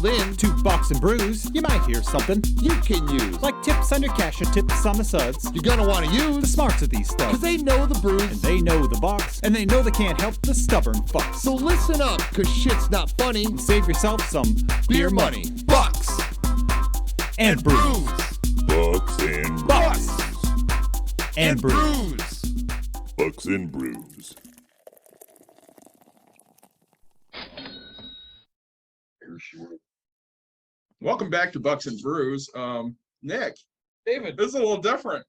dialed in to Box and Brews, you might hear something you can use. Like tips on your cash or tips on the suds. You're gonna want to use the smarts of these studs. Cause they know the brews, and they know the box, and they know they can't help the stubborn fucks. So listen up, cause shit's not funny. And save yourself some beer money. Bucks and brews. Bucks and Bucks and brews. Bucks and Brews. Welcome back to Bucks and Brews. Nick, David, this is a little different.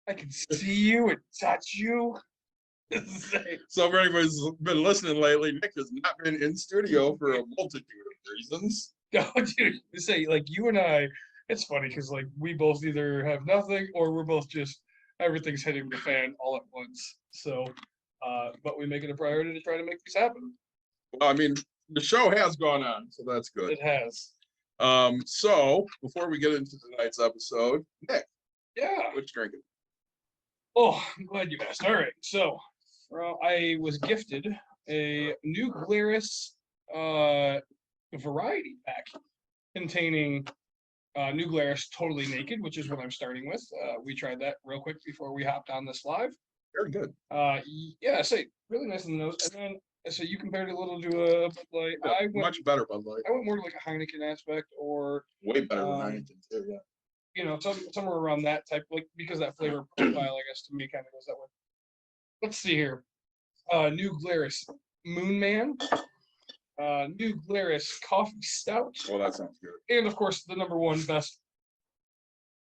I can see you and touch you. So for anybody who's been listening lately, Nick has not been in studio for a multitude of reasons. No, dude, say like you and I. It's funny because like we both either have nothing or we're both just everything's hitting the fan all at once. So, but we make it a priority to try to make these happen. Well, I mean, the show has gone on, so that's good. It has. So before we get into tonight's episode, Nick, Yeah. what you drinking? Oh, I'm glad you asked. All right. So, I was gifted a new Glarus variety pack containing New Glarus Totally Naked, which is what I'm starting with. We tried that real quick before we hopped on this live. Very good. Yeah, say really nice in the nose. And then so you compared it a little to a Bud Light. Yeah, I went much better Bud Light. I went more to like a Heineken aspect, or Way better than Heineken too. Yeah. you know, somewhere around that type, like because that flavor profile, I guess, to me kind of goes that way. Let's see here. New Glarus Moon Man. New Glarus Coffee Stout. Well, that sounds good. And of course, the number one best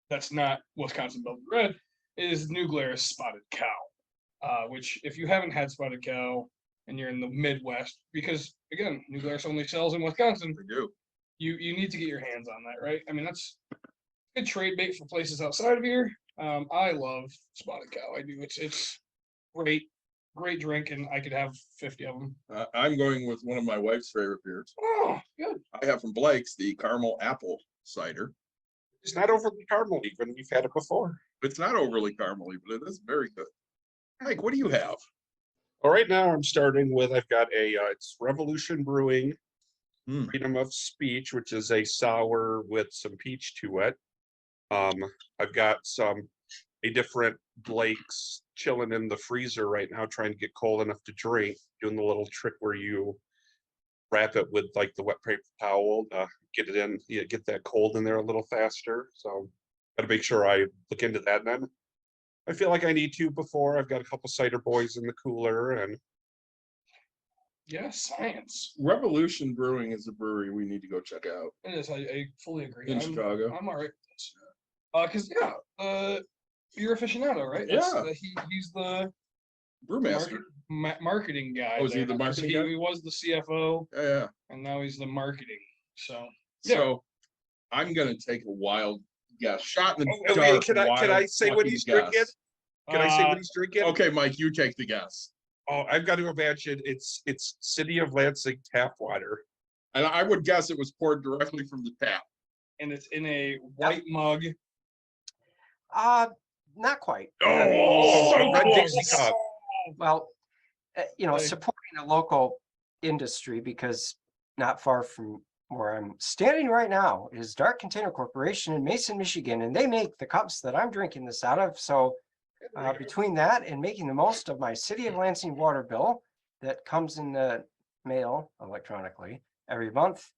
that's not Wisconsin Belgian Red is New Glarus Spotted Cow. Which, if you haven't had Spotted Cow and you're in the Midwest, because again, New Glarus only sells in Wisconsin, We do. you need to get your hands on that, right? I mean, that's good trade bait for places outside of here. I love Spotted Cow. I do. It's great drink, and I could have 50 of them. I'm going with one of my wife's favorite beers. Oh, good. I have from Blake's the caramel apple cider. It's not overly caramel even. We've had it before. It's not overly caramely, but it is very good. Mike, what do you have? All right, now I'm starting with, I've got it's Revolution Brewing Mm. Freedom of Speech, which is a sour with some peach to it. I've got a different Blake's chilling in the freezer right now, trying to get cold enough to drink, doing the little trick where you wrap it with like the wet paper towel to get it in, get that cold in there a little faster. So got to make sure I look into that. And then I feel like I need to before. I've got a couple cider boys in the cooler, and Yeah, science. Revolution Brewing is a brewery we need to go check out It is. I fully agree. in Chicago. I'm all right with this. Because you're aficionado, right? Yeah. He's the Brewmaster. marketing guy. Oh, is he there the now, 'cause marketing guy? He was the CFO, Yeah. and now he's the marketing. So So I'm gonna take a wild guess. Shot in the oh, dark. wait, can I wild say what fucking he's guess. drinking? Can I say what he's drinking? Okay, Mike, you take the guess. Oh, I've got to imagine it's City of Lansing tap water. And I would guess it was poured directly from the tap. and it's in a white mug. Not quite. Oh, a red Dixie cup. Well, Hey. supporting a local industry, because not far from where I'm standing right now is Dark Container Corporation in Mason, Michigan, and they make the cups that I'm drinking this out of. So between that and making the most of my City of Lansing water bill that comes in the mail electronically every month,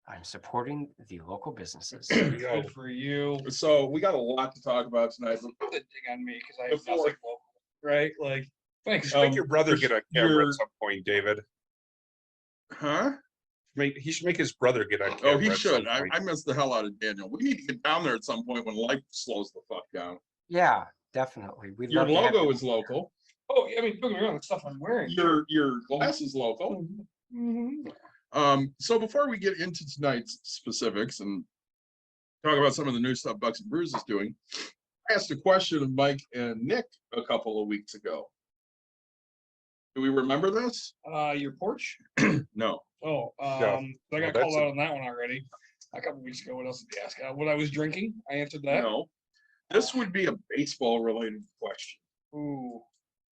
I'm supporting the local businesses. Good for you. So we got a lot to talk about tonight. Put the dig on me because I have Before- nothing local, right? Like, thanks. Make your brother get a camera you're- at some point, David. Huh? He should make his brother get on camera. Oh, he at some should. I point. missed the hell out of Daniel. We need to get down there at some point when life slows the fuck down. Yeah, definitely. We'd Your love to have logo you. is local. Oh, I mean, don't get me wrong, the stuff I'm wearing. Your glass is local. Mhm. So before we get into tonight's specifics and talk about some of the new stuff Bucks and Brews is doing, I asked a question of Mike and Nick a couple of weeks ago. Do we remember this? Your porch? No. Oh, I Well, got that's called out on that one already. A couple weeks ago. What else did you ask? What I was drinking? I answered that. No. This would be a baseball related question. Ooh.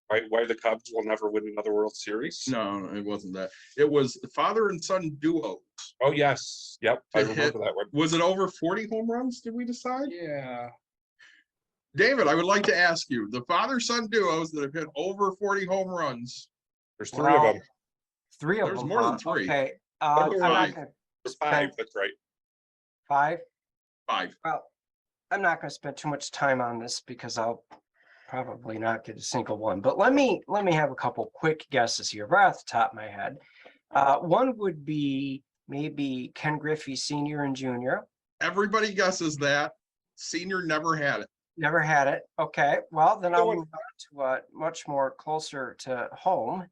Why the Cubs will never win another World Series? No, it wasn't that. It was the father and son duo. Oh, yes. Yep. I That hit- remember that one. Was it over 40 home runs? Did we decide? Yeah. David, I would like to ask you, the father-son duos that have hit over 40 home runs. There's three of them. 3 of There's them. more than huh? 3. Okay. What I'm about not 5? gonna There's spend 5. That's right. 5. 5. Well, I'm not going to spend too much time on this because I'll probably not get a single one. But let me have a couple quick guesses here, right off the top of my head. One would be maybe Ken Griffey Sr. and Jr. Everybody guesses that. Senior never had it. Never had it. Okay, well then I'll one- move on to a much more closer to home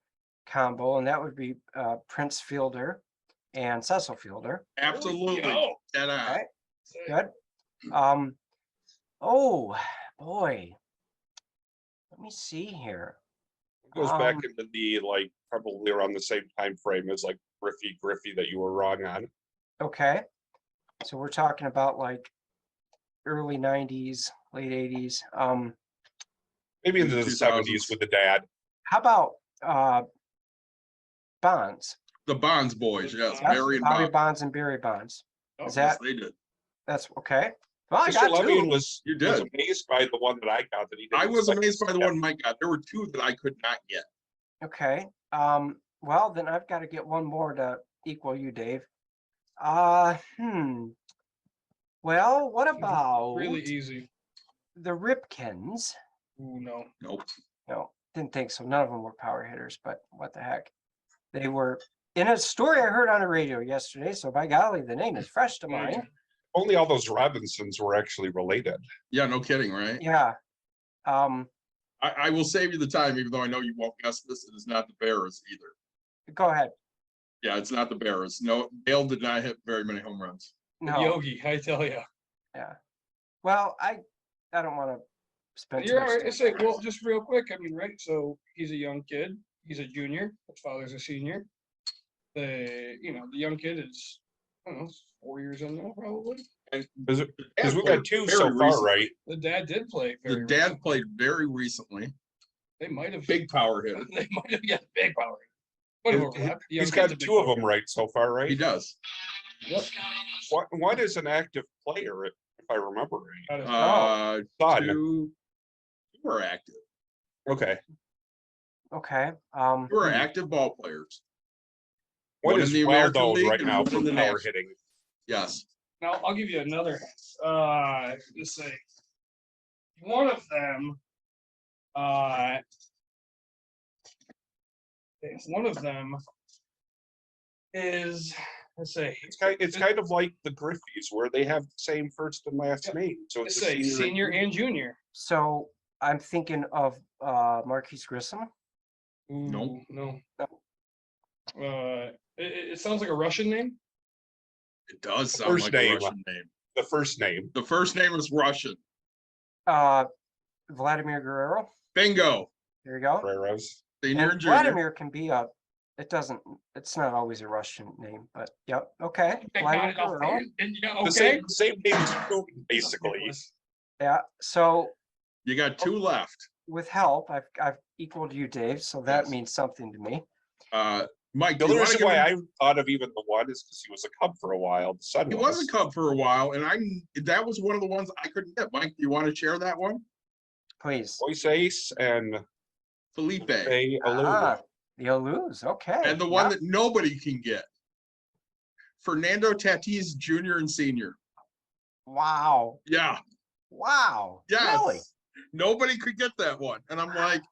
combo, and that would be Prince Fielder and Cecil Fielder. Absolutely. Yo. Dead on. Okay, good. Oh boy, let me see here. It goes back Um, into the like probably around the same time frame as like Griffey that you were wrong on. Okay, so we're talking about like early 90s, late 80s. Maybe into the 2000s. 70s with the dad. How about Bonds? The Bonds boys, yes. Yep, Barry and Bobby Bob. Bonds and Barry Bonds. Oh, Is Yes, that they did. that's okay? Well, I Mr. got Levine two. was You was did. amazed by the one that I got that he did. I was amazed by the one Mike got. There were 2 that I could not get. Okay. Well, then I've got to get one more to equal you, Dave. Well, what about Really easy. the Ripkins? Ooh, no. Nope. No, didn't think so. None of them were power hitters, but what the heck? They were in a story I heard on the radio yesterday. So by golly, the name is fresh to mind. Only all those Robinsons were actually related. Yeah, no kidding, right? Yeah. I will save you the time, even though I know you won't guess this. It is not the Bears either. Go ahead. Yeah, it's not the Bears. No, Dale did not hit very many home runs. No. Yogi, I tell you. Yeah. Well, I don't want to spend too You're much all right. time It's like, on well, this. just real quick. I mean, right? So he's a young kid. He's a junior. His father's a senior. The young kid is, I don't know, 4 years in now, probably. And Because we've played got 2 very so far, recently. right? The dad did play. The Very dad recently. played very recently. They might have. Big power hitter. They might have got big power. But He's got 2 of them right so far, right? He does. Yep. One is an active player, if I remember right. Son. 2 were active. Okay. Okay. 2 were active ball players. One One is in the well American known League right and now one for in the power National. hitting. Yes. Now I'll give you another hint. Let's say one of them. One of them is, let's say, It's kind of like the Griffies where they have the same first and last Yep. name. So let's it's a say senior and junior. So I'm thinking of Marquise Grissom. Nope. Ooh, no. It sounds like a Russian name. It does sound First like name. a Russian name. the first name. The first name is Russian. Vladimir Guerrero. Bingo. There you go. Guerreros. Senior And and junior. Vladimir can be it's not always a Russian name, but yep. Okay. Vladimir Guerrero. Yeah, The okay. same name as Putin, basically. Yeah. So You got 2 left. with help, I've equaled you, Dave. So that Yes. means something to me. Mike, The do only you wanna reason give why him- I thought of even the one is because he was a Cub for a while. The son He was a Cub for a while, and that was one of the ones I couldn't get. Mike, do you want to share that one? Please. Moises and Felipe. Alou. Ah, the Alous. Okay. And the one Yep. that nobody can get. Fernando Tatis Jr. and Senior. Wow. Yeah. Wow. Yes. Really? Nobody could get that one. And I'm like,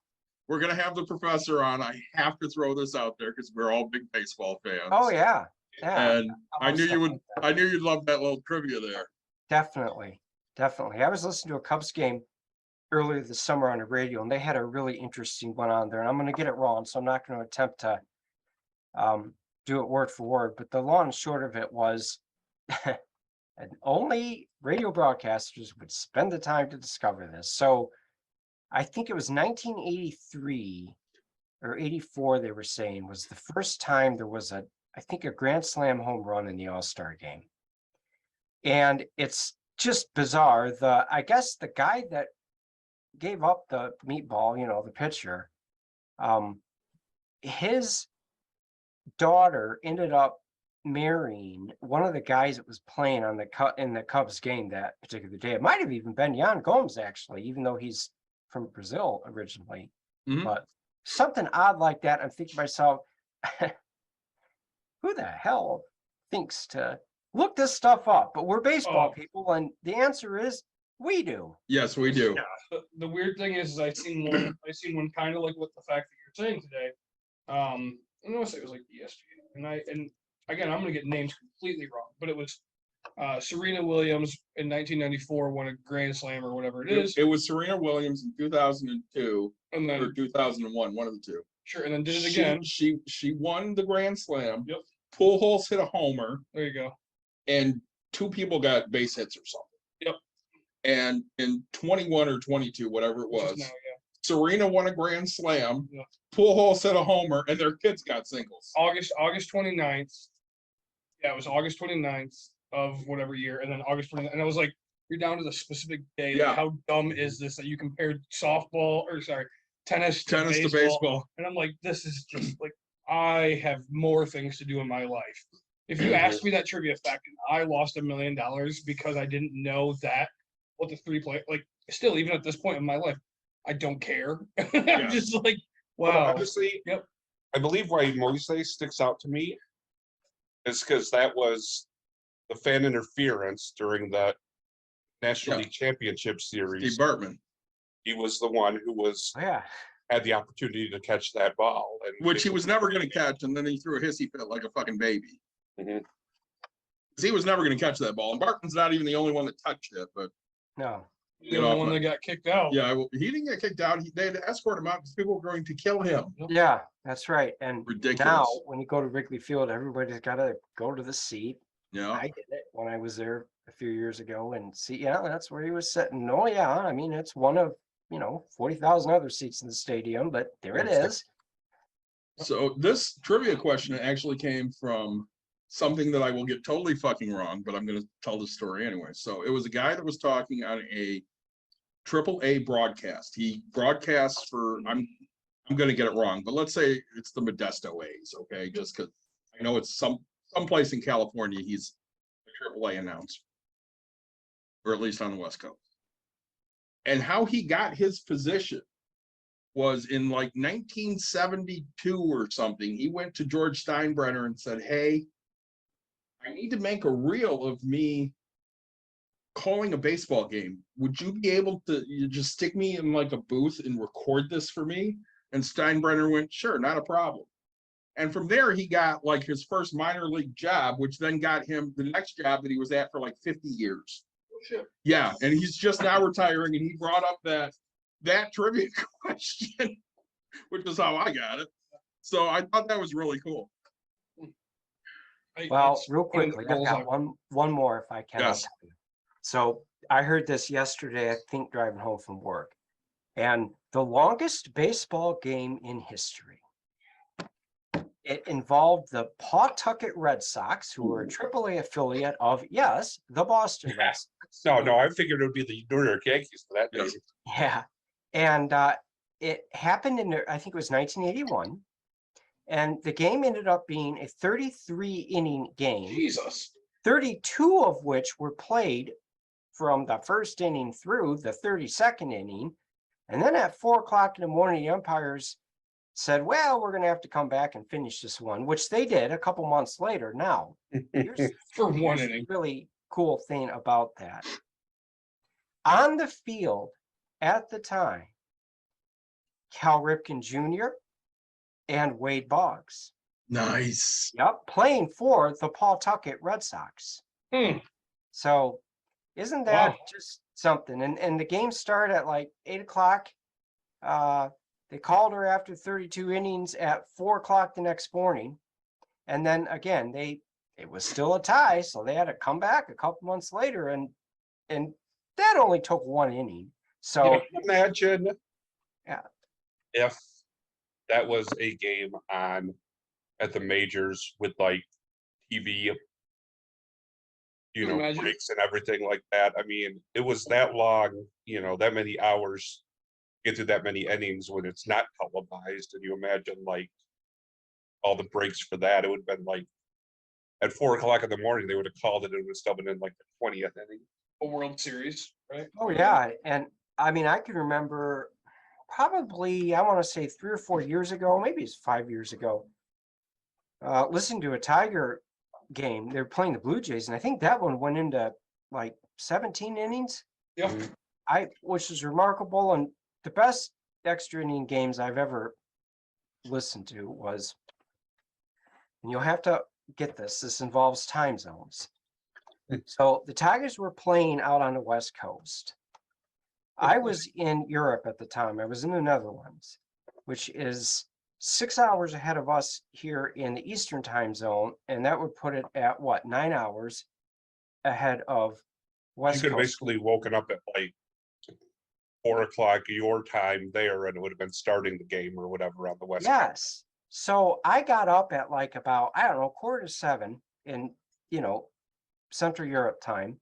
we're gonna have the professor on. I have to throw this out there because we're all big baseball fans. Oh yeah. Yeah. And I knew you would. I knew you'd love that little trivia there. Definitely. Definitely. I was listening to a Cubs game earlier this summer on the radio, and they had a really interesting one on there. And I'm going to get it wrong, so I'm not going to attempt to do it word for word. But the long and short of it was, and only radio broadcasters would spend the time to discover this. So I think it was 1983 or 84, they were saying, was the first time there was a grand slam home run in the All-Star game. And it's just bizarre. I guess the guy that gave up the meatball, the pitcher, His daughter ended up marrying one of the guys that was playing on in the Cubs game that particular day. It might have even been Yan Gomes, actually, even though he's from Brazil originally. Mhm. But something odd like that, I'm thinking to myself, who the hell thinks to look this stuff up? But we're baseball people, and the answer is we do. Yes, we do. Yeah. The weird thing is I seen one kind of like what the fact that you're saying today. I want to say it was like ESPN, and again I'm gonna get names completely wrong, but it was Serena Williams in 1994 won a Grand Slam or whatever it is. It was Serena Williams in 2002 And then or 2001, one of the two. Sure, and then did it again. She won the Grand Slam. Yep. Pujols hit a homer. There you go. And two people got base hits or something. Yep. And in 21 or 22, whatever it was, Now, Serena won a Grand Slam. Yep. Pujols hit a homer, and their kids got singles. August 29th. Yeah, it was August 29th of whatever year, and then August 29th, and I was like, you're down to the specific day. Yeah. Like, how dumb is this that you compared tennis to baseball? And I'm like, this is just like, I have more things to do in my life. If you asked me that trivia fact and I lost $1 million because I didn't know that what the three play, like still even at this point in my life, I don't care. I'm just like, wow. But honestly, Yep. I believe why Moise sticks out to me is because that was the fan interference during the National League Championship Series. Steve Bartman. He was the one who was had the opportunity to catch that ball, and which he was never going to catch, and then he threw a hissy fit like a fucking baby. Mhm. He was never going to catch that ball, and Bartman's not even the only one that touched it. But no, the only one that got kicked out. Yeah, he didn't get kicked out. They had to escort him out because people were going to kill him. Yeah, that's right. And Ridiculous. Now, when you go to Wrigley Field, everybody's got to go to the seat. Yeah, I did it when I was there a few years ago, and see, yeah, that's where he was sitting. Oh, yeah, I mean, it's one of 40,000 other seats in the stadium, but there it is. So this trivia question actually came from something that I will get totally fucking wrong, but I'm going to tell the story anyway. So it was a guy that was talking on a AAA broadcast. He broadcasts for I'm going to get it wrong, but let's say it's the Modesto A's, okay? Just because I know it's someplace in California. He's a AAA announcer, or at least on the West Coast. And how he got his position was in like 1972 or something. He went to George Steinbrenner and said, "Hey, I need to make a reel of me calling a baseball game. Would you be able to just stick me in like a booth and record this for me?" And Steinbrenner went, "Sure, not a problem." And from there, he got like his first minor league job, which then got him the next job that he was at for like 50 years. Yeah, and he's just now retiring, and he brought up that trivia question, which is how I got it. So I thought that was really cool. Well, real quickly, I've got one more if I can. Yes. So I heard this yesterday, I think driving home from work, and the longest baseball game in history. It involved the Pawtucket Red Sox, who were a AAA affiliate of, yes, the Boston Red Sox. No, I figured it would be the New York Yankees for that. Yes. Yeah. And it happened in, I think it was 1981. And the game ended up being a 33-inning game. Jesus. 32 of which were played from the first inning through the 32nd inning. And then at 4 o'clock in the morning, the umpires said, well, we're going to have to come back and finish this one, which they did a couple months later. Now, here's the really cool thing about that. On the field at the time, Cal Ripken Jr. and Wade Boggs. Nice. Yep, playing for the Pawtucket Red Sox. So isn't that just something? And the game started at like 8 o'clock. They called her after 32 innings at 4 o'clock the next morning. And then again, it was still a tie, so they had to come back a couple months later, and that only took 1 inning. So imagine if that was a game on at the majors with like TV, breaks and everything like that. I mean, it was that long, that many hours get through that many innings when it's not televised. And you imagine like all the breaks for that, it would have been like at 4 o'clock in the morning, they would have called it and it would have still been in like the 20th inning. A World Series, right? Oh, yeah. And I mean, I can remember probably, I want to say 3 or 4 years ago, maybe it's 5 years ago, listening to a Tiger game. They were playing the Blue Jays, and I think that one went into like 17 innings. Yeah. Which is remarkable. And the best extra inning games I've ever listened to was, and you'll have to get this, this involves time zones. So the Tigers were playing out on the West Coast. I was in Europe at the time. I was in the Netherlands, which is 6 hours ahead of us here in the Eastern time zone. And that would put it at what, 9 hours ahead of West You could have Coast. basically woken up at like 4 o'clock your time there, and it would have been starting the game or whatever on the West Coast. Yes. So I got up at like about, I don't know, 6:45 in, Central Europe time.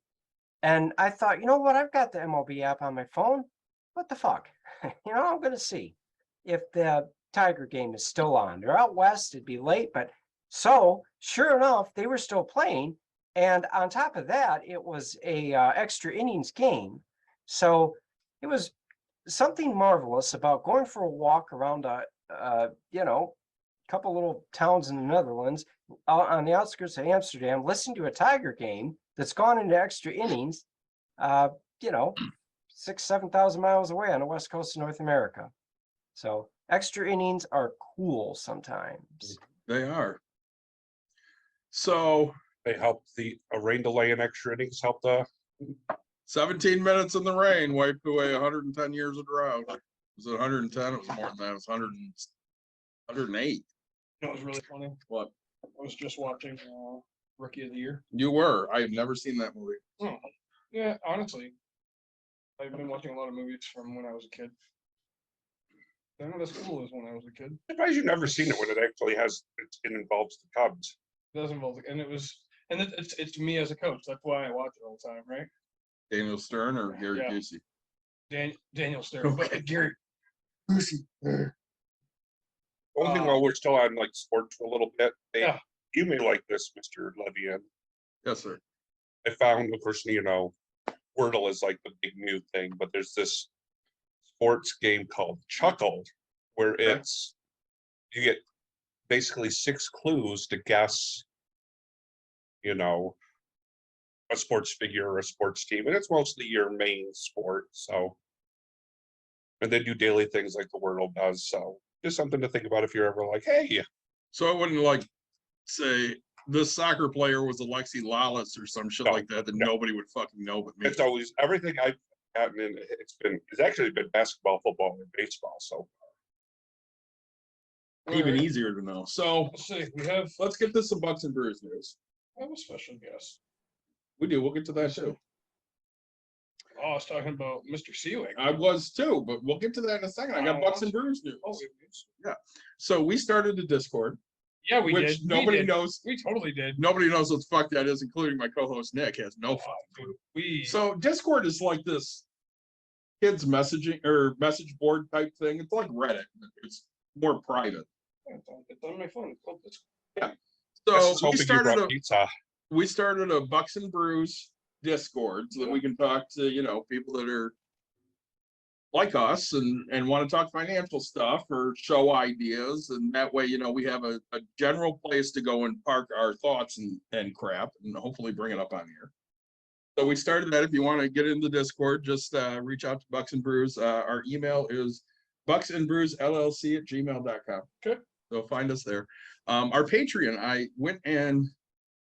And I thought, you know what? I've got the MLB app on my phone. What the fuck? I'm going to see if the Tiger game is still on. They're out west. It'd be late. But so sure enough, they were still playing. And on top of that, it was a extra innings game. So it was something marvelous about going for a walk around a couple little towns in the Netherlands on the outskirts of Amsterdam, listening to a Tiger game that's gone into extra innings, 6,000-7,000 miles away on the west coast of North America. So extra innings are cool sometimes. They are. So They helped a rain delay in extra innings helped 17 minutes in the rain wiped away 110 years of drought. Was it 110? It was more than that. It was 108. It was really funny. What? I was just watching Rookie of the Year. You were. I have never seen that movie. Oh, yeah, honestly, I've been watching a lot of movies from when I was a kid. They're not as cool as when I was a kid. I'm surprised you've never seen it when it actually it involves the Cubs. It does involve, and it's me as a coach. That's why I watch it all the time, right? Daniel Stern or Gary Yeah. Busey? Daniel Stern, Okay. but Gary. Only thing while we're still on like sports for a little bit, Yeah. you may like this, Mr. Levian. Yes, sir. I found, of course, Wordle is like the big new thing, but there's this sports game called Chuckle, where you get basically 6 clues to guess, a sports figure or a sports team, and it's mostly your main sport. So, and they do daily things like the Wordle does. So, just something to think about if you're ever like, hey. So I wouldn't say this soccer player was Alexi Lalas or some shit like that nobody would fucking know but me. It's always everything I've gotten in. It's actually been basketball, football, and baseball. So Even Alright, easier to know. So let's see. let's get to some Bucks and Brews news. I have a special guest. We do. We'll get to that too. Oh, I was talking about Mr. Siwik. I was too, but we'll get to that in a second. I got Bucks and Brews news. Oh, So we started a Discord, yeah, we which did. nobody knows. We totally did. Nobody knows what the fuck that is, including my co-host Nick has no fucking clue. So Discord is like this kids messaging or message board type thing. It's like Reddit. It's more private. It's on my phone. It's called Discord. Yeah. so So pizza. we started a Bucks and Brews Discord so that we can talk to people that are like us and want to talk financial stuff or show ideas, and that way we have a general place to go and park our thoughts and crap and hopefully bring it up on here. So we started that. If you want to get into Discord, just reach out to Bucks and Brews. Our email is bucksandbrewsllc@gmail.com. Okay. So find us there. Our Patreon, I went and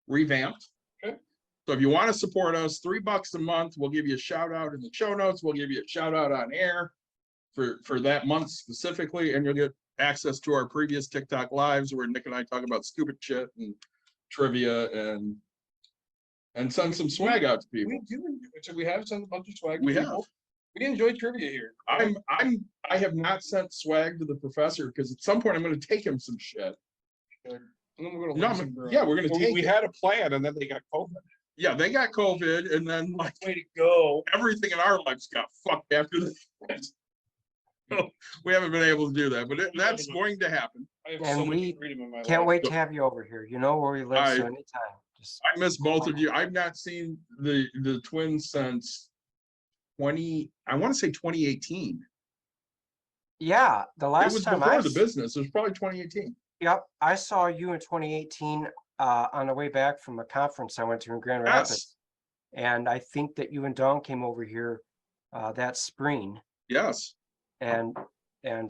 revamped. Okay. So if you want to support us, $3 a month, we'll give you a shout out in the show notes. We'll give you a shout out on air for that month specifically, and you'll get access to our previous TikTok lives where Nick and I talk about stupid shit and trivia and send some swag out to people. So we have sent a bunch of swag. to We people. have. We enjoy trivia here. I have not sent swag to the professor because at some point I'm going to take him some shit. And then we're gonna No, listen, bro. yeah, we're going to take. We had a plan, and then they got COVID. Yeah, they got COVID, and then Way to go. everything in our lives got fucked after that. we haven't been able to do that, but that's going to happen. I have And so much we freedom in my Can't life. wait to have you over here. You know where we live, so I- anytime. Just I miss both of you. I've not seen the twins since I want to say 2018. yeah, the It last was time before the business. It was probably 2018. Yep, I saw you in 2018 on the way back from a conference I went to in Grand Yes. Rapids. And I think that you and Dawn came over here that spring. Yes. And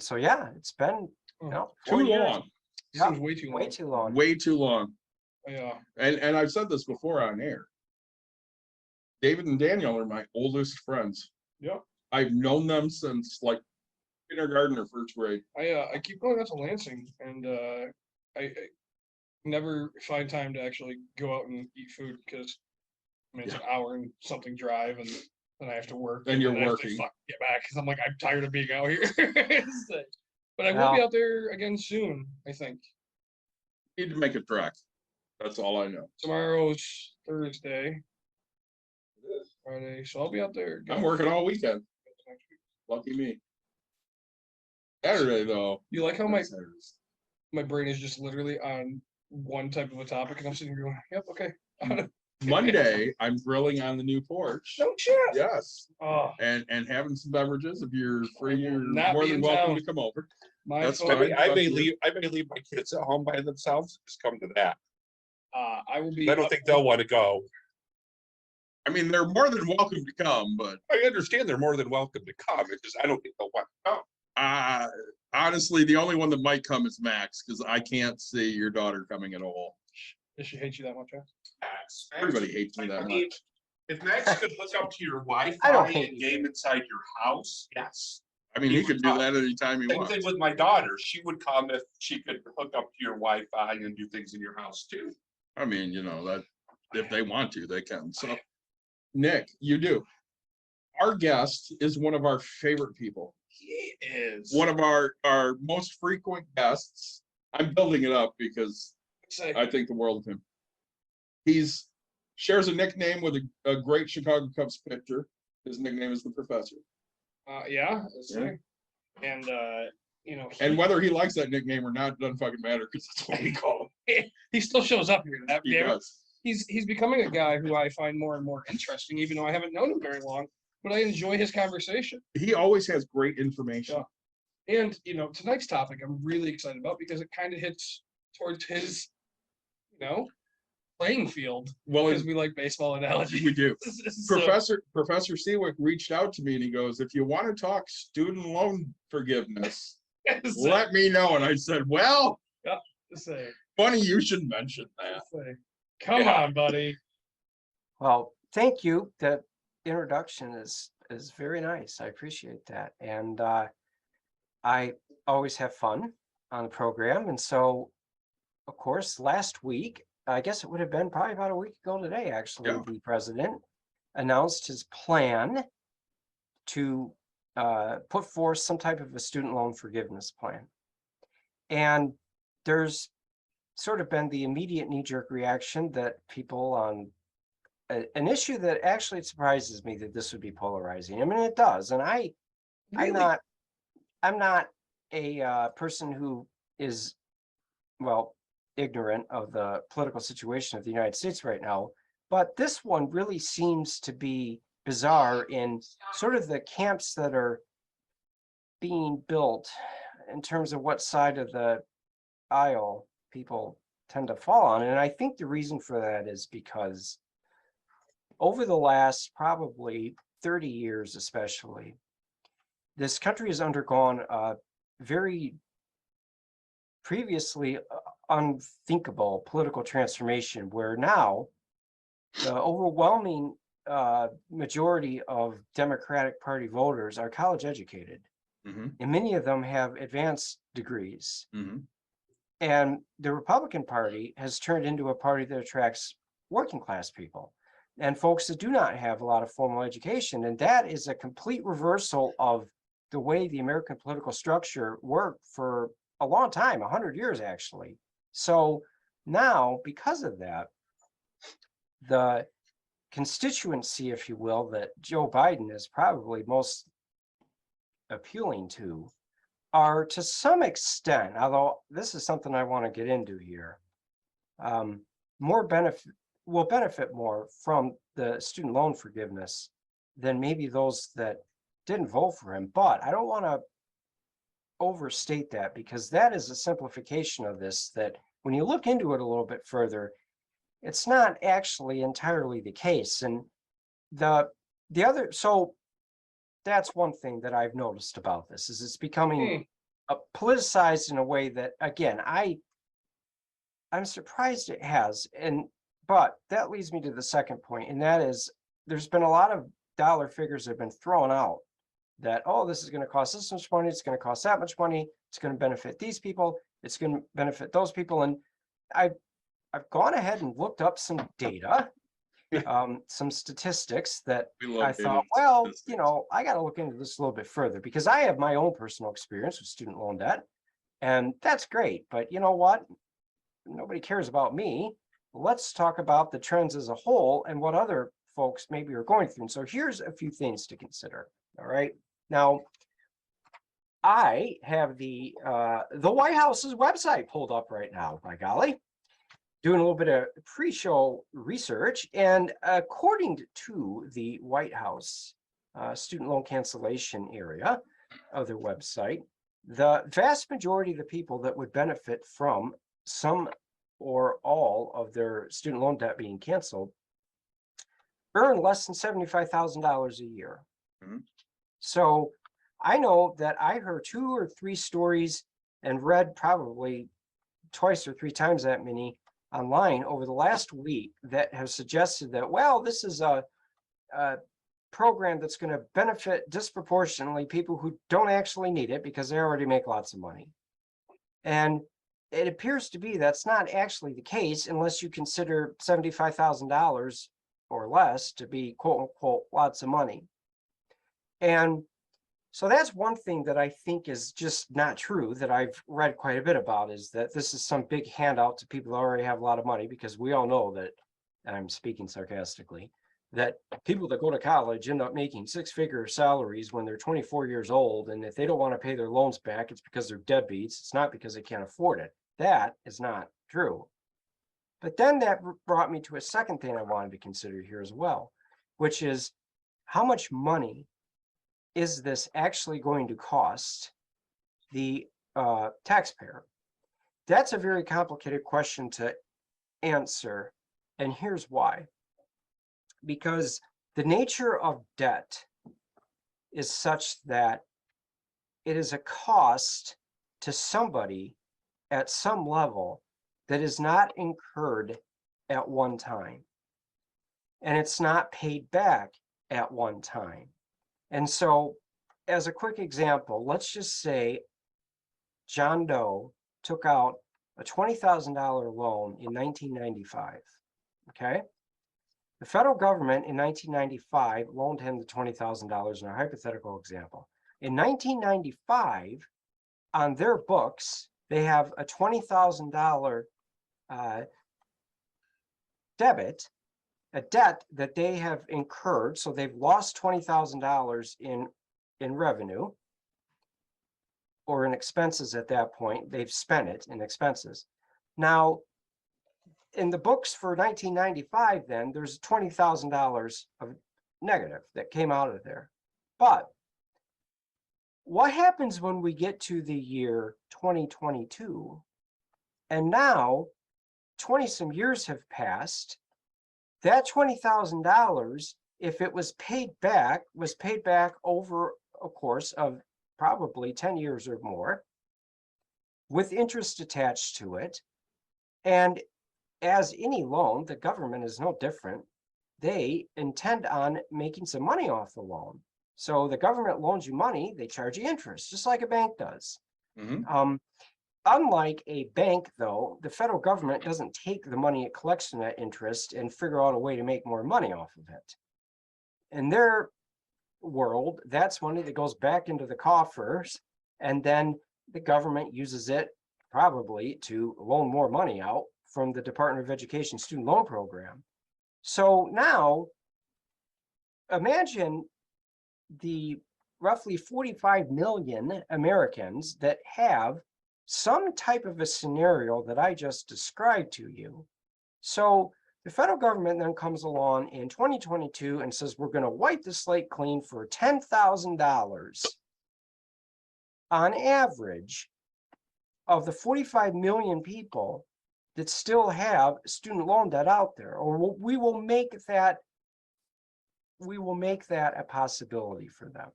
so, yeah, it's been, Oh, 4 4 years. long. Yep, Seems way too long. way too long. Way too long. Yeah. And I've said this before on air. David and Daniel are my oldest friends. Yep. I've known them since like kindergarten or first grade. I keep going out to Lansing, and I never find time to actually go out and eat food because I mean it's an hour and something drive, and then I have to work. And you're then I have to working. get back because I'm like I'm tired of being out here. So, but I will Well- be out there again soon. I think Need to make a trek. That's all I know. tomorrow's Thursday, Friday, so I'll be out there. again I'm working all weekend. next week. Lucky me. Saturday though. You like how my brain is just literally on one type of a topic, and I'm sitting here going, "Yep, okay." Monday, I'm grilling on the new porch. No shit. Yes. Oh, And having some beverages. If you're free, you're Not more be than in welcome town. to come over. my That's fault. fine. I may leave my kids at home by themselves. Just come to that. I will be. I don't think they'll want to go. I mean, they're more than welcome to come, but I understand they're more than welcome to come. It's just I don't think they'll want to come. honestly, the only one that might come is Max, because I can't see your daughter coming at all. Does she hate you that much? Huh? Max, Everybody hates me that I mean, much. if Max could hook up to your I Wi-Fi don't hate and you. game inside your house, yes. I mean, he could do that anytime he Same wants. thing with my daughter. She would come if she could hook up to your Wi-Fi and do things in your house too. I mean, that if they want to, they can. So, Nick, you do. Our guest is one of our favorite people. He is One of our most frequent guests. I'm building it up because Say, I think the world of him. He's shares a nickname with a great Chicago Cubs pitcher. His nickname is the Professor. yeah, that's right. And And whether he likes that nickname or not doesn't fucking matter because that's what we call him. he still shows up here. That He damn it. does. He's becoming a guy who I find more and more interesting, even though I haven't known him very long. But I enjoy his conversation. He always has great information. Yeah. And tonight's topic I'm really excited about because it kind of hits towards his, playing field. Well, Because we like baseball analogy. we do. So- Professor Siwik reached out to me and he goes, "If you want to talk student loan forgiveness, let me know." And I said, "Well, say, funny you should mention that." say, come Yeah. on, buddy. Well, thank you. That introduction is very nice. I appreciate that. And I always have fun on the program. And so, of course, last week, I guess it would have been probably about a week ago today, actually, Yeah. the president announced his plan to put forth some type of a student loan forgiveness plan. And there's sort of been the immediate knee-jerk reaction that people on an issue that actually it surprises me that this would be polarizing. I mean, it does. And I'm not a person who is, well, ignorant of the political situation of the United States right now, but this one really seems to be bizarre in sort of the camps that are being built in terms of what side of the aisle people tend to fall on. And I think the reason for that is because over the last probably 30 years, especially, this country has undergone a very previously unthinkable political transformation where now the overwhelming majority of Democratic Party voters are college educated, Mhm, and many of them have advanced degrees. mhm. And the Republican Party has turned into a party that attracts working class people and folks that do not have a lot of formal education. And that is a complete reversal of the way the American political structure worked for a long time, 100 years actually. So now, because of that, the constituency, if you will, that Joe Biden is probably most appealing to are to some extent, although this is something I want to get into here, more benefit will benefit more from the student loan forgiveness than maybe those that didn't vote for him. But I don't want to overstate that, because that is a simplification of this, that when you look into it a little bit further, it's not actually entirely the case. And the other, so that's one thing that I've noticed about this, is it's becoming politicized in a way that, again, I'm surprised it has. But that leads me to the second point, and that is there's been a lot of dollar figures that have been thrown out that, oh, this is going to cost this much money, it's going to cost that much money, it's going to benefit these people, it's going to benefit those people. And I've gone ahead and looked up some data, some statistics that I thought, well, you know, I got to look into this a little bit further, because I have my own personal experience with student loan debt, and that's great. But you know what? Nobody cares about me. Let's talk about the trends as a whole and what other folks maybe are going through. And so here's a few things to consider. All right. Now, I have the White House's website pulled up right now, by golly, doing a little bit of pre-show research. And according to the White House student loan cancellation area of their website, the vast majority of the people that would benefit from some or all of their student loan debt being canceled earn less than $75,000 a year. Mhm. So I know that I heard 2 or 3 stories and read probably twice or 3 times that many online over the last week that have suggested that, well, this is a program that's going to benefit disproportionately people who don't actually need it because they already make lots of money. And it appears to be that's not actually the case, unless you consider $75,000 or less to be quote unquote lots of money. And so that's one thing that I think is just not true, that I've read quite a bit about, is that this is some big handout to people who already have a lot of money, because we all know that, and I'm speaking sarcastically, that people that go to college end up making 6-figure salaries when they're 24 years old. And if they don't want to pay their loans back, it's because they're deadbeats. It's not because they can't afford it. That is not true. But then that brought me to a second thing I wanted to consider here as well, which is how much money is this actually going to cost the taxpayer? That's a very complicated question to answer. And here's why. Because the nature of debt is such that it is a cost to somebody at some level that is not incurred at one time. And it's not paid back at one time. And so, as a quick example, let's just say John Doe took out a $20,000 loan in 1995, okay? The federal government in 1995 loaned him the $20,000 in a hypothetical example. In 1995, on their books, they have a $20,000 debit, a debt that they have incurred. So they've lost $20,000 in revenue or in expenses at that point. They've spent it in expenses. Now, in the books for 1995, then there's $20,000 of negative that came out of there. But what happens when we get to the year 2022? And now 20 some years have passed. That $20,000, if it was paid back over a course of probably 10 years or more, with interest attached to it. And as any loan, the government is no different. They intend on making some money off the loan. So the government loans you money, they charge you interest, just like a bank does. Mhm. Unlike a bank, though, the federal government doesn't take the money it collects from that interest and figure out a way to make more money off of it. In their world, that's money that goes back into the coffers, and then the government uses it probably to loan more money out from the Department of Education student loan program. So now imagine the roughly 45 million Americans that have some type of a scenario that I just described to you. So the federal government then comes along in 2022 and says, we're going to wipe the slate clean for $10,000 on average of the 45 million people that still have student loan debt out there, or we will make that a possibility for them.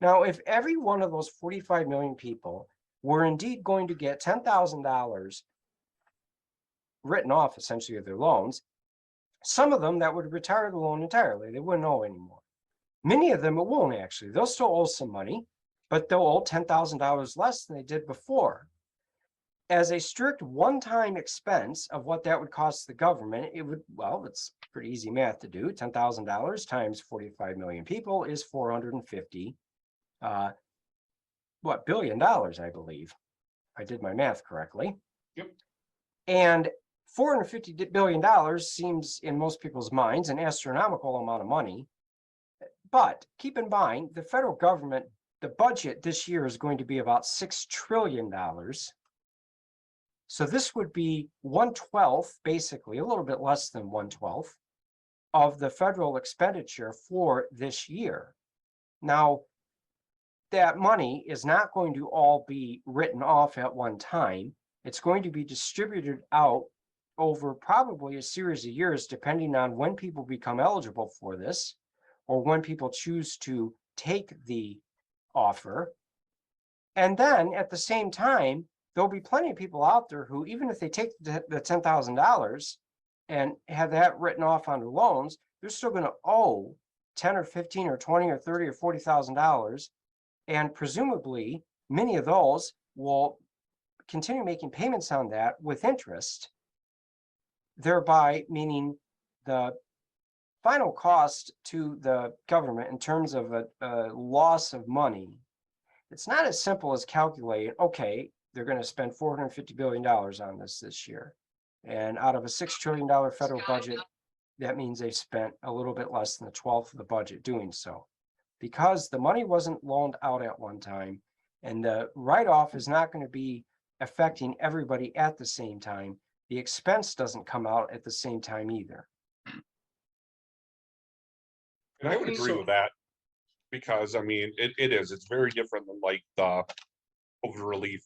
Now, if every one of those 45 million people were indeed going to get $10,000 written off essentially of their loans, some of them that would retire the loan entirely. They wouldn't owe anymore. Many of them it won't actually. They'll still owe some money, but they'll owe $10,000 less than they did before. As a strict one-time expense of what that would cost the government, it would, well, it's pretty easy math to do. $10,000 times 45 million people is 450 billion dollars, I believe. I did my math correctly. Yep. And $450 billion seems in most people's minds an astronomical amount of money. But keep in mind, the federal government, the budget this year is going to be about $6 trillion. So this would be 1/12, basically, a little bit less than 1/12 of the federal expenditure for this year. Now, that money is not going to all be written off at one time. It's going to be distributed out over probably a series of years, depending on when people become eligible for this, or when people choose to take the offer. And then at the same time, there'll be plenty of people out there who, even if they take the $10,000 and have that written off on their loans, they're still going to owe 10 or 15 or 20 or 30 or $40,000. And presumably, many of those will continue making payments on that with interest, thereby meaning the final cost to the government in terms of a loss of money. It's not as simple as calculating, okay, they're going to spend $450 billion on this year. And out of a $6 trillion federal budget, that means they've spent a little bit less than a 12th of the budget doing so. Because the money wasn't loaned out at one time, and the write-off is not going to be affecting everybody at the same time, the expense doesn't come out at the same time either. And I would agree with that, because I mean, it's very different than like the COVID relief,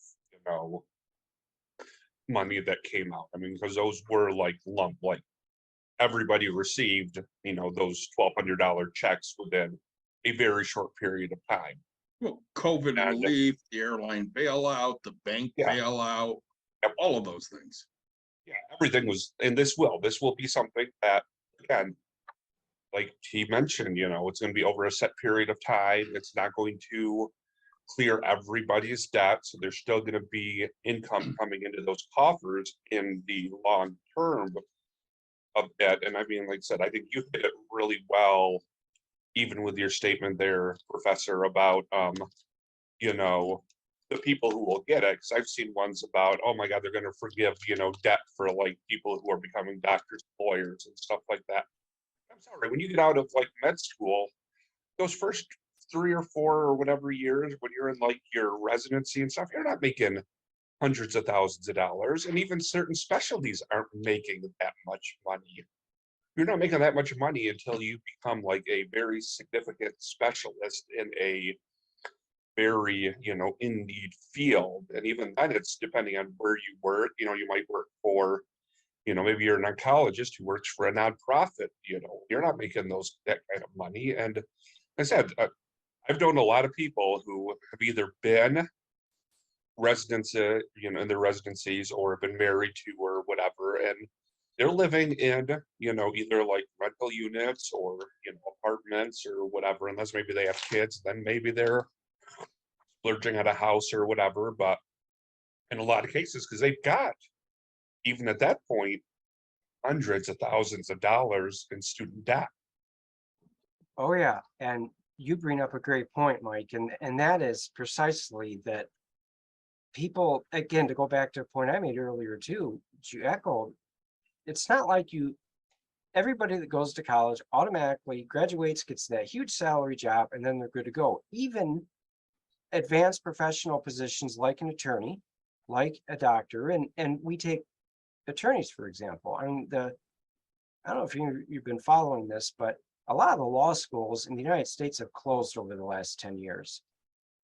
money that came out. I mean, because those were like like everybody received, those $1,200 checks within a very short period of time. Well, COVID And- relief, the airline bailout, the bank Yeah. bailout, Yep. all of those things. Yeah, everything was, and this will be something that, again, like he mentioned, it's going to be over a set period of time. It's not going to clear everybody's debt. So there's still going to be income coming into those coffers in the long term of that. And I mean, like I said, I think you hit it really well, even with your statement there, Professor, about, the people who will get it. Because I've seen ones about, oh my God, they're going to forgive, debt for like people who are becoming doctors, lawyers, and stuff like that. I'm sorry, when you get out of like med school, those first 3 or 4 or whatever years, when you're in like your residency and stuff, you're not making hundreds of thousands of dollars. And even certain specialties aren't making that much money. You're not making that much money until you become like a very significant specialist in a very, in need field. And even then, it's depending on where you work. You might work for, maybe you're an oncologist who works for a nonprofit. You're not making that kind of money. And I said, I've known a lot of people who have either been residents, in their residencies, or have been married to, or whatever, and they're living in, either like rental units or, apartments or whatever, unless maybe they have kids, then maybe they're splurging at a house or whatever. But in a lot of cases, because they've got, even at that point, hundreds of thousands of dollars in student debt. Oh yeah, and you bring up a great point, Mike, and that is precisely that people, again, to go back to a point I made earlier too, which you echoed, it's not like everybody that goes to college automatically graduates, gets that huge salary job, and then they're good to go. Even advanced professional positions like an attorney, like a doctor, and we take attorneys, for example. I mean, I don't know if you've been following this, but a lot of the law schools in the United States have closed over the last 10 years.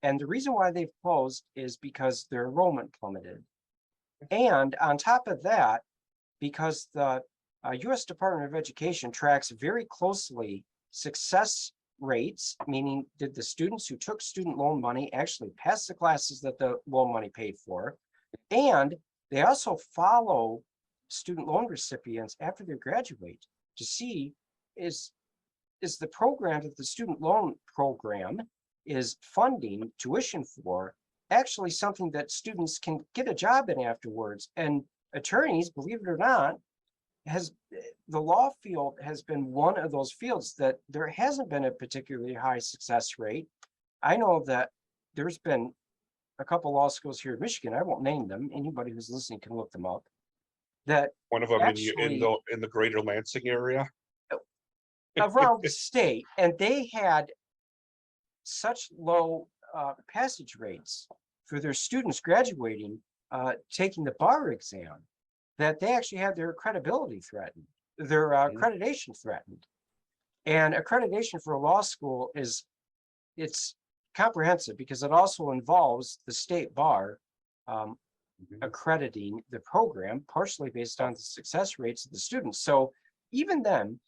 And the reason why they've closed is because their enrollment plummeted. And on top of that, because the US Department of Education tracks very closely success rates, meaning did the students who took student loan money actually pass the classes that the loan money paid for? And they also follow student loan recipients after they graduate to see is the program that the student loan program is funding tuition for actually something that students can get a job in afterwards. And attorneys, believe it or not, the law field has been one of those fields that there hasn't been a particularly high success rate. I know that there's been a couple law schools here in Michigan, I won't name them, anybody who's listening can look them up, that One of them actually, in the greater Lansing area. around the state, and they had such low passage rates for their students graduating, taking the bar exam, that they actually had their credibility threatened, their accreditation threatened. And accreditation for a law school it's comprehensive because it also involves the state bar accrediting the program, partially based on the success rates of the students. So even then,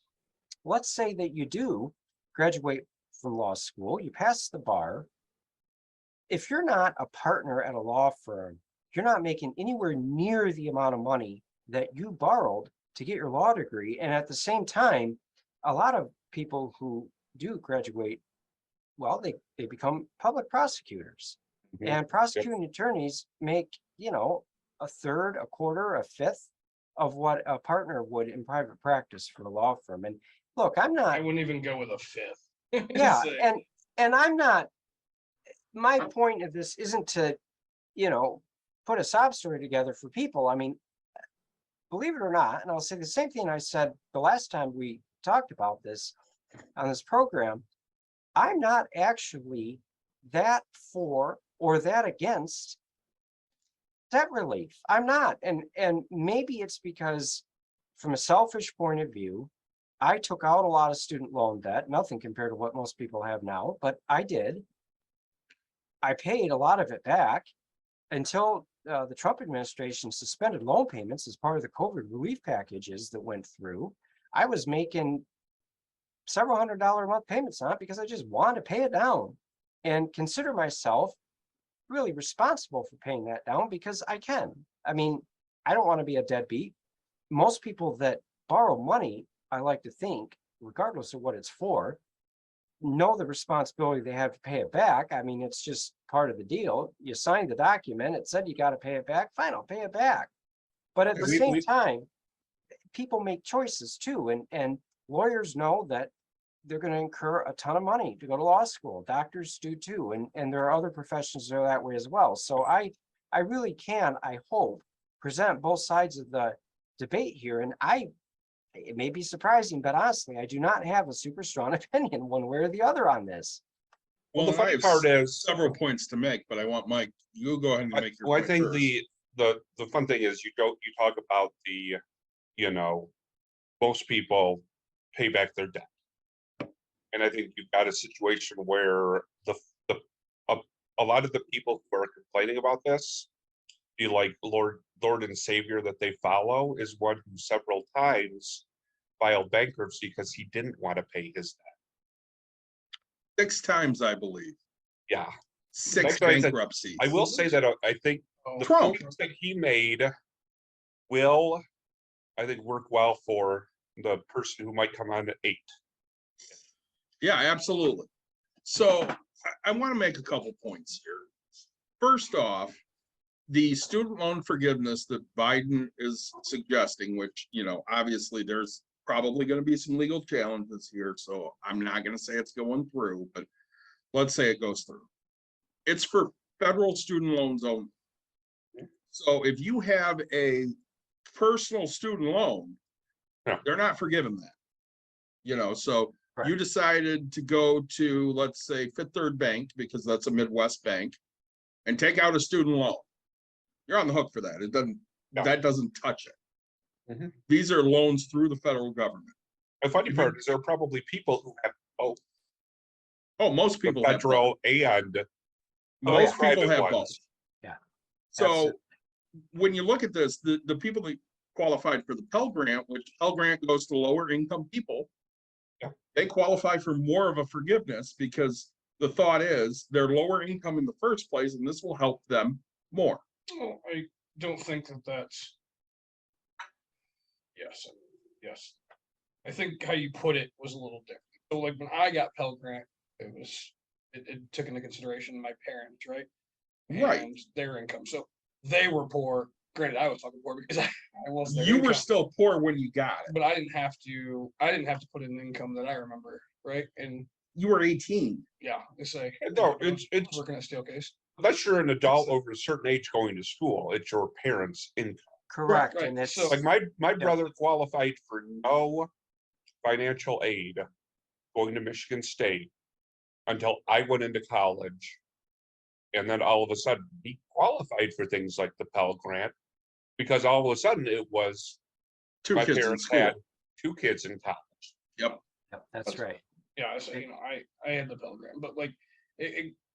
let's say that you do graduate from law school, you pass the bar. If you're not a partner at a law firm, you're not making anywhere near the amount of money that you borrowed to get your law degree. And at the same time, a lot of people who do graduate, well, they become public prosecutors. And prosecuting attorneys make, a third, a quarter, a fifth of what a partner would in private practice for a law firm. And look, I not, wouldn't even go with a fifth. yeah, So, and I'm not, my point of this isn't to, put a sob story together for people. I mean, believe it or not, and I'll say the same thing I said the last time we talked about this on this program, I'm not actually that for or that against debt relief. I'm not. And maybe it's because from a selfish point of view, I took out a lot of student loan debt, nothing compared to what most people have now, but I did. I paid a lot of it back until the Trump administration suspended loan payments as part of the COVID relief packages that went through. I was making several $100 a month payments on it because I just wanted to pay it down and consider myself really responsible for paying that down because I can. I mean, I don't want to be a deadbeat. Most people that borrow money, I like to think, regardless of what it's for, know the responsibility they have to pay it back. I mean, it's just part of the deal. You signed the document, it said you got to pay it back. Fine, I'll pay it back. But at the same time, people make choices too. And lawyers know that they're going to incur a ton of money to go to law school. Doctors do too. And there are other professions that are that way as well. So I really can, I hope, present both sides of the debate here. And it may be surprising, but honestly, I do not have a super strong opinion one way or the other on this. Well, the I funny have part is several points to make, but I want Mike, you go ahead and make your well, I point think first. the fun thing is you talk about most people pay back their debt. And I think you've got a situation where a lot of the people who are complaining about this, Lord and Savior that they follow is one who several times filed bankruptcy because he didn't want to pay his debt. 6 times, I believe. Yeah. 6 Actually, bankruptcies. I will say that I think the Trump. points that he made will, I think, work well for the person who might come on at 8. Yeah, absolutely. So I want to make a couple points here. First off, the student loan forgiveness that Biden is suggesting, which, obviously there's probably going to be some legal challenges here. So I'm not going to say it's going through, but let's say it goes through. It's for federal student loans only. So if you have a personal student loan, Yeah. they're not forgiving that. You know, so Right. you decided to go to, let's say, Fifth Third Bank, because that's a Midwest bank, and take out a student loan. You're on the hook for that. It doesn't, Yeah. that doesn't touch it. Mhm. These are loans through the federal government. The funny part is there are probably people who have both Oh, most the people have both. federal and Most people private have ones. both. Yeah. So Absolutely. when you look at this, the people that qualified for the Pell Grant, which Pell Grant goes to lower income people, Yeah. they qualify for more of a forgiveness because the thought is they're lower income in the first place, and this will help them more. Well, I don't think that that's. Yes. I think how you put it was a little different. So like when I got Pell Grant, it took into consideration my parents, right? Right. And their income. So they were poor. Granted, I was fucking poor because I was their You were income, still poor when you got it. but I didn't have to put in an income that I remember, right? And You were 18. yeah, it's like No, it's working at Steelcase. unless you're an adult over a certain age going to school, it's your parents' income. Correct. right, And it's so- Like my brother qualified for no financial aid going to Michigan State until I went into college. And then all of a sudden he qualified for things like the Pell Grant because all of a sudden it was Two my kids in parents school. had 2 kids in college. Yep. Yep, that's right. Yeah, so I had the Pell Grant, but like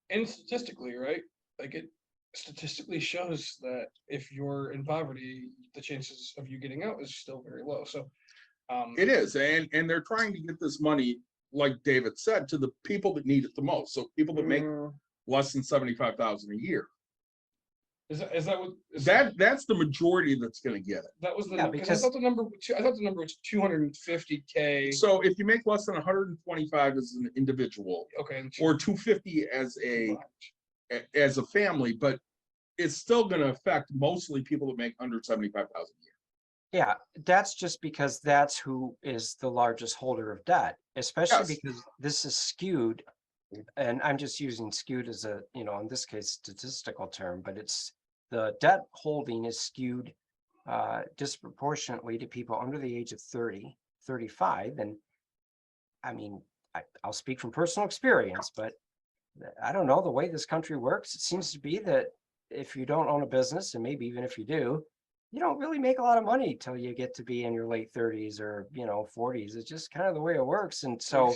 and statistically, right? Like it statistically shows that if you're in poverty, the chances of you getting out is still very low. So It is, and they're trying to get this money, like David said, to the people that need it the most. So people that make less than 75,000 a year. is that what is That's the majority that's going to get it. that was the Yeah, because because- I thought the number was 250K. So if you make less than 125 as an individual, Okay, and or 250 as a family, but it's still going to affect mostly people that make under 75,000 a year. Yeah, that's just because that's who is the largest holder of debt, especially Yes. because this is skewed. And I'm just using skewed as a, in this case, statistical term, but it's the debt holding is skewed disproportionately to people under the age of 30, 35. And I mean, I'll speak from personal experience, but I don't know the way this country works. It seems to be that if you don't own a business, and maybe even if you do, you don't really make a lot of money till you get to be in your late 30s or 40s. It's just kind of the way it works. And so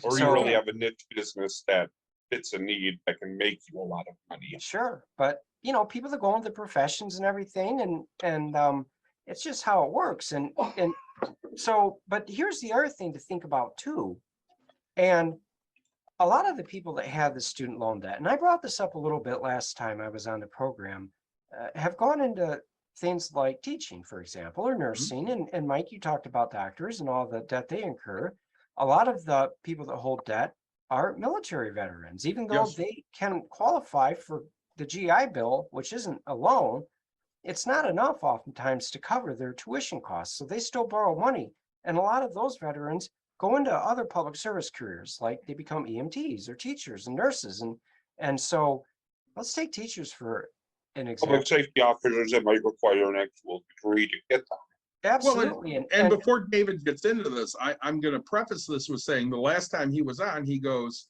Or you So- really have a niche business that fits a need that can make you a lot of money. sure, but people that go into the professions and everything, and it's just how it works. And so, but here's the other thing to think about too. And a lot of the people that have the student loan debt, and I brought this up a little bit last time I was on the program, have gone into things like teaching, for example, or nursing. And Mike, you talked about doctors and all the debt they incur. A lot of the people that hold debt are military veterans, even though Yes. they can qualify for the GI Bill, which isn't a loan. It's not enough oftentimes to cover their tuition costs. So they still borrow money. And a lot of those veterans go into other public service careers, like they become EMTs or teachers and nurses. And so let's take teachers for an example. Public safety officers that might require an actual degree to get them. Absolutely. And before David gets into this, I'm going to preface this with saying the last time he was on, he goes,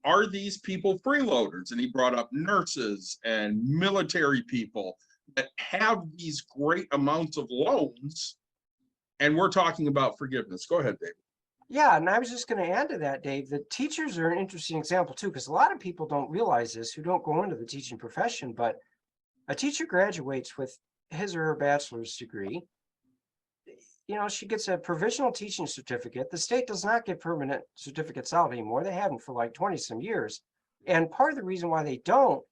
are these people freeloaders? And he brought up nurses and military people that have these great amounts of loans. And we're talking about forgiveness. Go ahead, David. Yeah, and I was just going to add to that, Dave, that teachers are an interesting example too, because a lot of people don't realize this who don't go into the teaching profession, but a teacher graduates with his or her bachelor's degree. She gets a provisional teaching certificate. The state does not give permanent certificates out anymore. They haven't for like 20 some years. And part of the reason why they don't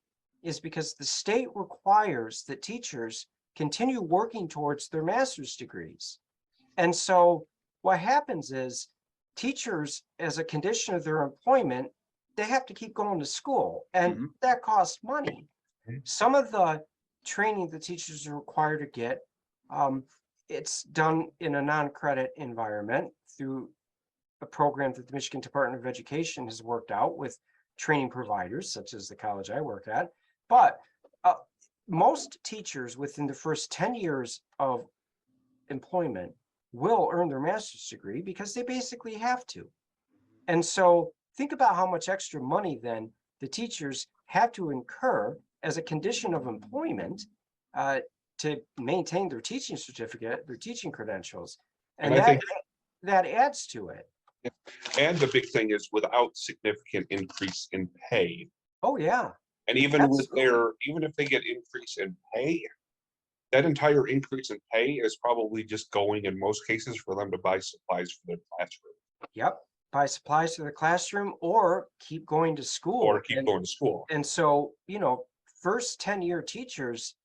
is because the state requires that teachers continue working towards their master's degrees. And so what happens is teachers, as a condition of their employment, they have to keep going to school, and that costs money. Some of the training the teachers are required to get, it's done in a non-credit environment through a program that the Michigan Department of Education has worked out with training providers, such as the college I work at. But most teachers within the first 10 years of employment will earn their master's degree because they basically have to. And so think about how much extra money then the teachers have to incur as a condition of employment to maintain their teaching certificate, their teaching credentials. And I think that adds to it. and the big thing is without significant increase in pay. Oh, yeah. And even with Absolutely. even if they get increase in pay, that entire increase in pay is probably just going in most cases for them to buy supplies for their classroom. Yep. Buy supplies to the classroom or keep going to school. Or keep going to school. And so, first 10-year teachers,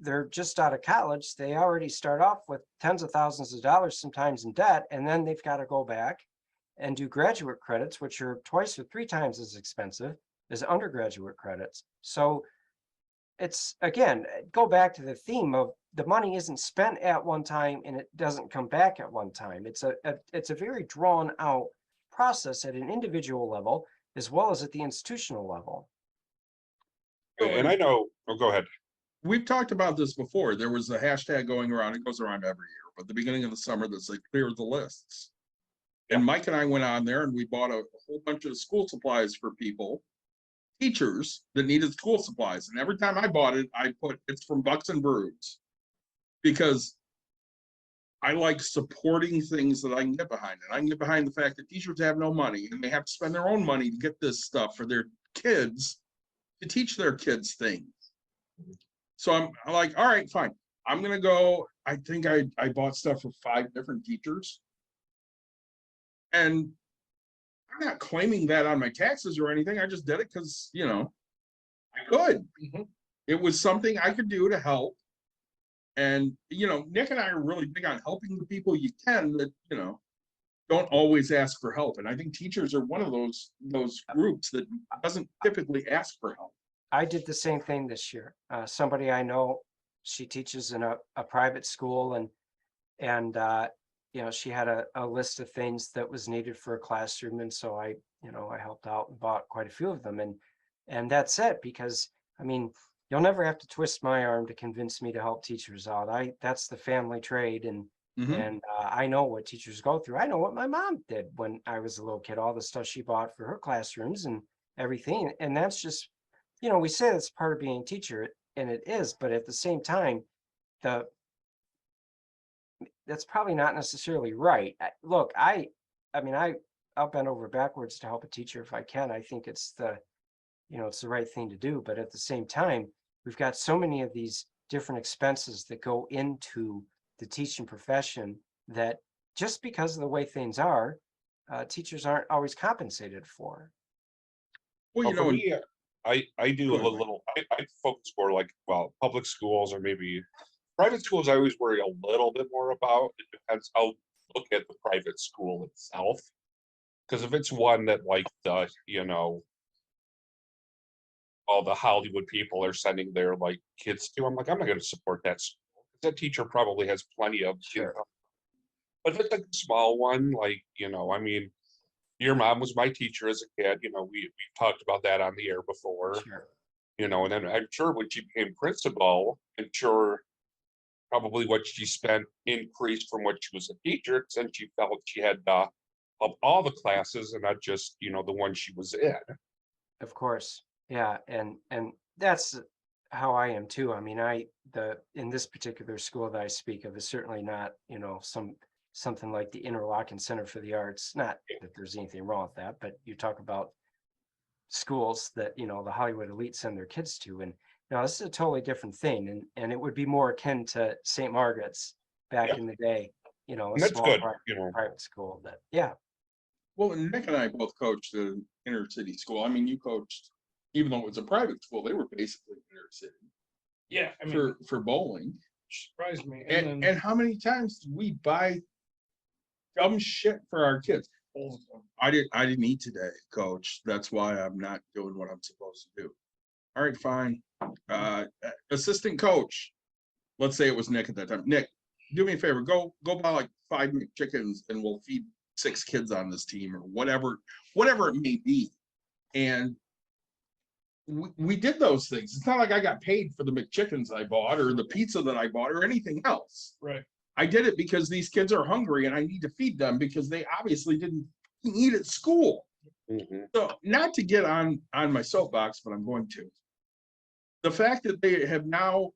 they're just out of college. They already start off with tens of thousands of dollars, sometimes in debt, and then they've got to go back and do graduate credits, which are twice or three times as expensive as undergraduate credits. So it's, again, go back to the theme of the money isn't spent at one time and it doesn't come back at one time. It's a very drawn out process at an individual level as well as at the institutional level. And I know, go ahead. We've talked about this before. There was a hashtag going around, it goes around every year, but the beginning of the summer that's like clear the lists. And Mike and I went on there and we bought a whole bunch of school supplies for people, teachers that needed school supplies. And every time I bought it, I put it's from Bucks and Brews, because I like supporting things that I can get behind. And I can get behind the fact that teachers have no money and they have to spend their own money to get this stuff for their kids, to teach their kids things. So I'm like, all right, fine. I'm going to go. I think I bought stuff for 5 different teachers. And I'm not claiming that on my taxes or anything. I just did it because, I could. It was something I could do to help. And, Nick and I are really big on helping the people you can that, don't always ask for help. And I think teachers are one of those groups that doesn't typically ask for help. I did the same thing this year. Somebody I know, she teaches in a private school, and she had a list of things that was needed for a classroom, and so I helped out and bought quite a few of them, and that's it. Because you'll never have to twist my arm to convince me to help teachers out. That's the family trade, and I know what teachers go through. I know what my mom did when I was a little kid, all the stuff she bought for her classrooms and everything, and that's just. We say that's part of being a teacher, and it is, but at the same time, that's probably not necessarily right. Look, I'll bend over backwards to help a teacher if I can. I think it's the right thing to do. But at the same time, we've got so many of these different expenses that go into the teaching profession that just because of the way things are, teachers aren't always compensated for. Well, For me, I do a little, I focus more like, public schools or maybe private schools. I always worry a little bit more about. It depends. I'll look at the private school itself. Because if it's one that like all the Hollywood people are sending their like kids to, I'm not going to support that school. That teacher probably has plenty of, but if it's like a small one, like, your mom was my teacher as a kid. We've talked about that on the air before. Sure. And then I'm sure when she became principal, I'm sure probably what she spent increased from what she was a teacher, since she felt she had of all the classes and not just, the one she was in. Of course. Yeah. And that's how I am too. In this particular school that I speak of is certainly not, something like the Interlochen Center for the Arts. Not that there's anything wrong with that, but you talk about schools that, the Hollywood elite send their kids to. And this is a totally different thing. And it would be more akin to St. Margaret's back in the day, a That's small good, private school that, Well, and Nick and I both coached an inner city school. You coached, even though it was a private school, they were basically inner city. Yeah. For bowling. Surprised me. And how many times did we buy dumb shit for our kids? I didn't eat today, coach. That's why I'm not doing what I'm supposed to do. All right, fine. Assistant coach. Let's say it was Nick at that time. Nick, do me a favor. Go buy like 5 chickens and we'll feed 6 kids on this team, or whatever it may be. And we did those things. It's not like I got paid for the McChickens I bought or the pizza that I bought or anything else. Right. I did it because these kids are hungry and I need to feed them because they obviously didn't eat at school. Mhm. So not to get on my soapbox, but I'm going to. The fact that they have now,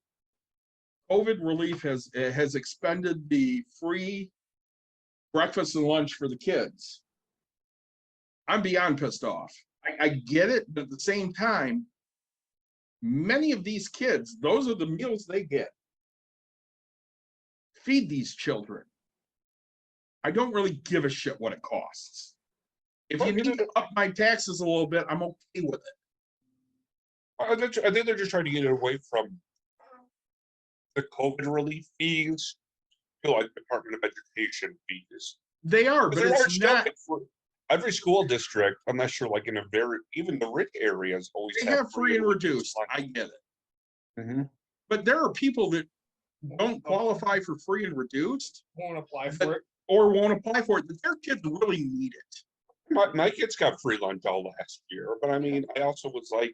COVID relief has expended the free breakfast and lunch for the kids. I'm beyond pissed off. I get it, but at the same time, many of these kids, those are the meals they get. Feed these children. I don't really give a shit what it costs. If you need to up my taxes a little bit, I'm okay with it. I think they're just trying to get it away from the COVID relief fees to like Department of Education fees. They are, but There are it's still not. for every school district, unless you're like in a very, even the rich areas always They have free and reduced. lunch. I get it. Mhm. But there are people that don't qualify for free and reduced Won't apply for it. or won't apply for it, that their kids really need it. My kids got free lunch all last year, but I mean, I also was like,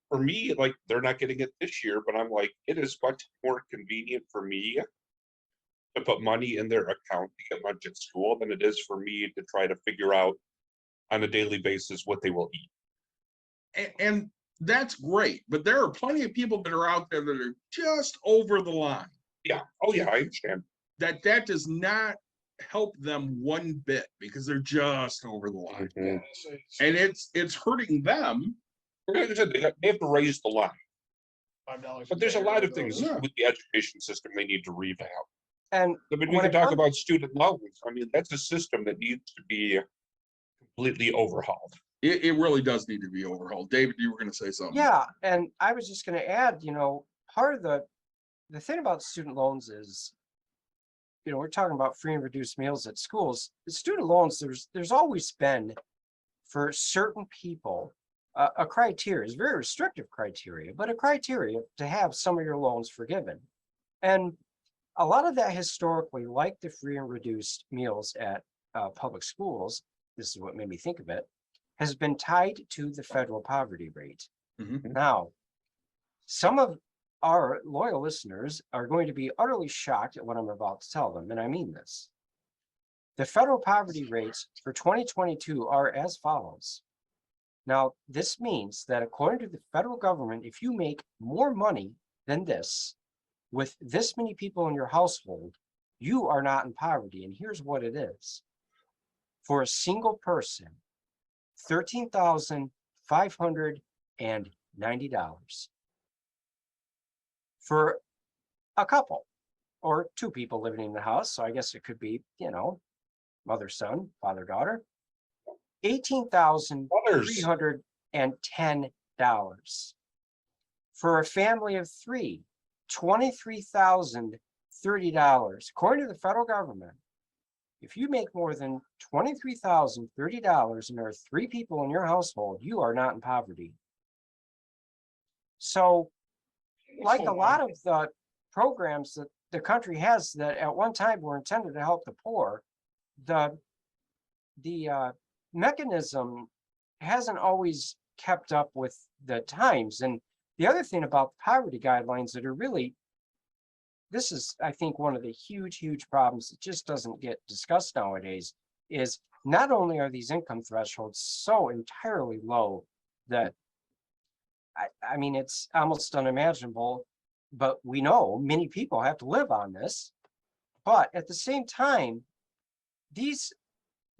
for me, like they're not getting it this year, but I'm like, it is much more convenient for me to put money in their account to get lunch at school than it is for me to try to figure out on a daily basis what they will eat. And that's great, but there are plenty of people that are out there that are just over the line. Yeah. Oh yeah, I understand. That does not help them one bit because they're just over the line. Mhm. And it's hurting them. Like I said, they have to raise the line. $5. But there's a lot of things Yeah. with the education system they need to revamp. And I mean, we when can it talk comes- about student loans. I mean, that's a system that needs to be completely overhauled. It really does need to be overhauled. David, you were going to say something. Yeah, and I was just gonna add, part of the thing about student loans is, we're talking about free and reduced meals at schools. The student loans, there's always been for certain people, a criteria, it's very restrictive criteria, but a criteria to have some of your loans forgiven. And a lot of that historically, like the free and reduced meals at public schools, this is what made me think of it, has been tied to the federal poverty rate. Mhm. Now, some of our loyal listeners are going to be utterly shocked at what I'm about to tell them, and I mean this. The federal poverty rates for 2022 are as follows. Now, this means that according to the federal government, if you make more money than this, with this many people in your household, you are not in poverty. And here's what it is. For a single person, $13,590. For a couple or two people living in the house, so I guess it could be, mother, son, father, daughter, $18,310. For a family of three, $23,030. According to the federal government, if you make more than $23,030 and there are three people in your household, you are not in poverty. So, like a lot of the programs that the country has that at one time were intended to help the poor, the mechanism hasn't always kept up with the times. And the other thing about the poverty guidelines that are really, this is, I think, one of the huge problems that just doesn't get discussed nowadays, is not only are these income thresholds so entirely low that, I mean, it's almost unimaginable, but we know many people have to live on this. But at the same time, these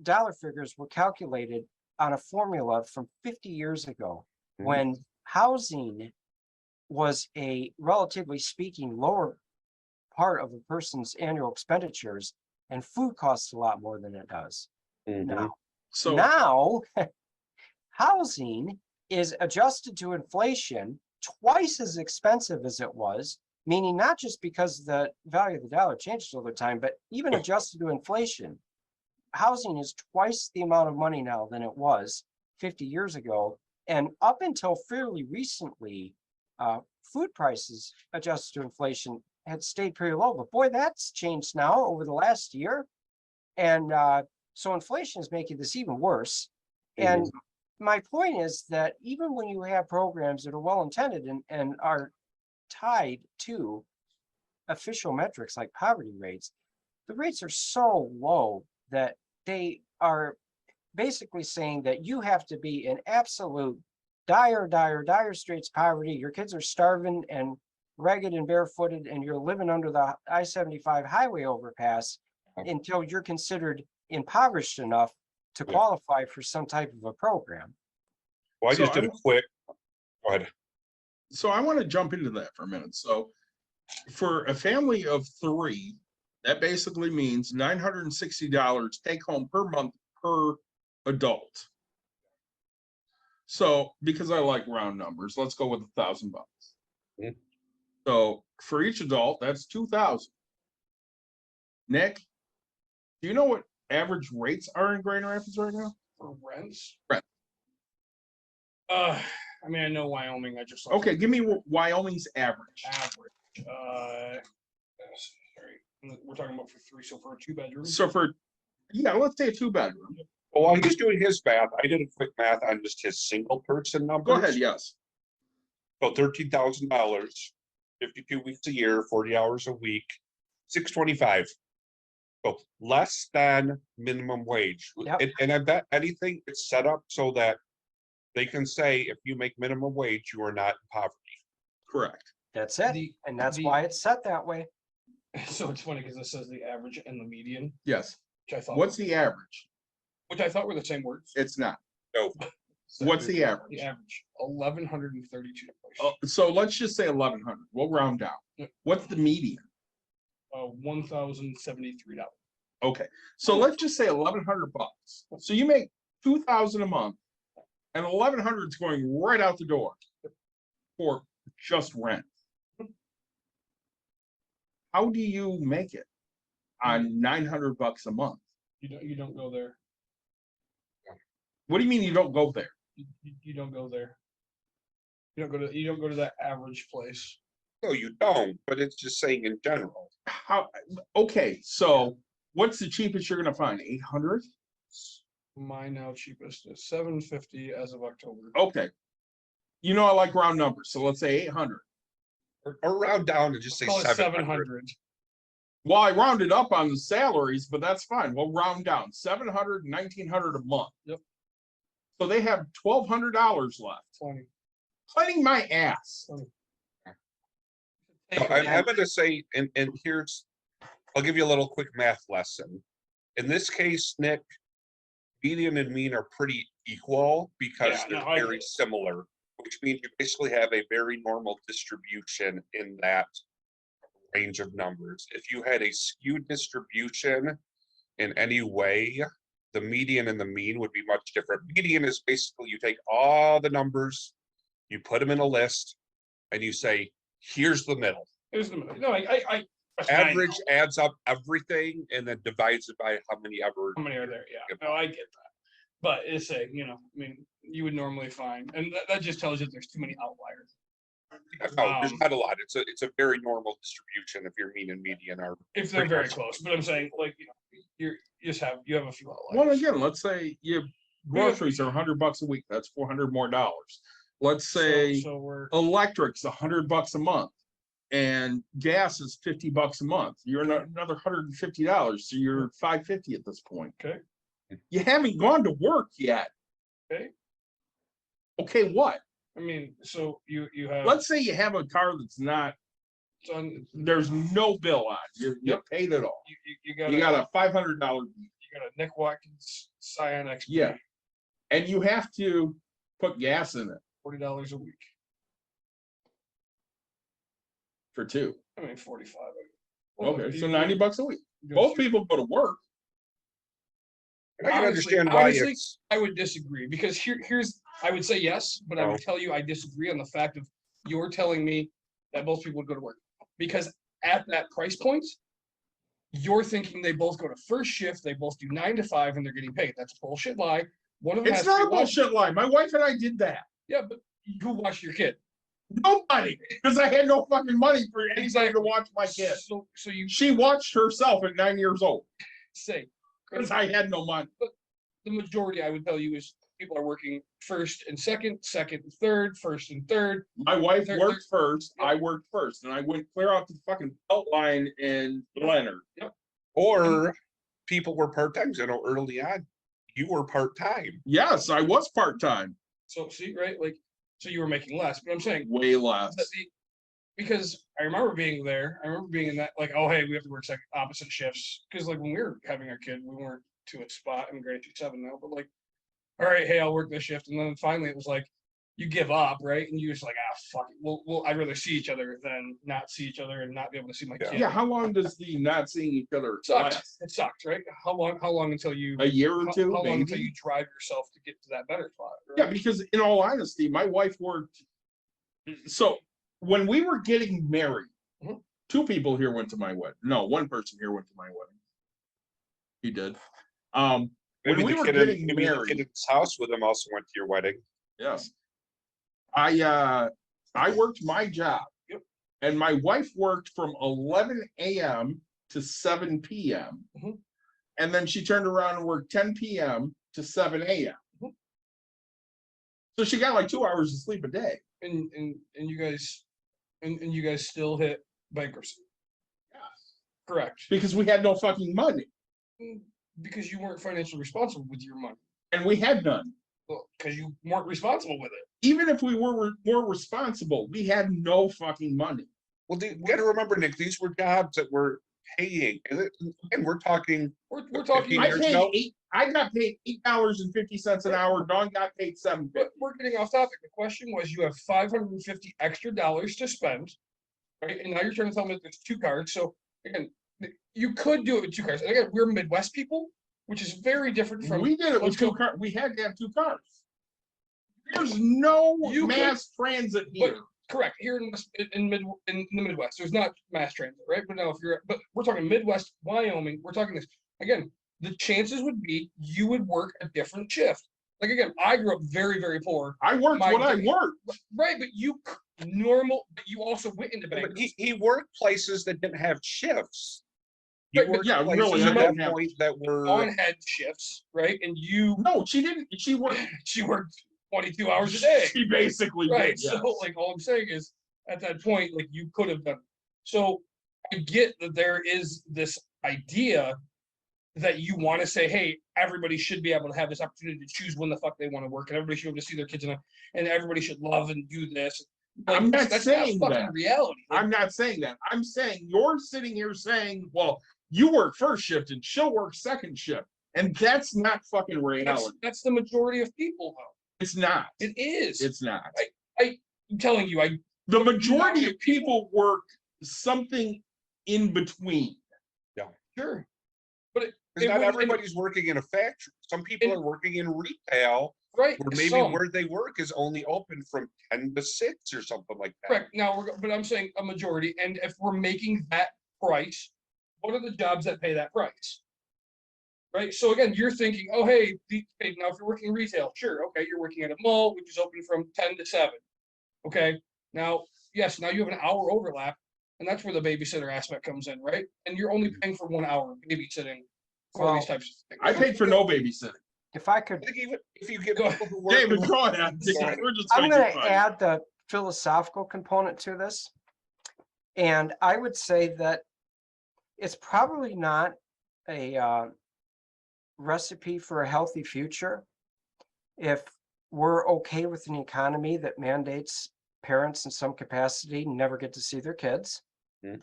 dollar figures were calculated on a formula from 50 years ago, when housing was a, relatively speaking, lower part of a person's annual expenditures, and food costs a lot more than it does now. So Now, housing is adjusted to inflation twice as expensive as it was, meaning not just because the value of the dollar changed over time, but even adjusted to inflation. Housing is twice the amount of money now than it was 50 years ago. And up until fairly recently, food prices adjusted to inflation had stayed pretty low. But boy, that's changed now over the last year. And so inflation is making this even worse. And my point is that even when you have programs that are well intended and are tied to official metrics like poverty rates, the rates are so low that they are basically saying that you have to be in absolute dire straits poverty. Your kids are starving and ragged and barefooted, and you're living under the I-75 highway overpass until you're considered impoverished enough to qualify for some type of a program. Well, I So just did a quick, go ahead. So I want to jump into that for a minute. So for a family of 3, that basically means $960 take home per month per adult. So because I like round numbers, let's go with $1,000. Mhm. So for each adult, that's 2,000. Nick, do you know what average rates are in Grand Rapids right now? For rents. Rent. I mean, I know Wyoming. I just Okay, give me Wyoming's average. average. Sorry, we're talking about for 3. So for a 2-bedroom. So for, yeah, let's say a 2-bedroom. Well, while he's doing his math, I did a quick math on just his single person numbers. Go ahead, yes. So $13,000, 52 weeks a year, 40 hours a week, $625. So less than minimum wage. Yep. And I bet anything is set up so that they can say if you make minimum wage, you are not in poverty. Correct. That's it. And that's why it's set that way. So it's funny because it says the average and the median, Yes. which I thought. What's the average? Which I thought were the same words. It's not. No, So What's the The average? average, $1,132. Oh, so let's just say 1,100. We'll round down. Yep. What's the median? $1,073. Okay, so let's just say 1,100 bucks. So you make 2,000 a month, and 1,100 is going right out the door for just rent. How do you make it on 900 bucks a month? You don't go there. What do you mean you don't go there? You don't go there. You don't go to that average place. no, you don't, but it's just saying in general. How? Okay, so what's the cheapest you're gonna find? 800? My now cheapest is $750 as of October. Okay. You know I like round numbers, so let's say 800. Or round down and just say Call it 700. 700. Well, I rounded up on the salaries, but that's fine. We'll round down 700, 1,900 a month. Yep. So they have $1,200 left. 20. Plenty my ass. I'm going to say, and here's, I'll give you a little quick math lesson. In this case, Nick, median and mean are pretty equal because Yeah, they're no, I very get it. similar, which means you basically have a very normal distribution in that range of numbers. If you had a skewed distribution in any way, the median and the mean would be much different. Median is basically you take all the numbers, you put them in a list, and you say, here's the middle. Here's the middle. No, I Average adds up everything and then divides it by how many ever. How many are there? Yeah, no, I get that. But it's a, I mean, you would normally find, and that just tells you there's too many outliers. No, there's not a lot. It's a very normal distribution if your mean and median are. If they're pretty very much- close, but I'm saying like, you have a few outliers. Well, again, let's say your groceries are $100 a week. That's $400 more. Let's say So we're, electric's $100 a month, and gas is $50 a month. You're another $150, so you're $550 at this point. Okay. You haven't gone to work yet. Okay. Okay, what? I mean, so you have. Let's say you have a car that's not. There's no bill on. You paid it all. You got You got a $500. you got a Nick Watkins Scion XP. Yeah. And you have to put gas in it $40 a week. for 2. I mean, 45. Okay, so $90 a week. Both people go to work. And I can Honestly- understand why honestly, it's. I would disagree because here's I would say yes, but I would tell you I disagree on the fact of you're telling me that both people would go to work because at that price point, you're thinking they both go to first shift, they both do 9 to 5, and they're getting paid. That's a bullshit lie. One of them It's has to not be a watched- bullshit lie. My wife and I did that. Yeah, but who watched your kid? Nobody, because I had no fucking money for anybody to watch my kid. So you She watched herself at 9 years old say because I had no money. the majority I would tell you is people are working first and second, second and third, first and third. My wife They're- worked first, Yep. I worked first, and I went clear out the fucking belt line in Leonard. Or people were part-time, you know, early on, you were part-time. Yes, I was part-time, So see, right, like, so you were making less, but I'm saying way less. that because I remember being there, I remember being in that, like, oh, hey, we have to work opposite shifts. Because like when we were having our kid, we weren't to a spot in grade 2-7 now, but like, all right, hey, I'll work this shift. And then finally it was like, you give up, right? And you're just like, ah, fuck it. Well, I'd rather see each other than not see each other and not be able to see my Yeah. kid. Yeah, how long does the not seeing each other Sucks. last? It sucks, right? How long until you A year or two, how long until maybe? you drive yourself to get to that better spot? Right? Yeah, because in all honesty, my wife worked. So when we were getting married, Mhm. 2 people here went to my wedding. No, 1 person here went to my wedding. He did. When Maybe we the were kid getting maybe the kid married, in his house with him also went to your wedding. yes, I worked my job. Yep. And my wife worked from 11 a.m. to 7 p.m. Mhm. And then she turned around and worked 10 p.m. to 7 a.m. Mhm. So she got like 2 hours of sleep a day. And you guys and you guys still hit bankruptcy. Correct. Because we had no fucking money. Because you weren't financially responsible with your money. And we had none. Well, because you weren't responsible with it. Even if we were more responsible, we had no fucking money. Well, you gotta remember, Nick, these were jobs that were paying, and we're talking. We're talking. Years ago. I got paid $8.50 an hour. Dawn got paid $7.50. But we're getting off topic. The question was, you have $550 extra to spend, right? And now you're trying to tell me that there's 2 cars. So again, you could do it with 2 cars. And again, we're Midwest people, which is very different from. We did it with let's 2 go- cars. We had to have 2 cars. There's no You could- mass transit here. Correct. Here in the Midwest, there's not mass transit, right? But now but we're talking Midwest, Wyoming, we're talking this again. The chances would be you would work a different shift. Like again, I grew up very, very poor. I worked My when I day- worked. Right, but but you also went into But bankruptcy. he worked places that didn't have shifts. He Right, but worked yeah, places really, I at didn't that have- point that were. On had shifts, right? And you No, she didn't. She worked. she worked 22 hours a day. She basically Right. did. Yes. So like all I'm saying is at that point, like you could have done. So I get that there is this idea that you want to say, hey, everybody should be able to have this opportunity to choose when the fuck they want to work, and everybody should be able to see their kids and everybody should love and do this. Like, I'm not that's saying not fucking that. reality. Like, I'm not saying that. I'm saying you're sitting here saying, well, you work first shift and she'll work second shift. And that's not fucking reality. that's the majority of people, though. It's not. It is. It's not. I'm telling you, The majority of people work something in between. sure. But Because not everybody's working in a factory. Some people are working in retail, right. where maybe some. where they work is only open from 10 to 6 or something like that. Correct. Now but I'm saying a majority, and if we're making that price, what are the jobs that pay that price? Right. So again, you're thinking, oh, hey, now if you're working in retail, sure, okay, you're working at a mall, which is open from 10 to 7. Okay. Now, yes, now you have an hour overlap, and that's where the babysitter aspect comes in, right? And you're only paying for 1 hour of babysitting for these types of things. I paid for no babysitting. If I I could, think even if you get Go people who work David, in- go ahead. Sorry. We're just I'm making gonna fun. add the philosophical component to this. And I would say that it's probably not a recipe for a healthy future if we're okay with an economy that mandates parents in some capacity never get to see their kids, Mm.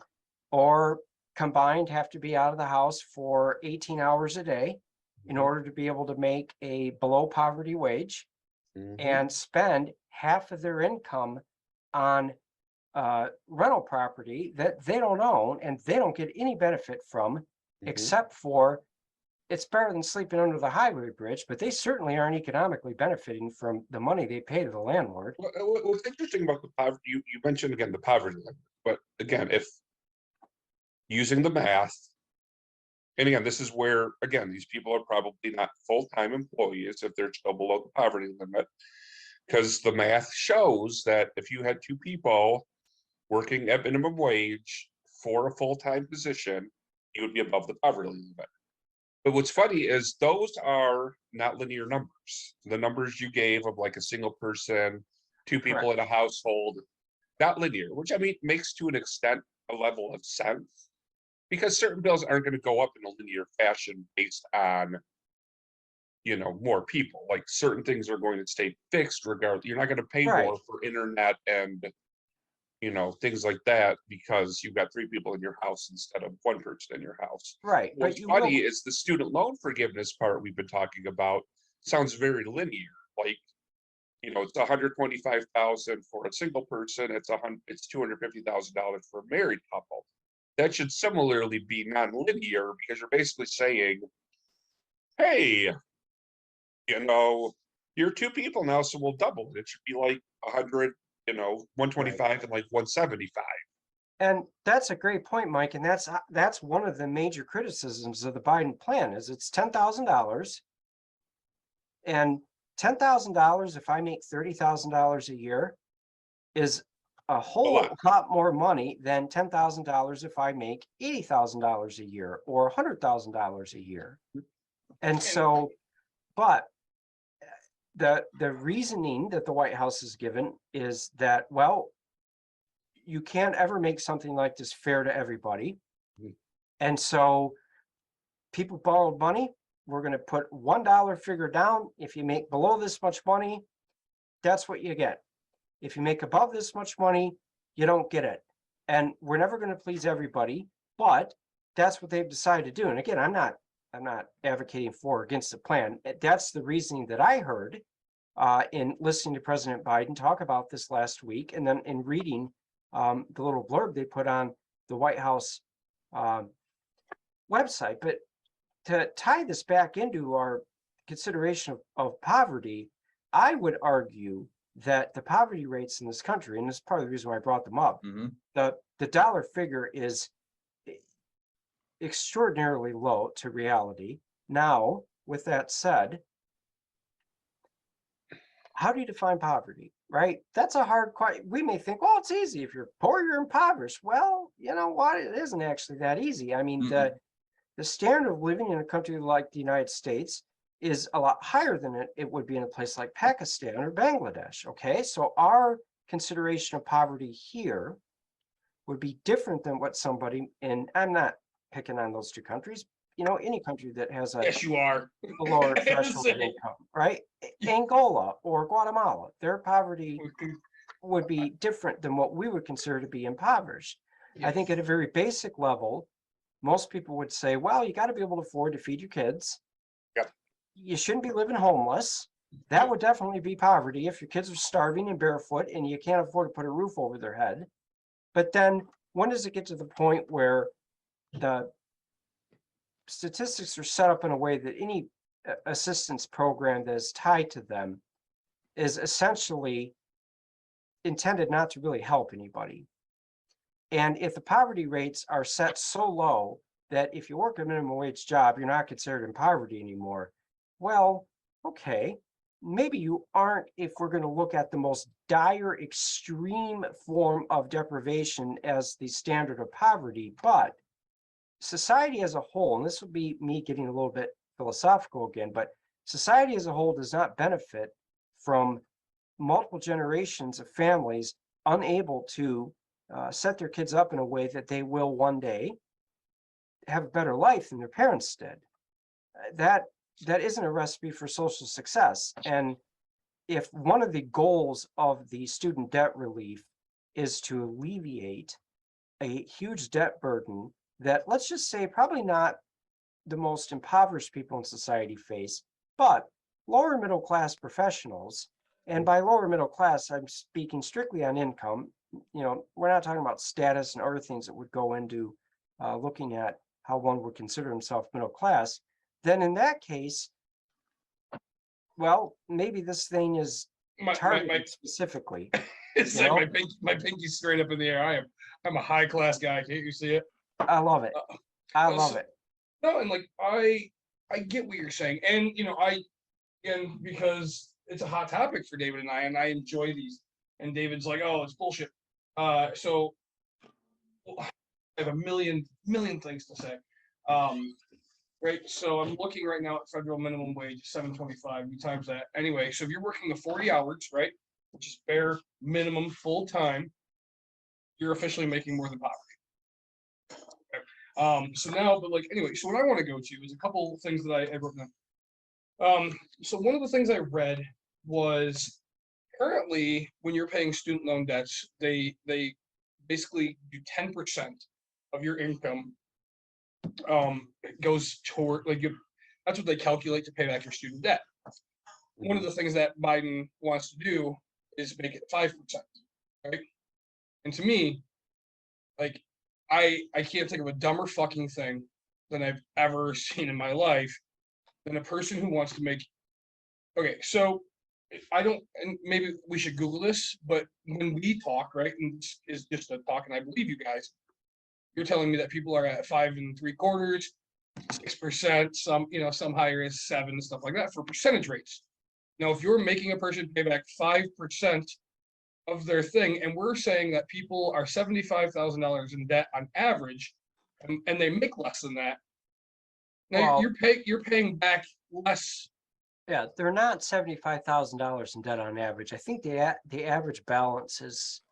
or combined have to be out of the house for 18 hours a day in Mhm. order to be able to make a below poverty wage Mhm. and spend half of their income on rental property that they don't own and they don't get any benefit from, Mhm. except for it's better than sleeping under the highway bridge, but they certainly aren't economically benefiting from the money they pay to the landlord. What's interesting about the poverty, you mentioned again the poverty limit, but again, if using the math, and again, this is where, again, these people are probably not full-time employees if they're still below the poverty limit, because the math shows that if you had 2 people working at minimum wage for a full-time position, you would be above the poverty limit. But what's funny is those are not linear numbers. The numbers you gave of like a single person, two people in a household, not linear, which I mean makes to an extent a level of sense, because certain bills aren't going to go up in a linear fashion based on, you know, more people. Like certain things are going to stay fixed regardless. You're not going to pay more for internet and, you know, things like that because you've got 3 people in your house instead of 1 person in your house. Right. What's funny is the student loan forgiveness part we've been talking about sounds very linear. Like, you know, it's 125,000 for a single person. It's $250,000 for a married couple. That should similarly be non-linear because you're basically saying, hey, you know, you're 2 people now, so we'll double it. It should be like 100, you know, 125 and like 175. And that's a great point, Mike. And that's one of the major criticisms of the Biden plan is it's $10,000. And $10,000, if I make $30,000 a year, is a whole lot more money than $10,000 if I make $80,000 a year or $100,000 a year. And so, but the reasoning that the White House has given is that, well, you can't ever make something like this fair to everybody. And so people borrowed money. We're going to put $1 figure down. If you make below this much money, that's what you get. If you make above this much money, you don't get it. And we're never going to please everybody, but that's what they've decided to do. And again, I'm not advocating for or against the plan. That's the reasoning that I heard in listening to President Biden talk about this last week, and then in reading the little blurb they put on the White House website. But to tie this back into our consideration of poverty, I would argue that the poverty rates in this country, and this is part of the reason why I brought them up, the dollar figure is extraordinarily low to reality. Now, with that said, how do you define poverty, right? That's a hard question. We may think, well, it's easy. If you're poor, you're impoverished. Well, you know what? It isn't actually that easy. I mean, the standard of living in a country like the United States is a lot higher than it would be in a place like Pakistan or Bangladesh, okay? So our consideration of poverty here would be different than what somebody in, I'm not picking on those 2 countries, you know, any country that has a, Yes, you are. a lower threshold of income, right? Angola or Guatemala, their poverty would be different than what we would consider to be impoverished. I think at a very basic level, most people would say, well, you got to be able to afford to feed your kids. You shouldn't be living homeless. That would definitely be poverty if your kids are starving and barefoot and you can't afford to put a roof over their head. But then when does it get to the point where the statistics are set up in a way that any assistance program that is tied to them is essentially intended not to really help anybody? And if the poverty rates are set so low that if you work a minimum wage job, you're not considered in poverty anymore, well, okay, maybe you aren't if we're going to look at the most dire, extreme form of deprivation as the standard of poverty, but society as a whole, and this would be me getting a little bit philosophical again, but society as a whole does not benefit from multiple generations of families unable to set their kids up in a way that they will one day have a better life than their parents did. That isn't a recipe for social success. And if one of the goals of the student debt relief is to alleviate a huge debt burden that, let's just say, probably not the most impoverished people in society face, but lower middle class professionals, and by lower middle class, I'm speaking strictly on income. You know, we're not talking about status and other things that would go into looking at how one would consider himself middle class. Then in that case, well, maybe this thing is targeted specifically. It's like my pinky's straight up in the air. I'm a high class guy. Can't you see it? I love it. I love it. No, and like I get what you're saying, and you know, and because it's a hot topic for David and I enjoy these. And David's like, oh, it's bullshit. So I have a million things to say. right? So I'm looking right now at federal minimum wage, $7.25. You times that anyway. So if you're working the 40 hours, right, which is bare minimum full time, you're officially making more than poverty. So now, but like anyway, so what I want to go to is a couple of things that I wrote down. So one of the things I read was currently when you're paying student loan debts, they basically do 10% of your income goes toward like that's what they calculate to pay back your student debt. One of the things that Biden wants to do is make it 5%, right? And to me, like I can't think of a dumber fucking thing than I've ever seen in my life than a person who wants to make. Okay, so I don't, and maybe we should Google this, but when we talk, right, and this is just a talk, and I believe you guys, you're telling me that people are at 5 3/4, 6%, some higher is 7, stuff like that for percentage rates. Now, if you're making a person pay back 5% of their thing, and we're saying that people are $75,000 in debt on average, and they make less than that, now Well- you're paying back less. Yeah, they're not $75,000 in debt on average. I think the average balance is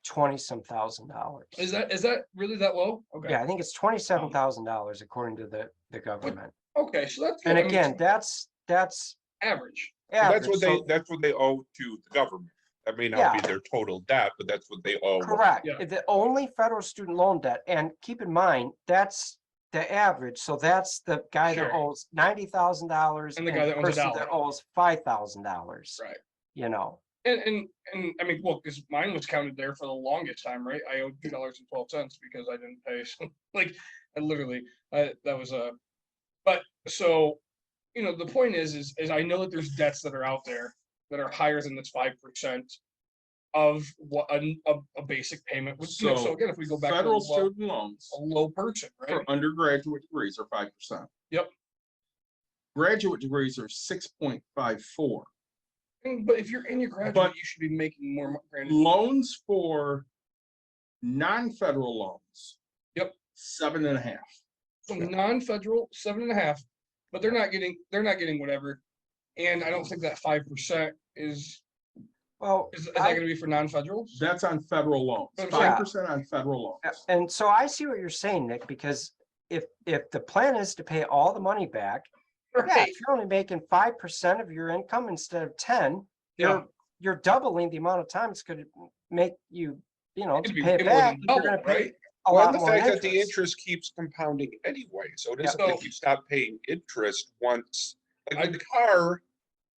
20-some thousand dollars. Is that really that low? Okay. Yeah, I think it's $27,000 according to the government. Okay, so that's And good. I mean, again, that's average. That's average. what So- that's what they owe to the government. That may not be their total debt, but that's what they owe. Correct. Yeah. The only federal student loan debt, and keep in mind, that's the average. So that's the guy that Sure. owes $90,000 And the guy that owns person $1. that owes $5,000. Right. You know, And I mean, well, because mine was counted there for the longest time, right? I owed $2.12 because I didn't pay. So, like, I literally, that was a. But so, the point is I know that there's debts that are out there that are higher than this 5% of what a basic payment would. So again, if we go back Federal to student loans a low person, right? for undergraduate degrees are 5%. Yep. Graduate degrees are 6.54. But if you're in your graduate, But- you should be making more. Granted, Loans for non-federal loans. Yep. 7.5. so non-federal 7.5, but they're not getting whatever. And I don't think that 5% is well, that going to be for non-federals? That's on federal loans. Yeah. 5% on federal loans. and so I see what you're saying, Nick, because if the plan is to pay all the money back, yeah, Right. if you're only making 5% of your income instead of 10, Yeah. you're doubling the amount of time it's going to make you, It'd to be pay way it more back, than you're double, going to pay right? a Well, lot and the more fact that the interest. interest keeps compounding anyway. So it Yeah. isn't like you stop paying interest once. Like with the car, you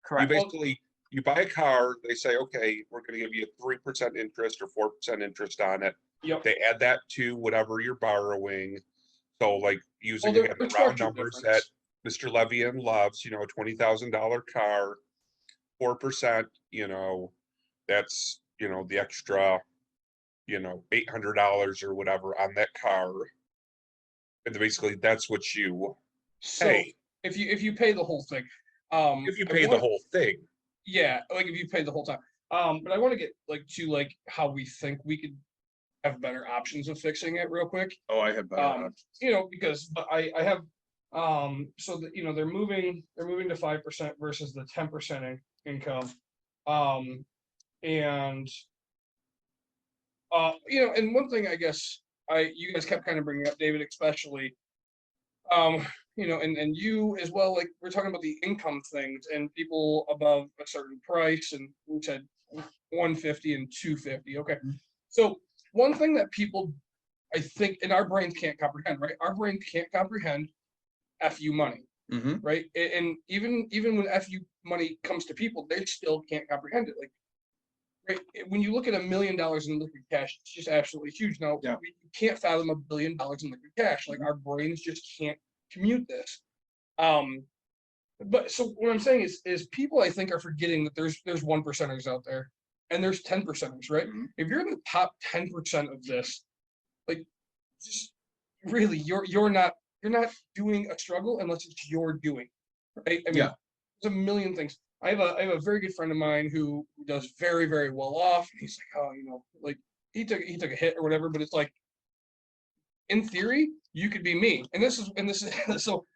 Correct. basically you buy a car, they say, okay, we're going to give you 3% interest or 4% interest on it. Yep. They add that to whatever you're borrowing. So like using Well, again the the round structure numbers difference. that Mr. Levian loves, a $20,000 car, 4%, that's, the extra, $800 or whatever on that car. And basically that's what you So pay. if you pay the whole thing, If you pay the whole thing. yeah, like if you pay the whole time. But I want to get to how we think we could have better options of fixing it real quick. Oh, I have better options. Because I have so that they're moving to 5% versus the 10% income. And and one thing I guess you guys kept kind of bringing up, David, especially, and you as well, like we're talking about the income things and people above a certain price, and we said 150 and 250. Okay. So one thing that people, I think, in our brains can't comprehend, right? Our brain can't comprehend FU money, Mhm. right? And even when FU money comes to people, they still can't comprehend it. Like, right, when you look at $1 million in liquid cash, it's just absolutely huge. Now, Yeah. we can't fathom $1 billion in liquid cash. Like, our brains just can't commute this. But so what I'm saying is people, I think, are forgetting that there's 1%ers out there and there's 10%ers, right? Mhm. If you're in the top 10% of this, like, just really, you're not doing a struggle unless it's your doing, right? I mean, Yeah. there's a million things. I have a very good friend of mine who does very, very well off. He's like, oh, like he took a hit or whatever, but it's like, in theory, you could be me. And this is so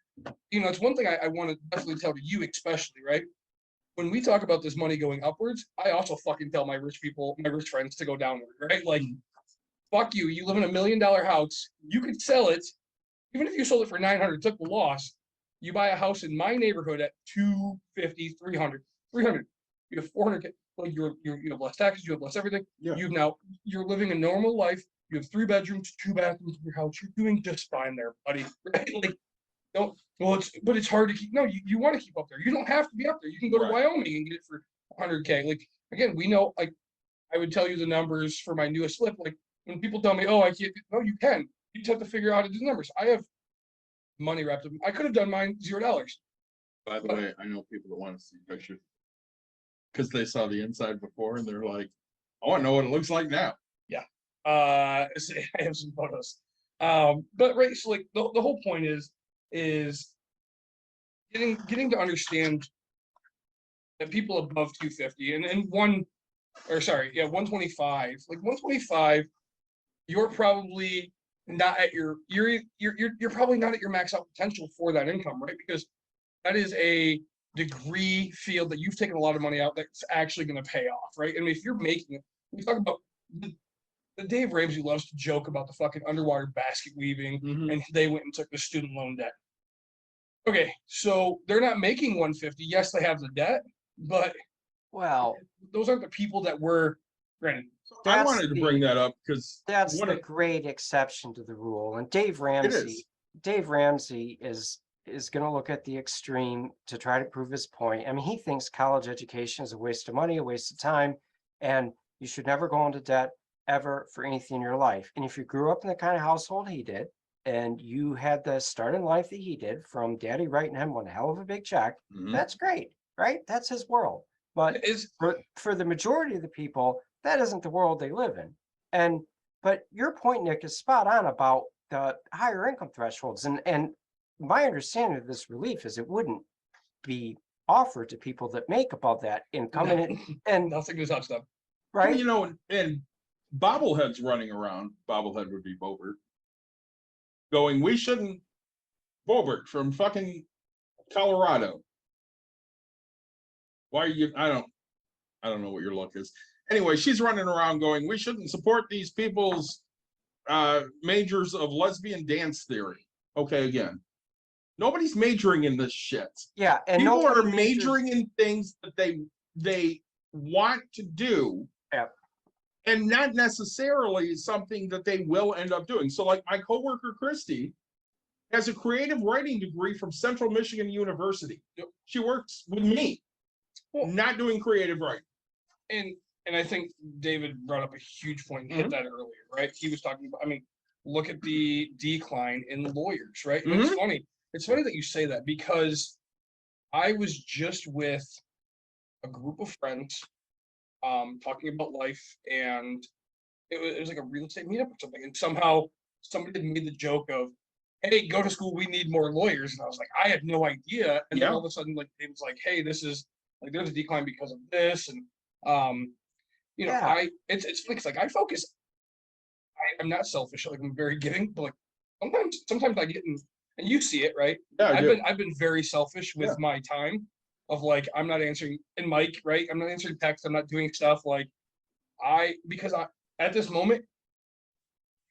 it's one thing I want to definitely tell to you, especially, right? When we talk about this money going upwards, I also fucking tell my rich friends to go downward, right? Like, fuck you. You live in $1 million house. You could sell it. Even if you sold it for 900, took the loss. You buy a house in my neighborhood at 250, 300. You have 400. Like you have less taxes. You have less everything. Yeah. You're living a normal life. You have 3 bedrooms, 2 bathrooms in your house. You're doing just fine there, buddy. Right? Like, but it's hard to keep. No, you want to keep up there. You don't have to be up there. You can go to Wyoming and get it for 100K. Like, again, we know. Like, I would tell you the numbers for my newest flip. Like, when people tell me, "Oh, I can't," no, you can. You just have to figure out how to do the numbers. I have money wrapped up. I could have done mine $0. By the way, I know people that want to see pictures because they saw the inside before and they're like, I want to know what it looks like now. Yeah. I have some photos. But right, so like the whole point is getting to understand that people above 250 and 125, like 125, you're probably not at you're probably not at your max out potential for that income, right? Because that is a degree field that you've taken a lot of money out that's actually going to pay off, right? I mean, if you're making it, we talk about the Dave Ramsey loves to joke about the fucking underwater basket weaving, and they went and took the student loan debt. Okay, so they're not making 150. Yes, they have the debt, but those aren't the people that were granted. I wanted to bring that up because that's the great exception to the rule. And Dave Ramsey is going to look at the extreme to try to prove his point. I mean, he thinks college education is a waste of money, a waste of time, and you should never go into debt ever for anything in your life. And if you grew up in the kind of household he did, and you had the start in life that he did from daddy writing him one hell of a big check, that's great, right? That's his world. But for the majority of the people, that isn't the world they live in. But your point, Nick, is spot on about the higher income thresholds. And my understanding of this relief is it wouldn't be offered to people that make above that income. And nothing to touch them. Right. And bobbleheads running around, bobblehead would be Bobert, going, we shouldn't, Bobert from fucking Colorado. Why are you, I don't know what your look is. Anyway, she's running around going, we shouldn't support these people's majors of lesbian dance theory. Okay, again, nobody's majoring in this shit. Yeah, and people are majoring in things that they want to do, and not necessarily something that they will end up doing. So, like my coworker Christy has a creative writing degree from Central Michigan University. She works with me, not doing creative writing. And I think David brought up a huge point and hit that earlier, right? He was talking about, I mean, look at the decline in lawyers, right? And it's funny. It's funny that you say that because I was just with a group of friends talking about life, and it was like a real estate meetup or something. And somehow somebody had made the joke of, hey, go to school, we need more lawyers. And I was like, I had no idea. And then all of a sudden, like, it was like, hey, this is like, there's a decline because of this. And it's funny because like I focus. I'm not selfish. Like I'm very giving, but like sometimes I get in, and you see it, right? Yeah, I've been very selfish with my time. Of like I'm not answering, and Mike, right? I'm not answering texts. I'm not doing stuff like because at this moment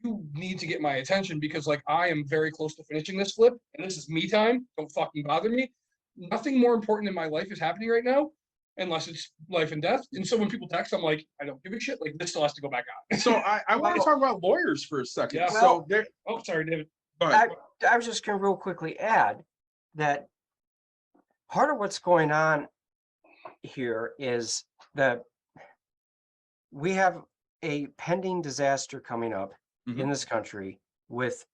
you need to get my attention because like I am very close to finishing this flip, and this is me time. Don't fucking bother me. Nothing more important in my life is happening right now. Unless it's life and death. And so when people text, I'm like, I don't give a shit. Like this still has to go back on. So I want to talk about lawyers for a second. Yeah. So sorry, David. I was just going to real quickly add that part of what's going on here is that we have a pending disaster coming up in this country with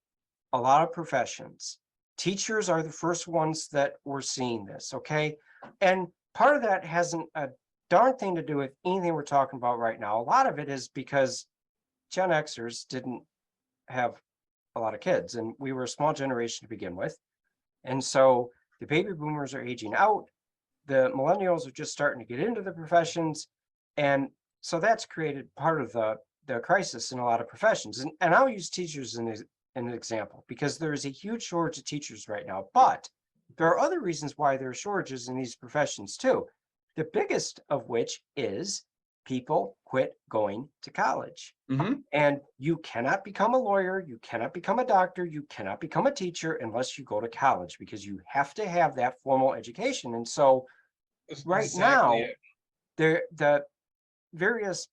a lot of professions. Teachers are the first ones that we're seeing this, okay? And part of that hasn't a darn thing to do with anything we're talking about right now. A lot of it is because Gen Xers didn't have a lot of kids, and we were a small generation to begin with. And so the baby boomers are aging out. The millennials are just starting to get into the professions. And so that's created part of the crisis in a lot of professions. And I'll use teachers as an example, because there is a huge shortage of teachers right now. But there are other reasons why there are shortages in these professions too. The biggest of which is people quit going to college. Mhm. And you cannot become a lawyer, you cannot become a doctor, you cannot become a teacher unless you go to college, because you have to have that formal education. And so That's right exactly now, it. the various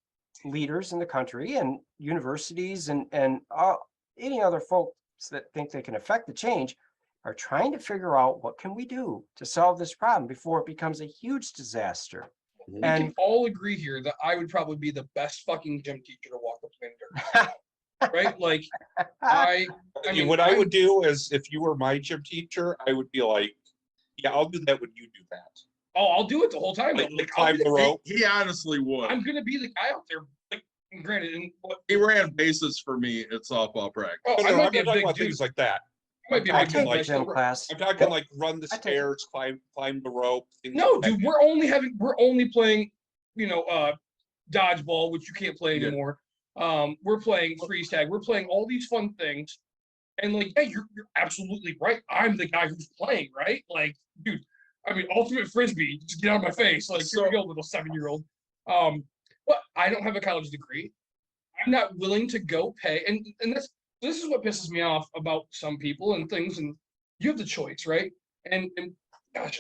leaders in the country and universities and any other folks that think they can affect the change are trying to figure out what can we do to solve this problem before it becomes a huge disaster. We And can all agree here that I would probably be the best fucking gym teacher to walk up in dirt. Right? Like I mean, What I would do is, if you were my gym teacher, I would be like, yeah, I'll do that when you do that. oh, I'll do it the whole time. Like, though. you I'll climb be the the- rope. He honestly would. I'm gonna be the guy out there. Like, granted, and what? He ran bases for me at softball practice. Oh, No, I no, might I'm be a not talking big about dude. things like that. I might be a I big dude. take but I a still gym run. class. I'm talking like run the I take it. stairs, climb the rope. Things No, like that. dude, we're only playing, dodgeball, which you can't play Yeah. anymore. We're playing freeze tag. We're playing all these fun things. And like, yeah, you're absolutely right. I'm the guy who's playing, right? Like, dude, I mean, ultimate frisbee, just get out of my face. Like, here we go, little 7-year-old. But I don't have a college degree. I'm not willing to go pay, and this is what pisses me off about some people and things. And you have the choice, right? And gosh,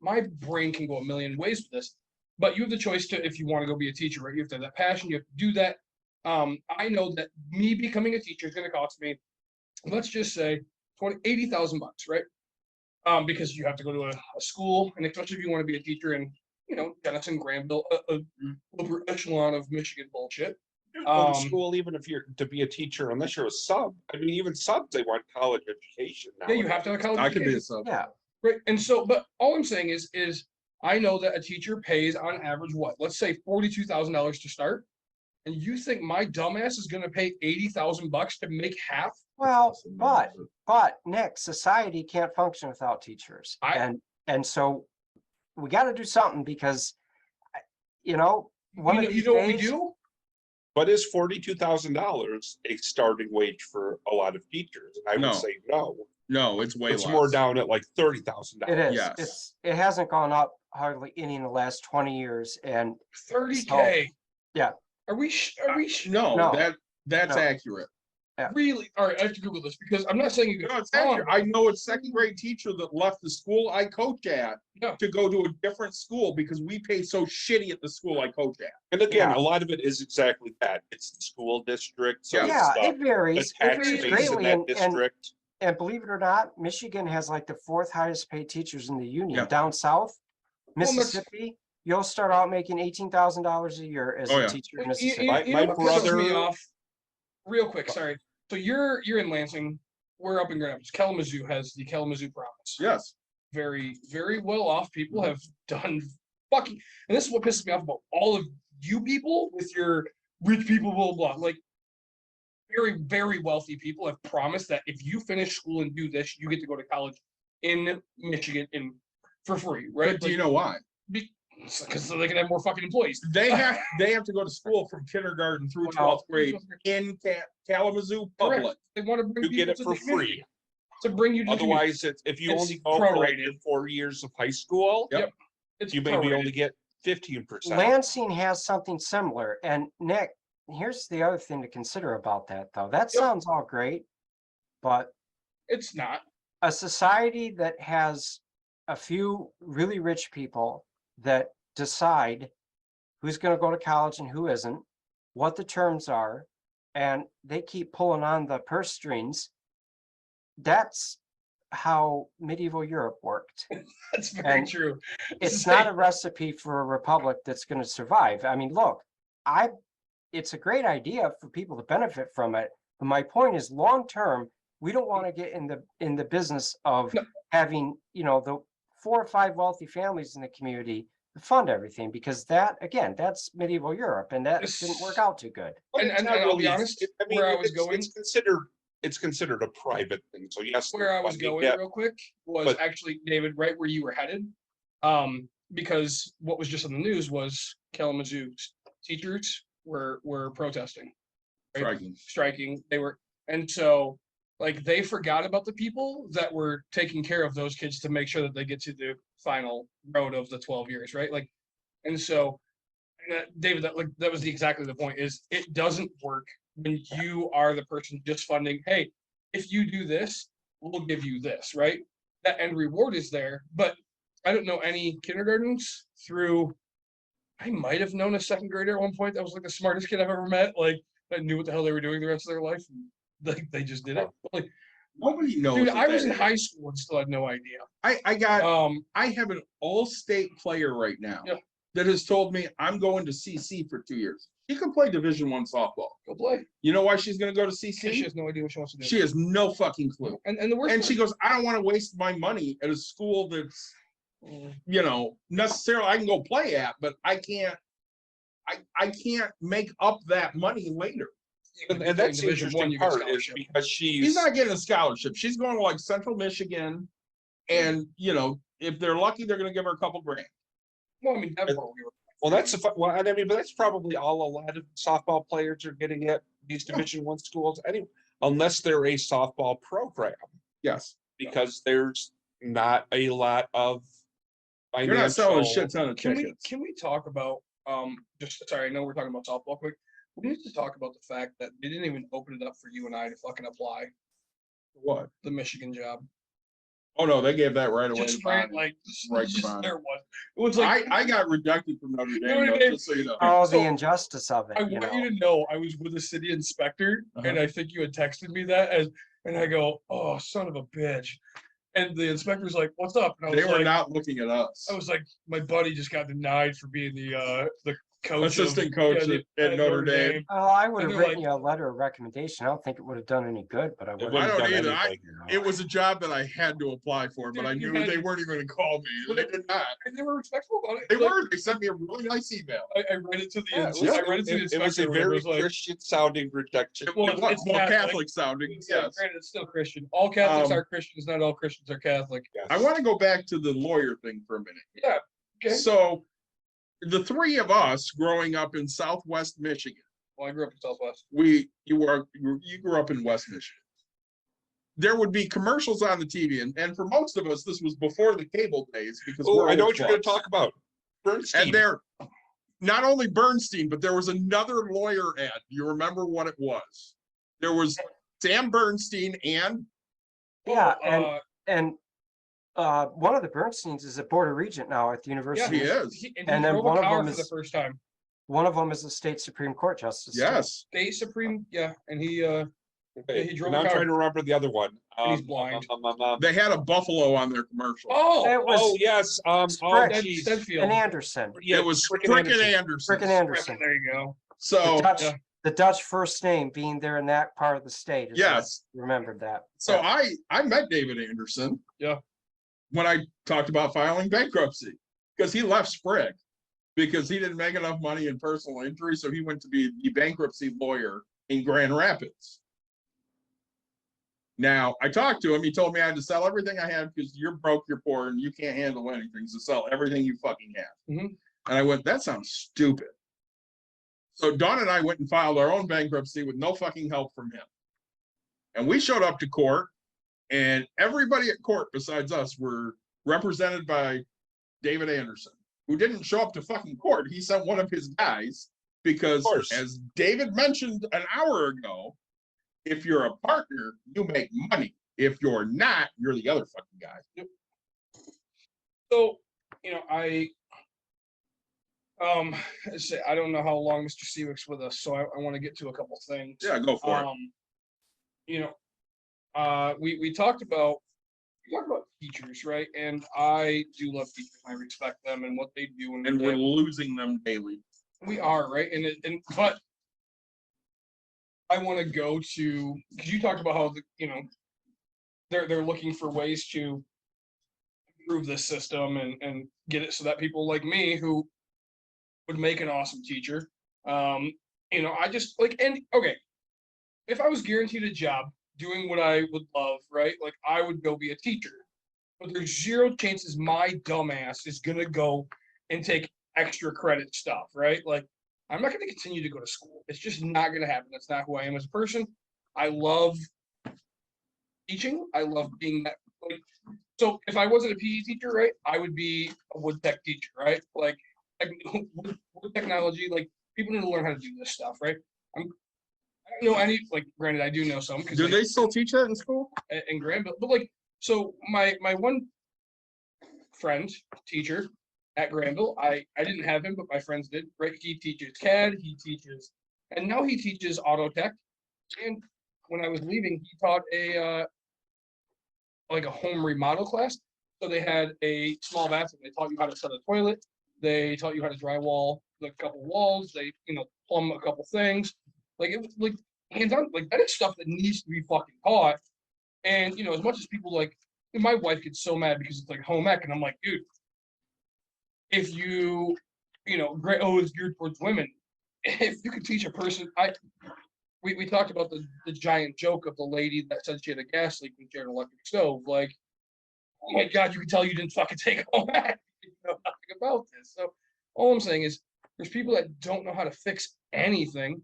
my brain can go a million ways with this, but you have the choice to, if you want to go be a teacher, right? You have to have that passion. You have to do that. I know that me becoming a teacher is going to cost me, let's just say, $80,000, right? Because you have to go to a school, and especially if you want to be a teacher in, Denison, Granville, a upper echelon of Michigan bullshit. Go to school, even if you're to be a teacher, unless you're a sub. I mean, even subs, they want college education now. Yeah, you have to have a college I could be a education. sub. Yeah, Right. And so, but all I'm saying is I know that a teacher pays on average what? Let's say $42,000 to start. And you think my dumbass is going to pay $80,000 to make half? well, but Nick, society can't function without teachers. And so we got to do something, because one of these you know what we days, do? But is $42,000 a starting wage for a lot of teachers? I would No. say no. No, it's way It's less. more down at like $30,000. it is. Yes. It hasn't gone up hardly any in the last 20 years. And 30K. yeah. Are we? No, No. that's No. accurate. Really? All right, I have to Google this because I'm not saying you No, it's wrong. accurate. I know a second grade teacher that left the school I coach at Yeah. to go to a different school because we pay so shitty at the school I coach at. And again, Yeah. a lot of it is exactly that. It's the school district. So Yeah. it's it varies. the It tax varies base in greatly. that And district. believe it or not, Michigan has like the 4th highest paid teachers in the union. Yeah. Down south, Well, that's- Mississippi, you'll start out making $18,000 a year as Oh, a yeah. teacher in You- Mississippi. you- My- you my know what pisses me brother- off? Real quick, sorry. So you're in Lansing. We're up in Grand Rapids. Kalamazoo has the Kalamazoo Promise. Yes. Very, very well off people have done fucking, and this is what pisses me off about all of you people with your rich people, blah, blah, blah. Like, very, very wealthy people have promised that if you finish school and do this, you get to go to college in Michigan for free, right? But do you know why? Because they can have more fucking employees. They have to go to school from kindergarten through 12th grade in Kalamazoo Correct. public. They want to bring You get people it to for the community, free. to bring you to the community. Otherwise, if you It's only go for like prorated. your 4 years of high school, Yep. It's you maybe prorated. only get 15%. Lansing has something similar. And Nick, here's the other thing to consider about that, though. That Yep. sounds all great, but It's not. a society that has a few really rich people that decide who's going to go to college and who isn't, what the terms are, and they keep pulling on the purse strings. That's how medieval Europe worked. That's very And true. It's not a recipe for a republic that's going to survive. I mean, look, it's a great idea for people to benefit from it. But my point is, long term, we don't want to get in the business of No. having, the 4 or 5 wealthy families in the community to fund everything, because that's medieval Europe, and that didn't work out too good. But And- it's and not I'll be really- honest, I mean, where I was going- it's considered a private thing. So yes, Where I was funding going it. real quick was but- actually, David, right where you were headed. Because what was just on the news was Kalamazoo teachers were protesting, right? Striking. Striking. And so like they forgot about the people that were taking care of those kids to make sure that they get to the final road of the 12 years, right? Like, and so, David, that was exactly the point. Is it doesn't work when you are the person just funding. Hey, if you do this, we'll give you this, right? That end reward is there, but I don't know any kindergartens through. I might have known a second grader at one point that was like the smartest kid I've ever met. Like that knew what the hell they were doing the rest of their life. Like they just did it. Like, Nobody knows. dude, at I was that in age. high school and still had no idea. I have an all-state player right now Yeah. that has told me I'm going to CC for 2 years. She can play Division I softball. Go play. You know why she's going to go to She CC? has no idea what she wants to do. She has no fucking clue. And the worst And part- she goes, I don't want to waste my money at a school that's, you know, necessarily I can go play at, but I can't make up that money later. And that's the Division I, interesting you get part is scholarship. because She's she's not getting a scholarship. She's going to like Central Michigan. And, you know, if they're lucky, they're going to give her a couple grand. Well, I mean, Davenport, we were. well, that's well, and I mean, but that's probably all a lot of softball players are getting at these Division I schools anyway, unless they're a softball program, Yes. because there's not a lot of You're not selling a financial. shit ton of Can tickets. we talk about just sorry, I know we're talking about softball quick. We need to talk about the fact that they didn't even open it up for you and I to fucking apply What? the Michigan job. Oh, no, they gave that right away. Just to right, Bonnie. like Right to just Bonnie. there was. It was like I got rejected from Notre Dame, Notre though, Dame- just so you know. Oh, So, the injustice of it, I you want know. you to know I was with a city inspector, and I think you had texted me that and I go, oh, son of a bitch. And the inspector's like, what's up? And I was They were like, not looking at us. I was like, my buddy just got denied for being the coach, Assistant coach at Notre Dame. Oh, I would And have they're written you a letter of recommendation. I don't think it would have done any good, but I would I have. don't done either. anything. It was a job that I had to apply for, but Dude, I you knew had- they weren't even going to call me. They did not. And they were respectful about it. They Like, were. They sent me a really nice email. I read it to the Yeah, I read it to the it inspector. was a whenever it very was like, Christian sounding rejection. Well, It was it's more Catholic. Catholic sounding. it's like, Yes. granted, it's still Christian. All Catholics Um, are Christians. Not all Christians are Catholic. Yes. I want to go back to the lawyer thing for a minute. Yeah. Okay. So, the three of us growing up in Southwest Michigan, Well, I grew up in Southwest. you grew up in West Michigan. There would be commercials on the TV, and for most of us, this was before the cable days because Oh, we're I know old what you're going to fucks. talk about. Bernstein. And there, not only Bernstein, but there was another lawyer ad. Do you remember what it was? There was Sam Bernstein and Yeah, Well, and one of the Bernsteins is a board of regent now at the university. he is. He And then drove one a of car them for the is- first time. One of them is the state Supreme Court justice. too. Yes. State Supreme, yeah, and he Okay, he drove now a I'm car. trying to remember the other one. And he's blind. They had a buffalo on their commercial. It oh was yes. Spread- Geez. Stenfield. and Anderson, Yeah, It was Frickin' Frickin' Anderson. Anderson. Frickin' Anderson. There you go. So, the Dutch, yeah. the Dutch first name being there in that part of the state. is what- yes. remembered that. So Yeah. I met David Anderson. Yeah. When I talked about filing bankruptcy, because he left Sprague because he didn't make enough money in personal injury, so he went to be the bankruptcy lawyer in Grand Rapids. Now, I talked to him. He told me I had to sell everything I had because you're broke, you're poor, and you can't handle anything. So sell everything you fucking have. Mhm. And I went, that sounds stupid. So Dawn and I went and filed our own bankruptcy with no fucking help from him. And we showed up to court, and everybody at court besides us were represented by David Anderson, who didn't show up to fucking court. He sent one of his guys because, course. as David mentioned an hour ago, if you're a partner, you make money. If you're not, you're the other fucking guy. So, you know, let's say I don't know how long Mr. Siwik's with us, so I want to get to a couple things. Yeah, go for it. You know, we talked about teachers, right? And I do love teachers. I respect them and what they do, And we're losing them daily. we are right. But I want to go to because you talked about how you know they're looking for ways to improve this system and get it so that people like me who would make an awesome teacher. You know, I just like and okay, if I was guaranteed a job doing what I would love, right? Like I would go be a teacher. But there's zero chances my dumbass is gonna go and take extra credit stuff, right? Like I'm not gonna continue to go to school. It's just not gonna happen. That's not who I am as a person. I love teaching. I love being that. Like, so if I wasn't a PE teacher, right, I would be a wood tech teacher, right? Like wood technology, like people need to learn how to do this stuff, right? I don't know any, like, granted, I do know some because Do they still teach that in school? in Granville, but like, so my one friend, teacher at Granville, I didn't have him, but my friends did, right? He teaches CAD, he teaches, and now he teaches auto tech. And when I was leaving, he taught a like a home remodel class. So they had a small bathroom. They taught you how to set a toilet. They taught you how to drywall a couple walls. They, plumb a couple things. Like it was like hands on. Like that is stuff that needs to be fucking taught. And as much as people like, my wife gets so mad because it's like home ec, and I'm like, dude, if it's geared towards women. If you could teach a person, we talked about the giant joke of the lady that said she had a gas leak when she had an electric stove. Like, oh my God, you can tell you didn't fucking take home ec. You know nothing about this. So all I'm saying is there's people that don't know how to fix anything,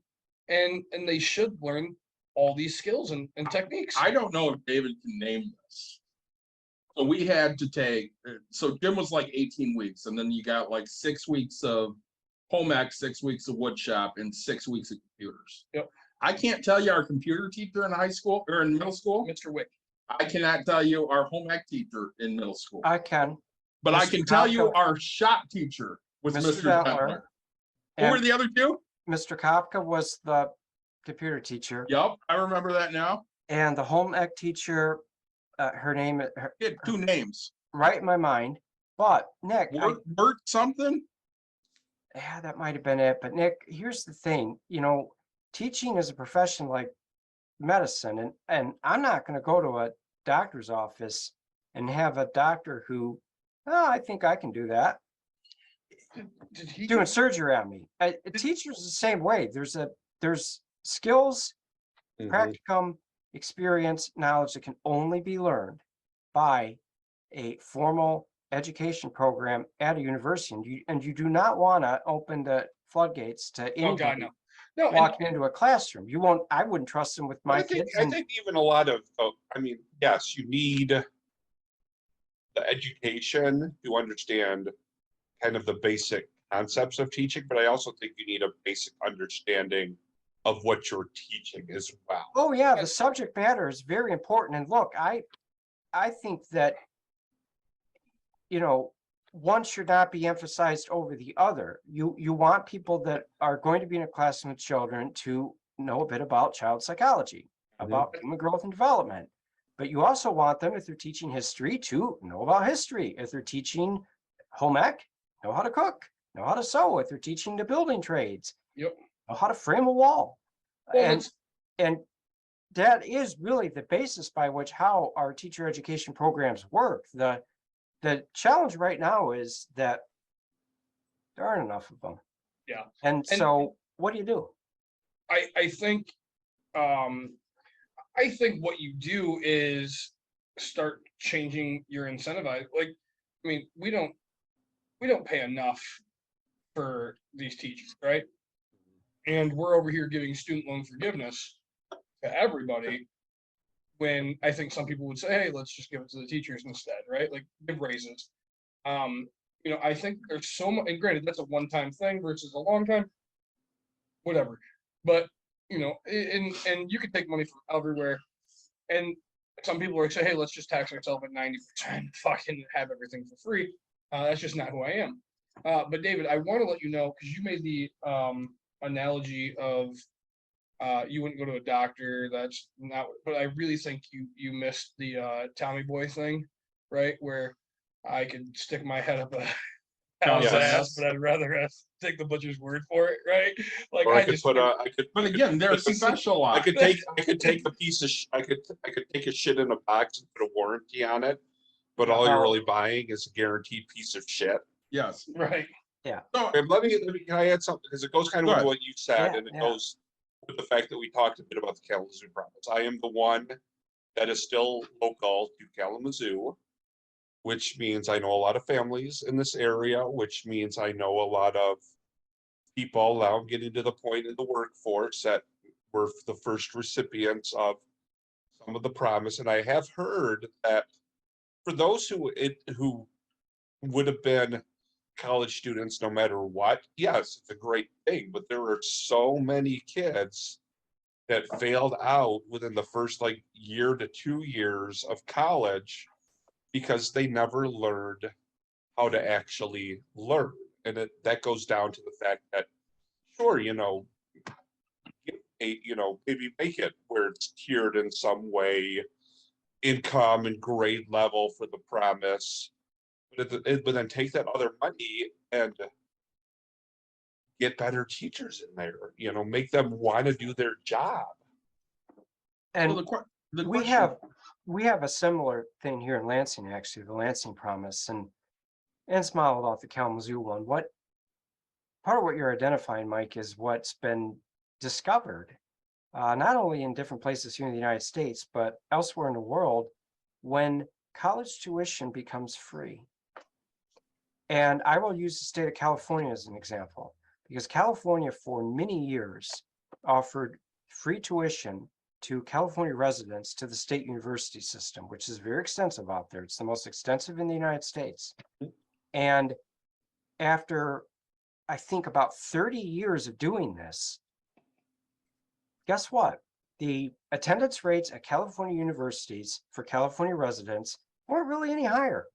and they should learn all these skills and techniques. I don't know if David can name this. So we had to take, so Jim was like 18 weeks, and then you got like 6 weeks of home ec, 6 weeks of wood shop, and 6 weeks of computers. Yep. I can't tell you our computer teacher in high school or in middle school. Mr. Wick. I cannot tell you our home ec teacher in middle school. I can. But I Mr. can tell you Kopka. our shop teacher was Mr. Mr. Butler. Butler. Who were And the other two? Mr. Kopka was the computer teacher, Yep, I remember that now. and the home ec teacher, her name, He had two names. right in my mind. But Nick, Bert something? yeah, that might have been it. But Nick, here's the thing, teaching is a profession like medicine, and I'm not going to go to a doctor's office and have a doctor who, oh, I think I can do that, Did he doing surgery on me. A teacher's the same way. There's skills, Mhm. practicum, experience, knowledge that can only be learned by a formal education program at a university, and you do not want to open the floodgates to Oh God, anybody no. No, and walking into a classroom. You won't. I wouldn't trust them with my I think, kids. I and- think even a lot of, yes, you need the education to understand kind of the basic concepts of teaching, but I also think you need a basic understanding of what you're teaching as well. Oh yeah, the subject matter is very important. And look, I think that one should not be emphasized over the other. You want people that are going to be in a classroom with children to know a bit about child psychology, about human growth and development. But you also want them, if they're teaching history, to know about history. If they're teaching home ec, know how to cook, know how to sew. If they're teaching the building trades, Yep. know how to frame a wall. Well, And that is really the basis by which how our teacher education programs work. The challenge right now is that there aren't enough of them. Yeah. And so what do you do? I think what you do is start changing your incentivize. Like, I mean, we don't pay enough for these teachers, right? And we're over here giving student loan forgiveness to everybody, when I think some people would say, hey, let's just give it to the teachers instead, right? Like, give raises. I think there's so much, and granted, that's a one-time thing versus a long time, whatever. But and you can take money from everywhere, and some people are saying, hey, let's just tax ourselves at 90%, fucking have everything for free. That's just not who I am. But David, I want to let you know, because you made the analogy of you wouldn't go to a doctor. That's not, but I really think you missed the Tommy Boy thing, right? Where I could stick my head up a cow's Yes. ass, but I'd rather take the butcher's word for it, right? Like, Or I could put a, I could, But again, they're I could- I specialized. could take a piece of, I could take a shit in a box and put a warranty on it, but all you're really buying is a guaranteed piece of shit. Yes. right. So And let me, can I add something? Because it goes kind of Go with ahead. what you said, Yeah, and it yeah. goes with the fact that we talked a bit about the Kalamazoo problems. I am the one that is still local to Kalamazoo, which means I know a lot of families in this area, which means I know a lot of people now getting to the point in the workforce that were the first recipients of some of the promise, and I have heard that for those who would have been college students no matter what, yes, it's a great thing, but there are so many kids that failed out within the first like year to 2 years of college because they never learned how to actually learn. And that goes down to the fact that, sure, maybe make it where it's tiered in some way, income and grade level for the promise, but then take that other money and get better teachers in there, make them want to do their job. And Well, the we question, have a similar thing here in Lansing, actually, the Lansing Promise, and it's modeled off the Kalamazoo one. What part of what you're identifying, Mike, is what's been discovered, not only in different places here in the United States, but elsewhere in the world, when college tuition becomes free. And I will use the state of California as an example, because California for many years offered free tuition to California residents to the state university system, which is very extensive out there. It's the most extensive in the United States. And after, I think, about 30 years of doing this, guess what? The attendance rates at California universities for California residents weren't really any higher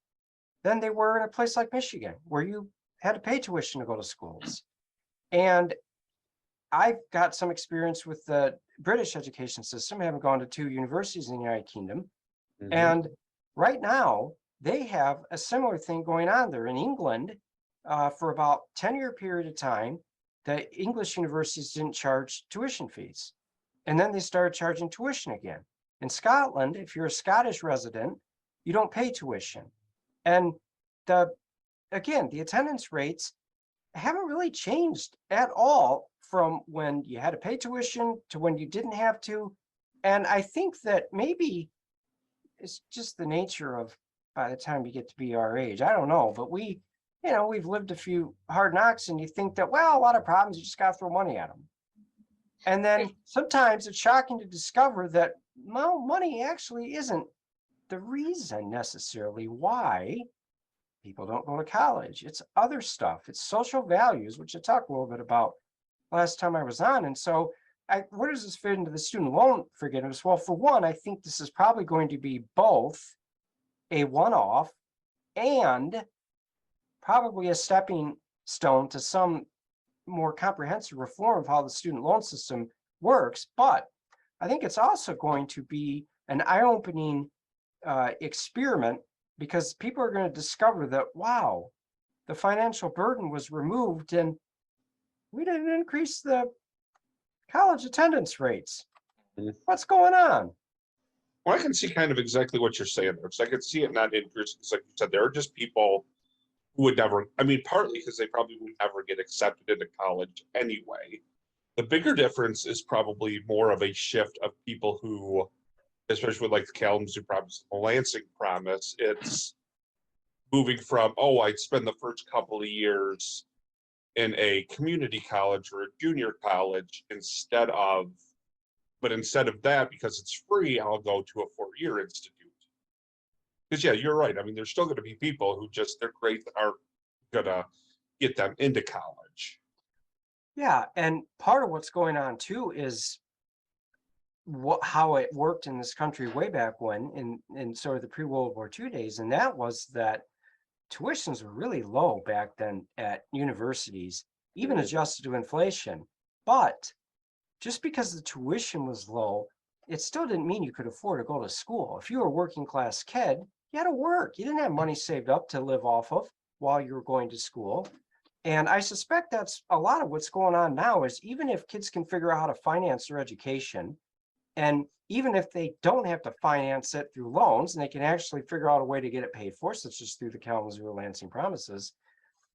than they were in a place like Michigan, where you had to pay tuition to go to schools. And I've got some experience with the British education system, having gone to 2 universities in the United Kingdom. Mhm. And right now, they have a similar thing going on there. In England, for about 10-year period of time, the English universities didn't charge tuition fees. And then they started charging tuition again. In Scotland, if you're a Scottish resident, you don't pay tuition. And the attendance rates haven't really changed at all from when you had to pay tuition to when you didn't have to. And I think that maybe it's just the nature of, by the time you get to be our age, I don't know, but we've lived a few hard knocks, and you think that, well, a lot of problems, you just got to throw money at them. And then sometimes it's shocking to discover that, well, money actually isn't the reason necessarily why people don't go to college. It's other stuff. It's social values, which I talked a little bit about last time I was on. And so where does this fit into the student loan forgiveness? Well, for one, I think this is probably going to be both a one-off and probably a stepping stone to some more comprehensive reform of how the student loan system works. But I think it's also going to be an eye-opening experiment, because people are going to discover that, wow, the financial burden was removed and we didn't increase the college attendance rates. Mhm. What's going on? Well, I can see kind of exactly what you're saying there. So I could see it not increasing. Because like you said, there are just people who would never, partly because they probably would never get accepted into college anyway. The bigger difference is probably more of a shift of people who, especially with like the Kalamazoo Promise, the Lansing Promise, it's moving from, I'd spend the first couple of years in a community college or a junior college instead of that, because it's free, I'll go to a 4-year institute. Because yeah, you're right. There's still going to be people who just, their grades aren't gonna get them into college. Yeah, and part of what's going on too is how it worked in this country way back when, in sort of the pre-World War II days, and that was that tuitions were really low back then at universities, even adjusted to inflation. But just because the tuition was low, it still didn't mean you could afford to go to school. If you were a working class kid, you had to work. You didn't have money saved up to live off of while you were going to school. And I suspect that's a lot of what's going on now, is even if kids can figure out how to finance their education, and even if they don't have to finance it through loans, and they can actually figure out a way to get it paid for, such as through the Kalamazoo or Lansing Promises,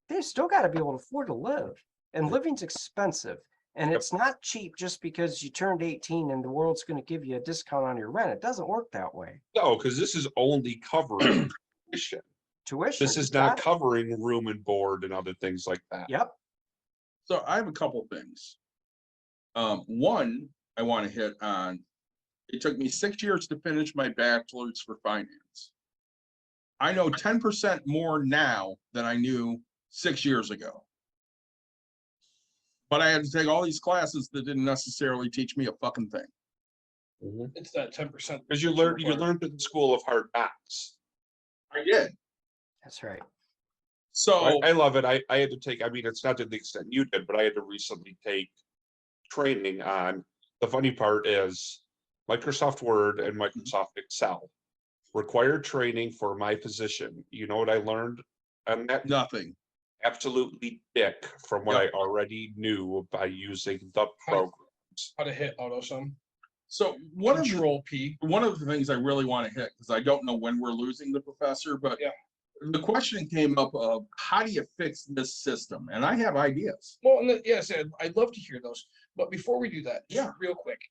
they've still got to be able to afford to live. And living's expensive. And it's not cheap just because you turned 18 and the world's going to give you a discount on your rent. It doesn't work that way. No, because this is only covering tuition. This is not covering room and board and other things like that. Yep. So I have a couple things. One, I want to hit on It took me 6 years to finish my bachelor's for finance. I know 10% more now than I knew 6 years ago. But I had to take all these classes that didn't necessarily teach me a fucking thing. It's that 10%. Because you learned in the school of hard knocks. I did. That's right. So I love it. I had to take, I mean, it's not to the extent you did, but I had to recently take training on, the funny part is Microsoft Word and Microsoft Excel. Required training for my position. You know what I learned on that? nothing. Absolutely dick from what Yep. I already knew by using the programs. How to hit AutoSum. So one of Control P. the things I really want to hit, because I don't know when we're losing the professor, but Yeah. the question came up of how do you fix this system? And I have ideas. Well, and yes, I'd love to hear those. But before we do that, just Yeah. real quick.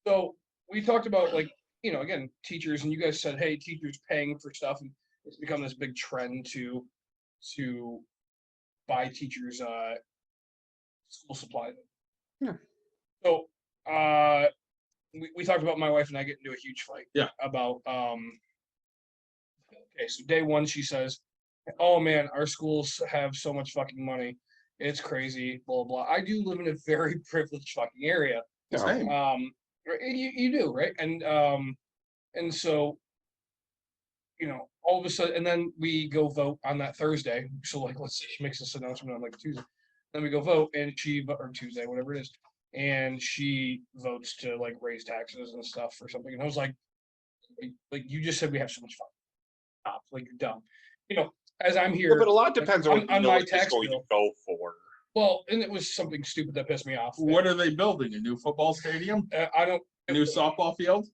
So we talked about, like, you know, again, teachers, and you guys said, hey, teachers paying for stuff, and it's become this big trend to buy teachers school supplies. Yeah. So we talked about my wife and I getting into a huge fight. Yeah. About okay, so day one she says, oh man, our schools have so much fucking money. It's crazy, blah blah. I do live in a very privileged fucking area. Yeah. Same. You do, right? And so, you know, all of a sudden, and then we go vote on that Thursday. So, like, let's say she makes this announcement on like Tuesday, then we go vote, and or Tuesday, whatever it is, and she votes to like raise taxes and stuff or something. And I was like you just said we have so much fun. Stop, like you're dumb. You know, as I'm here, But a lot depends on what on the my village is tax going to bill. go for. Well, and it was something stupid that pissed me off. What are they building? A new football stadium? I don't. A new softball field?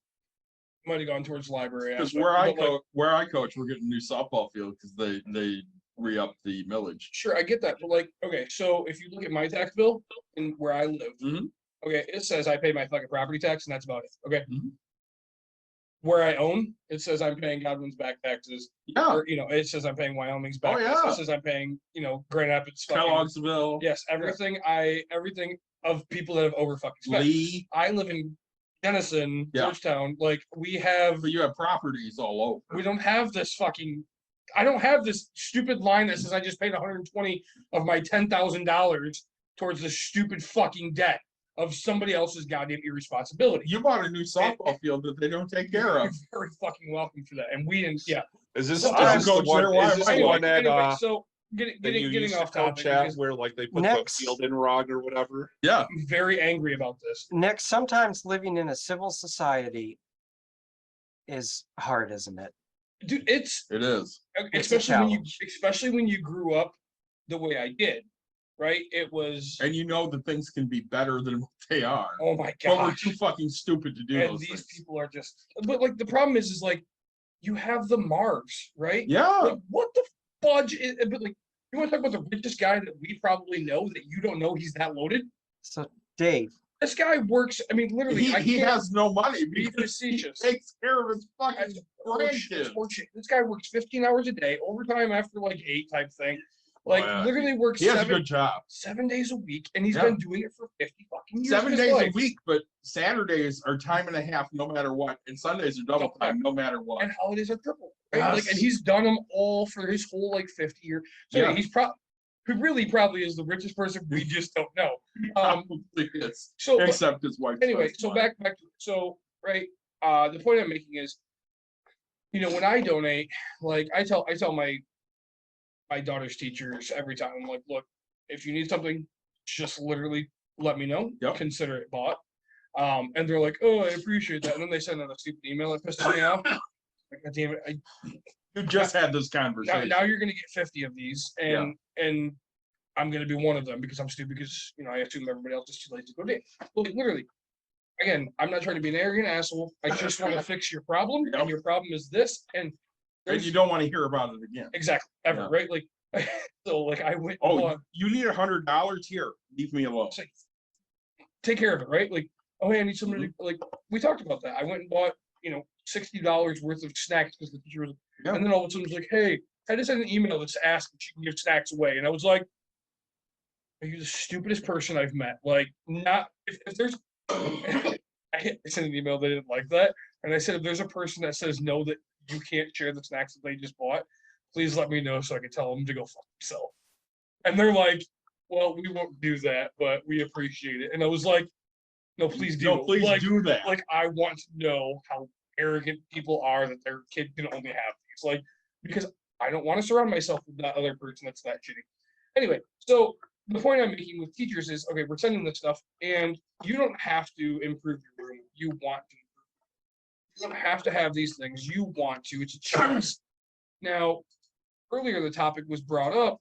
Might have gone towards the library. Because aspect, where I coach, we're getting a new softball field because they re-upped the millage. Sure, I get that, but like, okay, so if you look at my tax bill and where I live, Mhm. okay, it says I pay my fucking property tax, and that's about it. Okay. Mhm. Where I own, it says I'm paying Godwin's back taxes, Yeah, or you know, it says I'm paying Wyoming's back. Oh, yeah. It says I'm paying, you know, Grand Rapids. fucking- Kellogg'sville, Yes, everything. Everything of people that have over fucking spent. Lee. I live in Denison, Yeah. Georgetown. Like we have, But you have properties all over. we don't have this fucking. I don't have this stupid line that says I just paid 120 of my $10,000 towards the stupid fucking debt of somebody else's goddamn irresponsibility. You bought a new softball field that they don't take care You're of. very fucking welcome for that. And we didn't. Yeah. Is this, So is I'm this the coach one? there, why Is this am I the one going? at Anyway, so that you getting used to off topic coach at because where like they put Next. the field in wrong or whatever? Yeah, I'm very angry about this. Next, sometimes living in a civil society is hard, isn't it? Dude, it's it is. It's a especially when you grew up the way I did, right? It was And you know that things can be better than what they are. oh my But we're gosh. too fucking stupid to do And those these things. people are just, but like the problem is like you have the Marvs, right? Yeah, Like what the fudge is, but like you want to talk about the richest guy that we probably know that you don't know he's that loaded? So, Dave, This guy works, I mean, literally, he has no money be because he facetious. takes care of his fucking That's horseshit, grandkids. horseshit. This guy works 15 hours a day, overtime after like 8 type thing. Like Oh, yeah. literally works He has a 7 good job. 7 days a week, and he's Yeah. been doing it for 50 fucking years. 7 of his days a life. week, but Saturdays are time and a half no matter what, and Sundays are double time no matter what. And holidays are triple. Right? Like, and Yes. he's done them all for his whole like 50 years. So Yeah. he's who really probably is the richest person we just don't know. Probably is. So but Except his wife. anyway, so back to so right. The point I'm making is, you know, when I donate, like I tell my daughter's teachers every time, I'm like, look, if you need something, just literally let me know. Yep. Consider it bought. And they're like, oh, I appreciate that. And then they send out a stupid email that pisses me off. Like, God damn it, You just had this now, conversation. now you're gonna get 50 of these, and I'm gonna be one of them because I'm stupid because you know I assume everybody else is too late to go date. Like, literally, again, I'm not trying to be an arrogant asshole. I just want to fix your problem, Yep. and your problem is this, and And you don't want to hear about it again. exactly ever, Yeah. right? Like, so like I went. Oh, bought- you need $100 here. Leave me alone. it's like, take care of it, right? Like, oh hey, I need somebody. Like we talked about that. I went and bought $60 worth of snacks because the teacher was, Yeah. and then all of a sudden it was like, hey, I just sent an email that's asking if she can give snacks away, and I was like, are you the stupidest person I've met? Like, not if there's I sent an email, they didn't like that. And I said, if there's a person that says no, that you can't share the snacks that they just bought, please let me know so I can tell them to go fuck themselves. And they're like, well, we won't do that, but we appreciate it. And I was like, no, please do. No, please like, do that. Like, I want to know how arrogant people are that their kid can only have these. Like, because I don't want to surround myself with that other person that's that shitty. Anyway, so the point I'm making with teachers is, okay, we're sending this stuff, and you don't have to improve your room. You want to. You don't have to have these things. You want to. It's a choice. Now, earlier the topic was brought up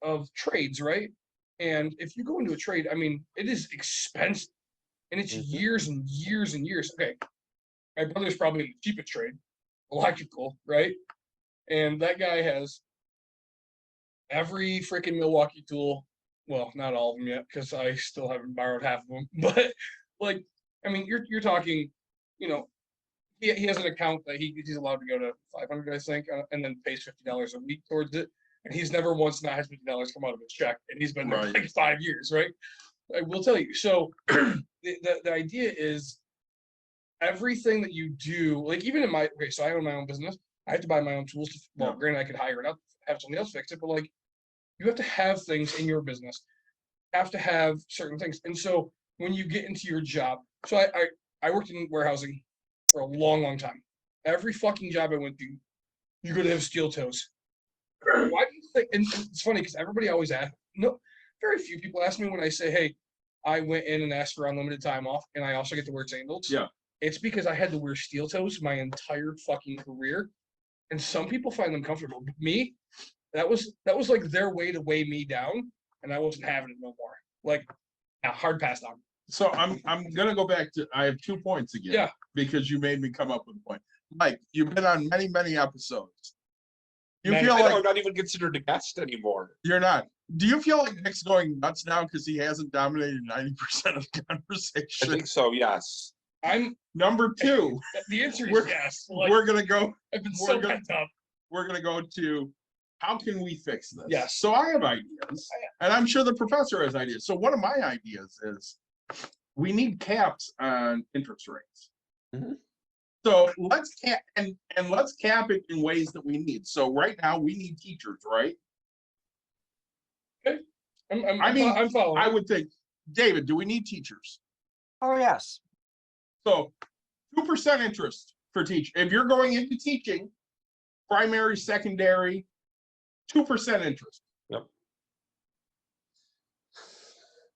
of trades, right? And if you go into a trade, I mean, it is expensive, and it's years and years and years. Okay, my brother's probably in the cheapest trade, electrical, right? And that guy has every freaking Milwaukee tool. Well, not all of them yet, because I still haven't borrowed half of them. But like, I mean, you're talking, you know, he has an account that he's allowed to go to 500, I think, and then pays $50 a week towards it. And he's never once not had $50 come out of his check, and he's been there for like 5 years, right? I will tell you. So the idea is everything that you do, like even in my, okay, so I own my own business. I have to buy my own tools. Well, granted, I could hire it out, have somebody else fix it, but like you have to have things in your business, have to have certain things. And so when you get into your job, so I worked in warehousing for a long, long time. Every fucking job I went to, you're gonna have steel toes. Why do you think? And it's funny because everybody always asks. No, very few people ask me when I say, "Hey, I went in and asked for unlimited time off, and I also get to wear sandals." Yeah, it's because I had to wear steel toes my entire fucking career, and some people find them comfortable. But me, that was like their way to weigh me down, and I wasn't having it no more. Like, yeah, hard pass on. so I'm gonna go back to, I have 2 points again. Yeah. Because you made me come up with a point. Mike, you've been on many, many episodes. You Many. feel I know, I'm like not even considered a guest anymore. you're not. Do you feel like Nick's going nuts now because he hasn't dominated 90% of the I conversation? think so, yes. I'm Number two, the answer is We're- yes. Like, we're gonna go. I've been we're so gonna- pent up. We're gonna go to how can we fix this? Yes. So I have ideas, and I'm sure the professor has ideas. So one of my ideas is we need caps on interest rates. Mhm. So let's cap and let's cap it in ways that we need. So right now we need teachers, right? I'm following. I would think, David, do we need teachers? Oh, yes. So 2% interest for teach. If you're going into teaching, primary, secondary, 2% interest. Yep.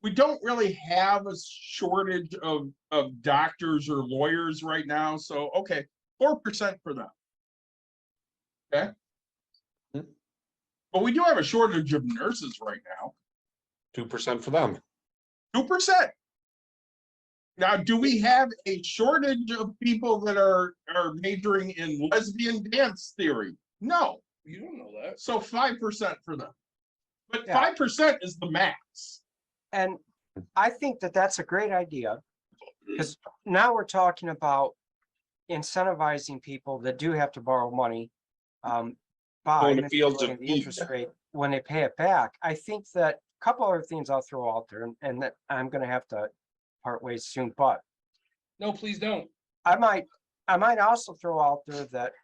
We don't really have a shortage of doctors or lawyers right now. So, okay, 4% for them. Okay. Mhm. But we do have a shortage of nurses right now. 2% for them. 2%. Now, do we have a shortage of people that are majoring in lesbian dance theory? No. You don't know that. So 5% for them. But Yeah. 5% is the max. And I think that that's a great idea, because now we're talking about incentivizing people that do have to borrow money by Going to fields of manipulating the need. interest rate when they pay it back. I think that a couple other things I'll throw out there, and that I'm going to have to part ways soon, but No, please don't. I might also throw out there that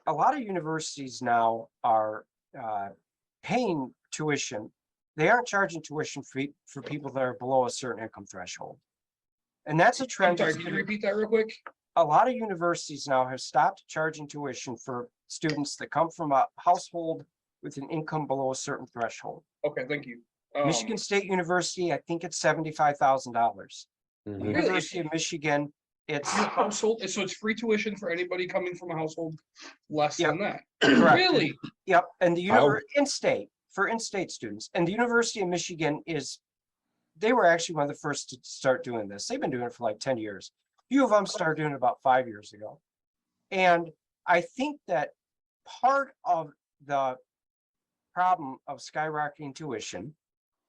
a lot of universities now are paying tuition. They aren't charging tuition for people that are below a certain income threshold. And that's a I'm trend. sorry. that's Can you gonna- repeat that real quick? A lot of universities now have stopped charging tuition for students that come from a household with an income below a certain threshold. Okay, thank you. Michigan State University, I think it's $75,000. Mhm. Really? University of Michigan, it's Your household, so it's free tuition for anybody coming from a household less than that. correct. Really? Yep, and the Wow. in-state, for in-state students, and the University of Michigan they were actually one of the first to start doing this. They've been doing it for like 10 years. Few of them started doing it about 5 years ago. And I think that part of the problem of skyrocketing tuition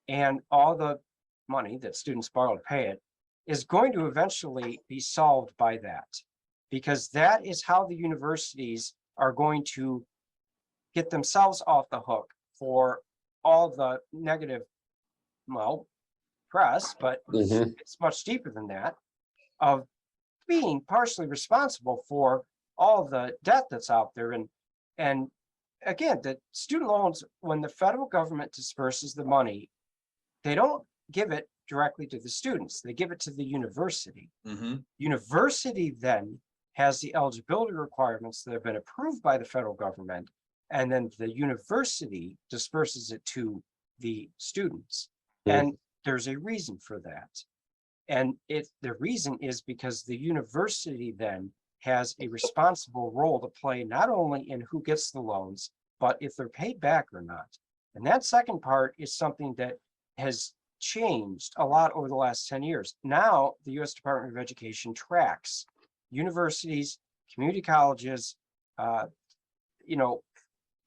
and all the money that students borrow to pay it is going to eventually be solved by that. Because that is how the universities are going to get themselves off the hook for all the negative, well, press, but Mhm. it's much deeper than that. of being partially responsible for all the debt that's out there. And again, the student loans, when the federal government disperses the money, they don't give it directly to the students. They give it to the university. University then has the eligibility requirements that have been approved by the federal government, and then the university disperses it to the students. And there's a reason for that. And the reason is because the university then has a responsible role to play, not only in who gets the loans, but if they're paid back or not. And that second part is something that has changed a lot over the last 10 years. Now, the U.S. Department of Education tracks universities, community colleges,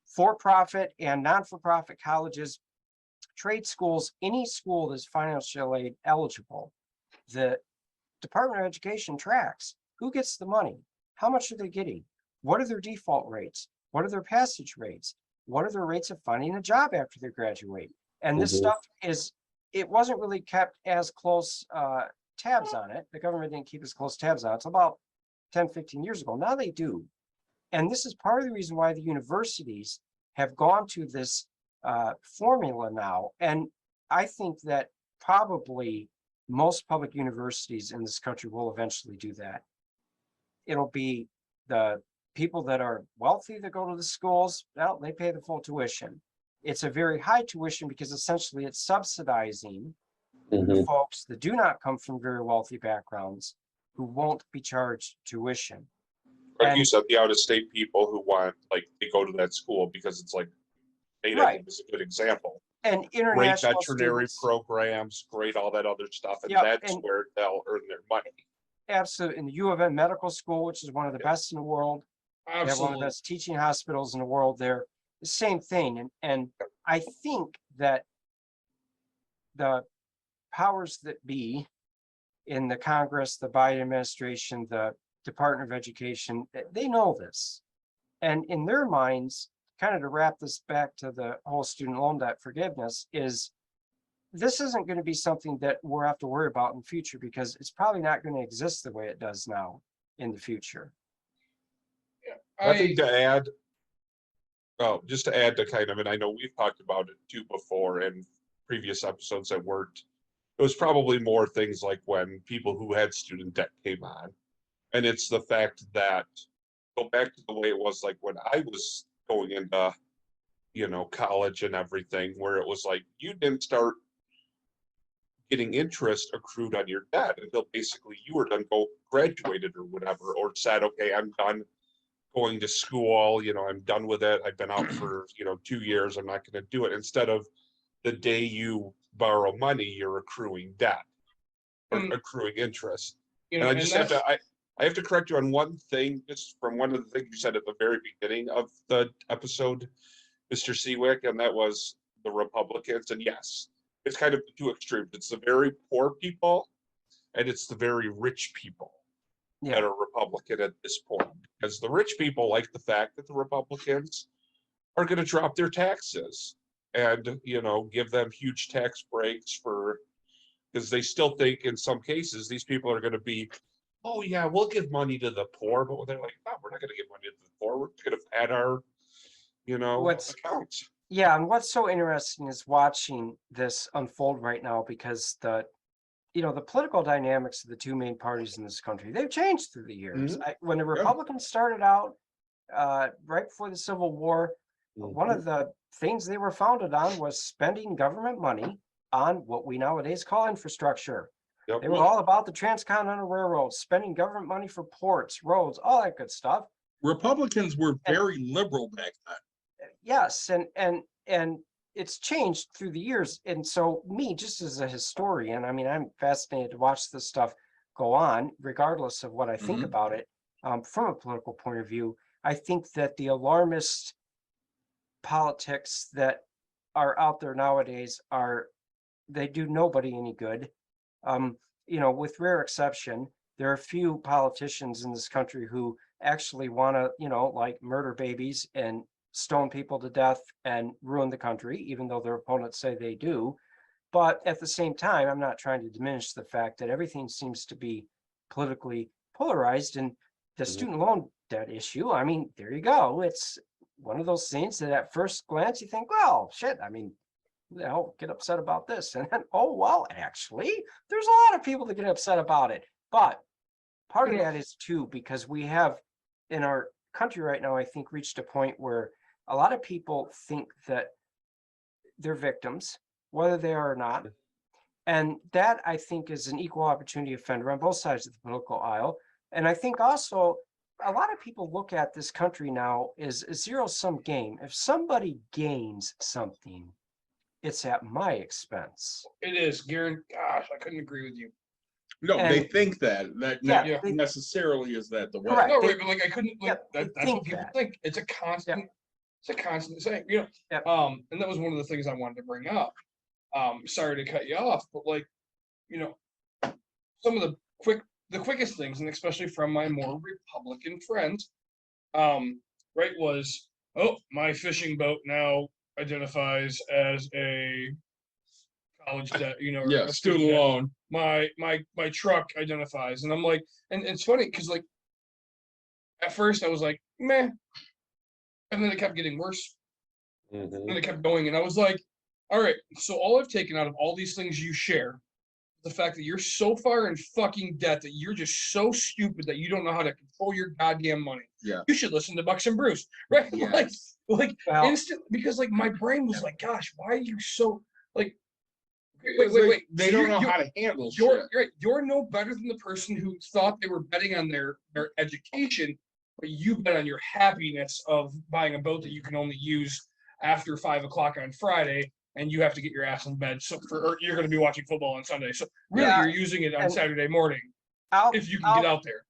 for-profit and non-for-profit colleges, trade schools, any school that's financial aid eligible. The Department of Education tracks who gets the money, how much are they getting, what are their default rates, what are their passage rates, what are their rates of finding a job after they graduate. And this stuff it wasn't really kept as close tabs on it. The government didn't keep as close tabs on it. It's about 10, 15 years ago. Now they do. And this is part of the reason why the universities have gone to this formula now. And I think that probably most public universities in this country will eventually do that. It'll be the people that are wealthy that go to the schools, well, they pay the full tuition. It's a very high tuition because essentially it's subsidizing the folks that do not come from very wealthy backgrounds who won't be charged tuition. Like you said, the out-of-state people who want, like, they go to that school because it's like, I think is a good example. And Great international veterinary students, programs, great all that other stuff, and Yep, that's and- where they'll earn their money. absolutely. In the U of M Medical School, which is one of the best in the world, they have one of the Absolutely. best teaching hospitals in the world there. The same thing. And I think that the powers that be in the Congress, the Biden administration, the Department of Education, they know this. And in their minds, kind of to wrap this back to the whole student loan debt forgiveness, is this isn't going to be something that we'll have to worry about in the future because it's probably not going to exist the way it does now in the future. I think to add, well, just to add to kind of, and I know we've talked about it too before in previous episodes that worked, it was probably more things like when people who had student debt came on. And it's the fact that, go back to the way it was like when I was going into, college and everything, where it was like, you didn't start getting interest accrued on your debt until basically you were done, graduated or whatever, or said, okay, I'm done going to school, I'm done with it. I've been out for, 2 years. I'm not going to do it. Instead of the day you borrow money, you're accruing debt or accruing interest. And I just I have to correct you on one thing, just from one of the things you said at the very beginning of the episode, Mr. Siwik, and that was the Republicans. And yes, it's kind of the two extremes. It's the very poor people and it's the very rich people that are Republican at this point. Because the rich people like the fact that the Republicans are going to drop their taxes and, give them huge tax breaks because they still think in some cases these people are going to be, oh yeah, we'll give money to the poor, but they're like, no, we're not going to give money to the poor. We're going to pad our, accounts. Yeah, and what's so interesting is watching this unfold right now because the political dynamics of the two main parties in this country, they've changed through the years. When the Republicans started out right before the Civil War, one of the things they were founded on was spending government money on what we nowadays call infrastructure. They were all about the transcontinental railroad, spending government money for ports, roads, all that good stuff. Republicans were very liberal back then. Yes, and it's changed through the years. And so me, just as a historian, I mean, I'm fascinated to watch this stuff go on, regardless of what I think about it. From a political point of view, I think that the alarmist politics that are out there nowadays they do nobody any good. With rare exception, there are few politicians in this country who actually want to, like murder babies and stone people to death and ruin the country, even though their opponents say they do. But at the same time, I'm not trying to diminish the fact that everything seems to be politically polarized. And the Mhm. student loan debt issue, I mean, there you go. It's one of those things that at first glance you think, well, shit, I mean, who the hell get upset about this? And then, oh, well, actually, there's a lot of people that get upset about it. But part of that is too, because we have in our country right now, I think, reached a point where a lot of people think that they're victims, whether they are or not. And that, I think, is an equal opportunity offender on both sides of the political aisle. And I think also a lot of people look at this country now as a zero-sum game. If somebody gains something, it's at my expense. It is, Garen. Gosh, I couldn't agree with you. No, they And- think that Yeah, Yeah. they- necessarily is that the way. Correct. No, they- right, but like I couldn't like Yep, they that's what think people that. think. It's a constant, it's a constant saying, you know. Yep. And that was one of the things I wanted to bring up. Sorry to cut you off, but like, you know, some of the quickest things, and especially from my more Republican friends, right, was, oh, my fishing boat now identifies as a college debt, you know, or Yeah, a student debt. loan. My truck identifies, and I'm like, and it's funny because like at first I was like, meh, and then it kept getting worse, Mhm. and it kept going, and I was like, all right, so all I've taken out of all these things you share, the fact that you're so far in fucking debt that you're just so stupid that you don't know how to control your goddamn money. Yeah. You should listen to Bucks and Bruce, right? Yes. Like Well- instant, because like my brain was like, gosh, why are you so like? Wait. They So don't you're- know you're- how to handle You're shit. right. You're no better than the person who thought they were betting on their education, but you bet on your happiness of buying a boat that you can only use after 5 o'clock on Friday, and you have to get your ass in bed. So or you're going to be watching football on Sunday. So really, Yeah, you're using it on and Saturday morning I'll, if you can get out there.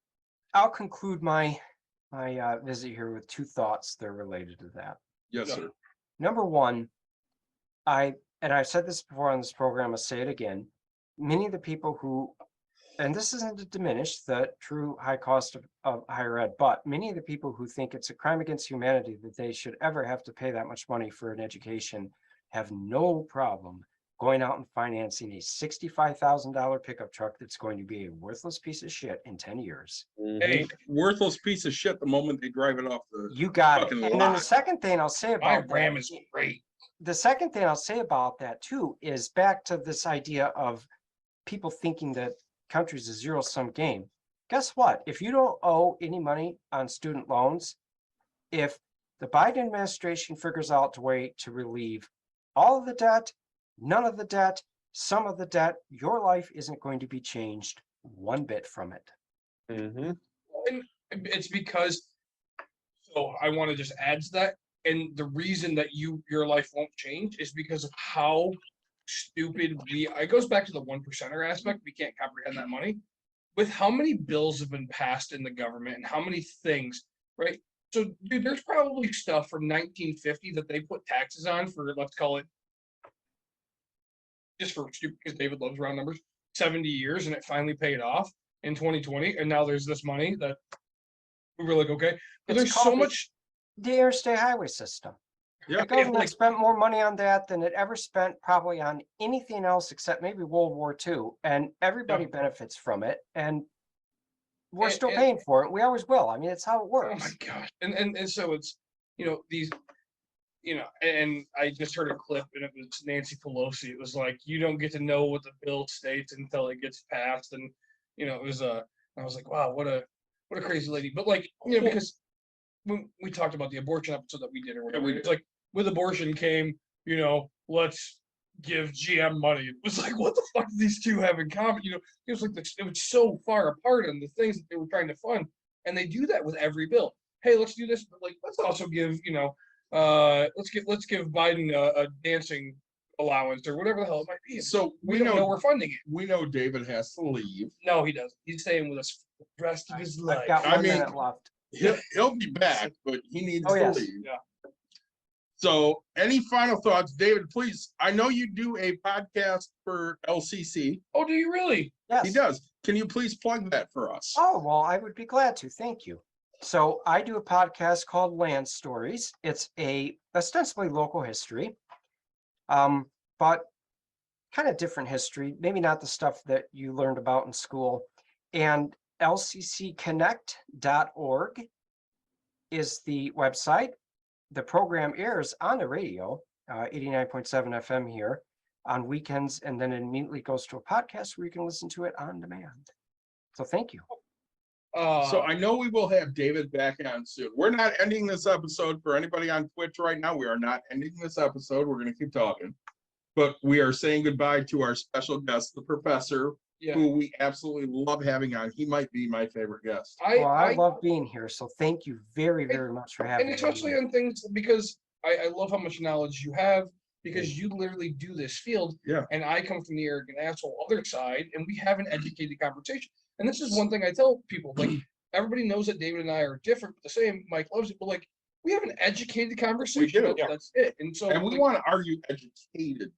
I'll conclude my visit here with two thoughts that are related to that. Yes, Yeah. sir. Number one, I've said this before on this program, I'll say it again. Many of the people who, and this isn't to diminish the true high cost of higher ed, but many of the people who think it's a crime against humanity that they should ever have to pay that much money for an education have no problem going out and financing a $65,000 pickup truck that's going to be a worthless piece of shit in 10 years. Mhm. Hey, Worthless piece of shit the moment they drive it off the. You got it. Fucking And then the lot. second thing I'll say my about RAM that, is great. the second thing I'll say about that too is back to this idea of people thinking that country's a zero-sum game. Guess what? If you don't owe any money on student loans, if the Biden administration figures out a way to relieve all of the debt, none of the debt, some of the debt, your life isn't going to be changed one bit from it. Mhm. And it's because, so I want to just add to that. And the reason that your life won't change is because of how stupid it goes back to the 1%er aspect. We can't comprehend that money with how many bills have been passed in the government and how many things, right? So dude, there's probably stuff from 1950 that they put taxes on for, let's call it, just for stupid, because David loves round numbers, 70 years, and it finally paid off in 2020. And now there's this money that we were like, okay, but It's there's so called much. the interstate highway system. Yeah. The government like- spent more money on that than it ever spent probably on anything else except maybe World War II, and everybody benefits from it. And we're And- still and- paying for it. We always will. I mean, it's how it Oh my works. gosh. And so it's, these, and I just heard a clip and it was Nancy Pelosi. It was like, you don't get to know what the bill states until it gets passed. And, it was I was like, wow, what a crazy lady. But like, because when we talked about the abortion episode that we did or whatever, we it's like with abortion came, let's give GM money. It was like, what the fuck do these two have in common? It was like it was so far apart on the things that they were trying to fund. And they do that with every bill. Hey, let's do this, but like let's also give, let's give Biden a dancing allowance or whatever the hell it might be. So we don't know we're funding it. We know David has to leave. No, he doesn't. He's staying with us for the rest of his life. I've got I one mean- minute left. He'll be back, but he needs Oh, to yes. leave. Yeah. So any final thoughts, David, please? I know you do a podcast for LCC. Oh, do you really? Yes. He does. Can you please plug that for us? Oh, well, I would be glad to. Thank you. So I do a podcast called Land Stories. It's a ostensibly local history, but kind of different history, maybe not the stuff that you learned about in school. And lccconnect.org is the website. The program airs on the radio, 89.7 FM here on weekends, and then it immediately goes to a podcast where you can listen to it on demand. So thank you. So I know we will have David back on soon. We're not ending this episode for anybody on Twitch right now. We are not ending this episode. We're going to keep talking. But we are saying goodbye to our special guest, the professor, who we absolutely love having on. He might be my favorite guest. I love being here, so thank you very, very much for having me. And especially on things, because I love how much knowledge you have, because you literally do this field. Yeah. And I come from the arrogant asshole other side, and we have an educated conversation. And this is one thing I tell people, like, everybody knows that David and I are different, but the same. Mike loves it, but like, we have an educated conversation. We do. That's it. And so, And we want to argue educated.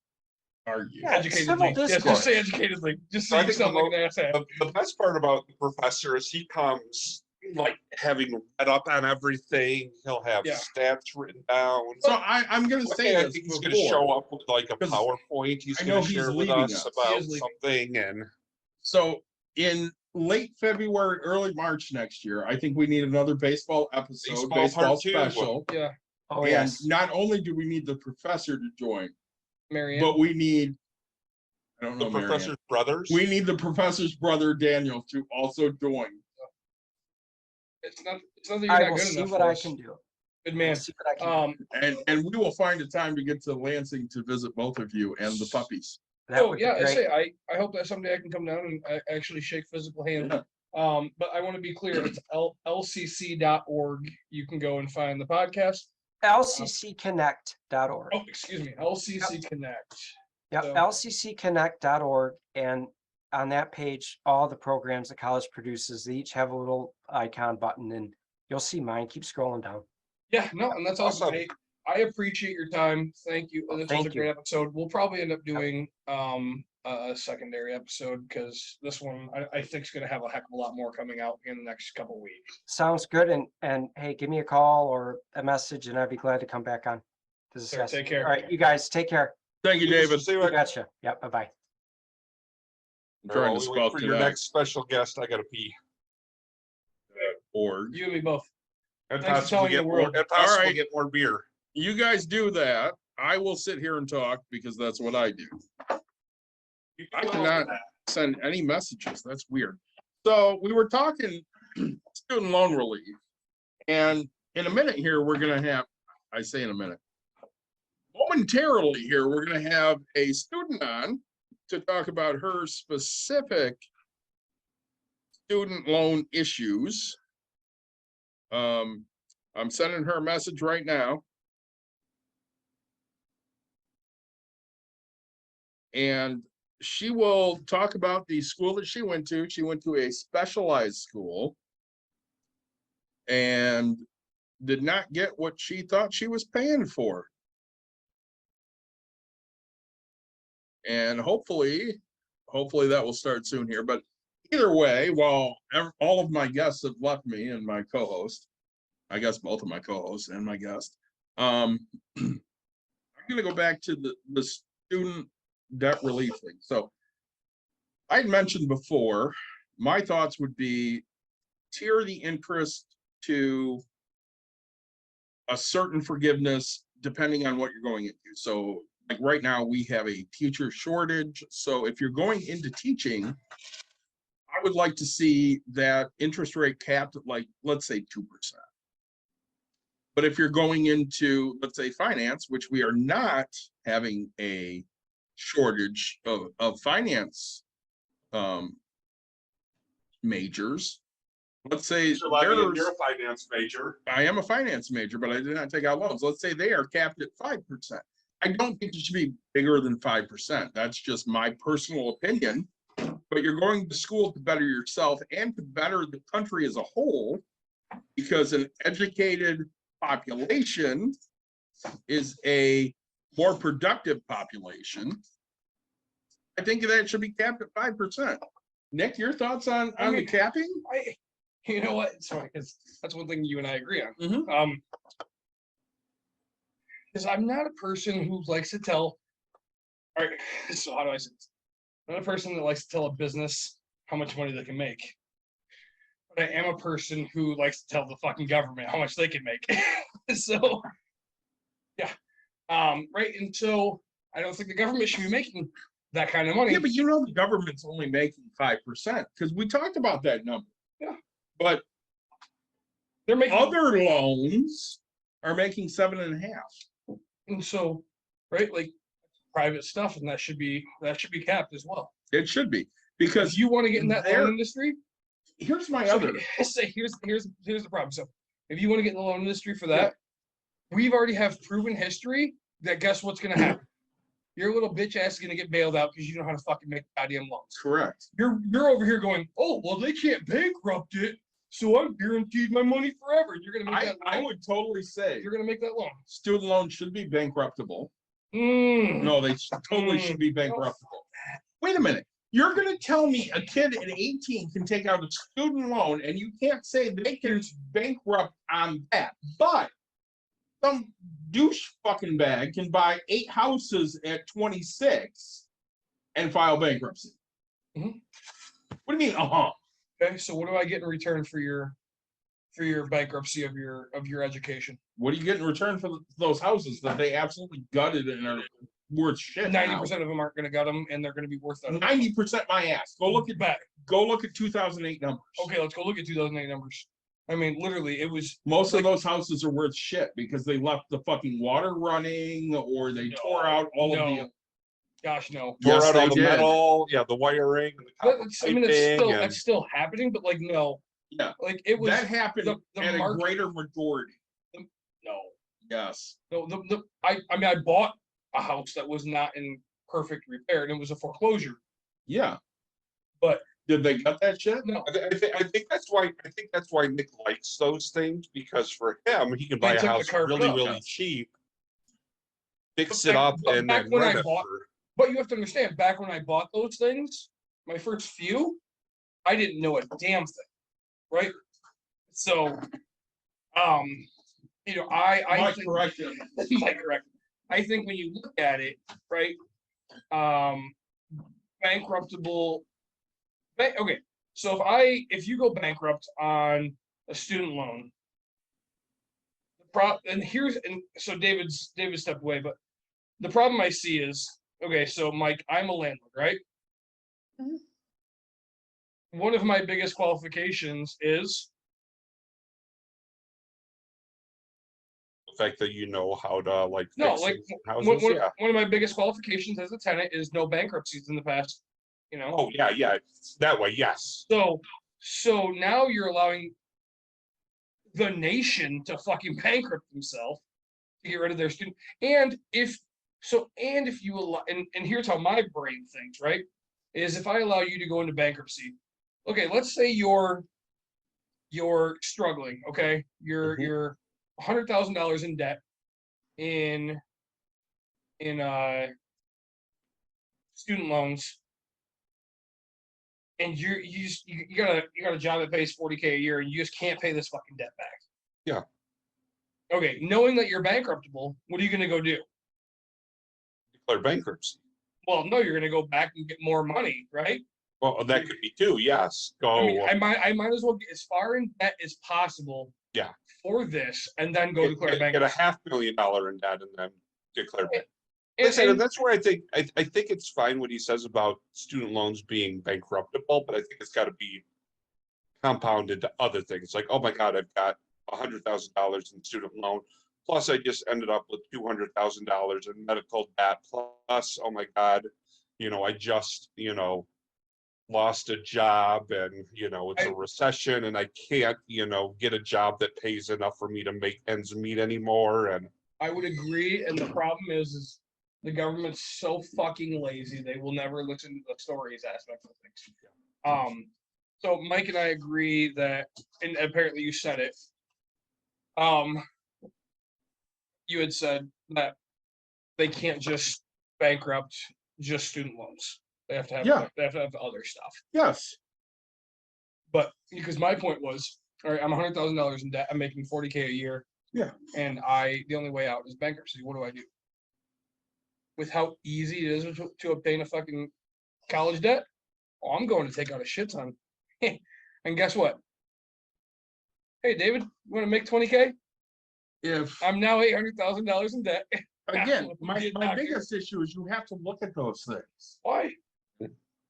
Yeah, educatedly. civil Just say educatedly. Just So I say think something like an asshat. The best part about the professor is he comes like having read up on everything. He'll have Yeah. stats written down. So I'm going to say I this think he's going before. to show up with like a 'Cause PowerPoint. He's I going know to he's share with leaving us us. He about is leaving. something. And So in late February, early March next year, I think we need another baseball episode, baseball part two. special. Yeah, Oh, And yes. not only do we need the professor to join, Marianne. but we need, I don't the know, Marianne. professor's brothers. We need the professor's brother, Daniel, to also join. It's not that you're I not will good see enough what for I us. can do. Good I man. will see what I can do. And we will find a time to get to Lansing to visit both of you and the puppies. That Oh would be yeah, I great. say I hope that someday I can come down and actually shake physical hands. Yeah. But I want to be clear, it's lcc.org. You can go and find the podcast. lccconnect.org. Oh, excuse me, LCC Connect. Yep, So- lccconnect.org, and on that page, all the programs the college produces, they each have a little icon button, and you'll see mine. Keep scrolling down. Yeah, no, and that's awesome. Awesome. I appreciate your time. Thank you. This was Thank a great you. episode. We'll probably end up doing a secondary episode, because this one I think is going to have a heck of a lot more coming out in the next couple of weeks. Sounds good, and hey, give me a call or a message, and I'd be glad to come back on to Sir, discuss. take care. All right, you guys, take care. Thank you, David. See You what gotcha. Yep, bye-bye. I'm trying to we spell wait for your connect next special guest. I got to pee. org. You and me both. And Thanks for possibly telling get the more. world. And possibly All right. get more beer. You guys do that. I will sit here and talk because that's what I do. I cannot send any messages. That's weird. So we were talking student loan relief. And in a minute here, we're going to have, I say in a minute, momentarily here, we're going to have a student on to talk about her specific student loan issues. I'm sending her a message right now. And she will talk about the school that she went to. She went to a specialized school and did not get what she thought she was paying for. And hopefully that will start soon here. But either way, while all of my guests have left me and my co-host, I guess both of my co-hosts and my guest, I'm going to go back to the student debt relief thing. So I had mentioned before, my thoughts would be tier the interest to a certain forgiveness depending on what you're going into. So like right now we have a teacher shortage. So if you're going into teaching, I would like to see that interest rate capped at like, let's say 2%. But if you're going into, let's say, finance, which we are not having a shortage of finance majors, let's say So, I mean, there's, you're a finance major. I am a finance major, but I did not take out loans. Let's say they are capped at 5%. I don't think it should be bigger than 5%. That's just my personal opinion. But you're going to school to better yourself and to better the country as a whole, because an educated population is a more productive population. I think that should be capped at 5%. Nick, your thoughts on the capping? You know what? It's funny because that's one thing you and I agree on. Mhm. Because I'm not a person who likes to tell. All right, so how do I say this? I'm not a person that likes to tell a business how much money they can make. but I am a person who likes to tell the fucking government how much they can make. So, yeah. Right. And so I don't think the government should be making that kind of money. Yeah, but you know the government's only making 5% because we talked about that number. Yeah. But They're making other loans are making 7.5%. and so right, like private stuff, and that should be capped as well. It should be If because you want to get in that there- loan industry, here's my so other. here's the problem. So if you want to get in the loan industry for that, we've already have proven history that guess what's gonna happen? Your little bitch ass is gonna get bailed out because you know how to fucking make goddamn loans. Correct. You're over here going, oh well, they can't bankrupt it, so I'm guaranteed my money forever. You're gonna make that I loan. would totally say You're gonna make that loan. student loans should be bankruptable. Mm. No, they totally should be bankruptable. Wait a minute. You're going to tell me a kid at 18 can take out a student loan and you can't say they can bankrupt on that. But some douche fucking bag can buy 8 houses at 26 and file bankruptcy. Mhm. What do you mean? Okay, so what do I get in return for your bankruptcy of your education? What do you get in return for those houses that they absolutely gutted and are worth shit? 90% of them aren't going to gut them, and they're going to be worth that. 90% my ass. Go look at back. Go look at 2008 numbers. Okay, let's go look at 2008 numbers. I mean, literally, it was Most like- of those houses are worth shit because they left the fucking water running or they No, tore out all of no. the. Gosh, no. Tore Yes, out all they the did. metal, the wiring, and the copper I mean, piping, and- that's still happening, but like, no. Yeah. Like it was That happened the at a market- greater majority. no. Yes. No, I mean, I bought a house that was not in perfect repair, and it was a foreclosure. Yeah. But did they cut that shit? No, I think that's why Nick likes those things, because for him, he can buy They a took the house carpet really, up, really yes. cheap, fix But it back- up, but and back then when I rent it bought- for. but you have to understand, back when I bought those things, my first few, I didn't know a damn thing, right? So, I My think, correction. my correct. I think when you look at it, right, bankruptable. Okay, so if you go bankrupt on a student loan, so David stepped away, but the problem I see is, okay, so Mike, I'm a landlord, right? Mhm. One of my biggest qualifications is The fact that you know how to no, fix like things in houses, one of my biggest qualifications as a tenant is no bankruptcies in the past, Oh yeah, it's that way, yes. So now you're allowing the nation to fucking bankrupt themselves to get rid of their student. And if you allow, and here's how my brain thinks, right? Is if I allow you to go into bankruptcy, okay, let's say you're struggling, okay? You're $100,000 in debt in student loans, and you got a job that pays $40K a year, and you just can't pay this fucking debt back. Yeah. Okay, knowing that you're bankruptable, what are you gonna go do? Declare bankruptcy. Well, no, you're gonna go back and get more money, right? Well, that could be too, yes. Go. I mean, I might as well get as far in debt as possible. Yeah. For this, and then go declare get bankruptcy. $500,000 in debt and then declare bankruptcy. And- Listen, and- that's where I think it's fine what he says about student loans being bankruptable, but I think it's got to be compounded to other things. Like, oh my God, I've got $100,000 in student loan, plus I just ended up with $200,000 in medical debt, plus, oh my God, I just lost a job, and it's a recession, and I can't get a job that pays enough for me to make ends meet anymore. And I would agree, and the problem is the government's so fucking lazy, they will never listen to the stories aspect of things. So Mike and I agree that, and apparently you said it. You had said that they can't just bankrupt just student loans. They have to have they have to have other stuff. Yes. But because my point was, all right, I'm $100,000 in debt. I'm making $40K a year. Yeah. And the only way out is bankruptcy. What do I do? With how easy it is to obtain a fucking college debt, I'm going to take out a shit ton. And guess what? hey, David, you want to make 20K? If, I'm now $800,000 in debt. again, my Get out here. biggest issue is you have to look at those things Why?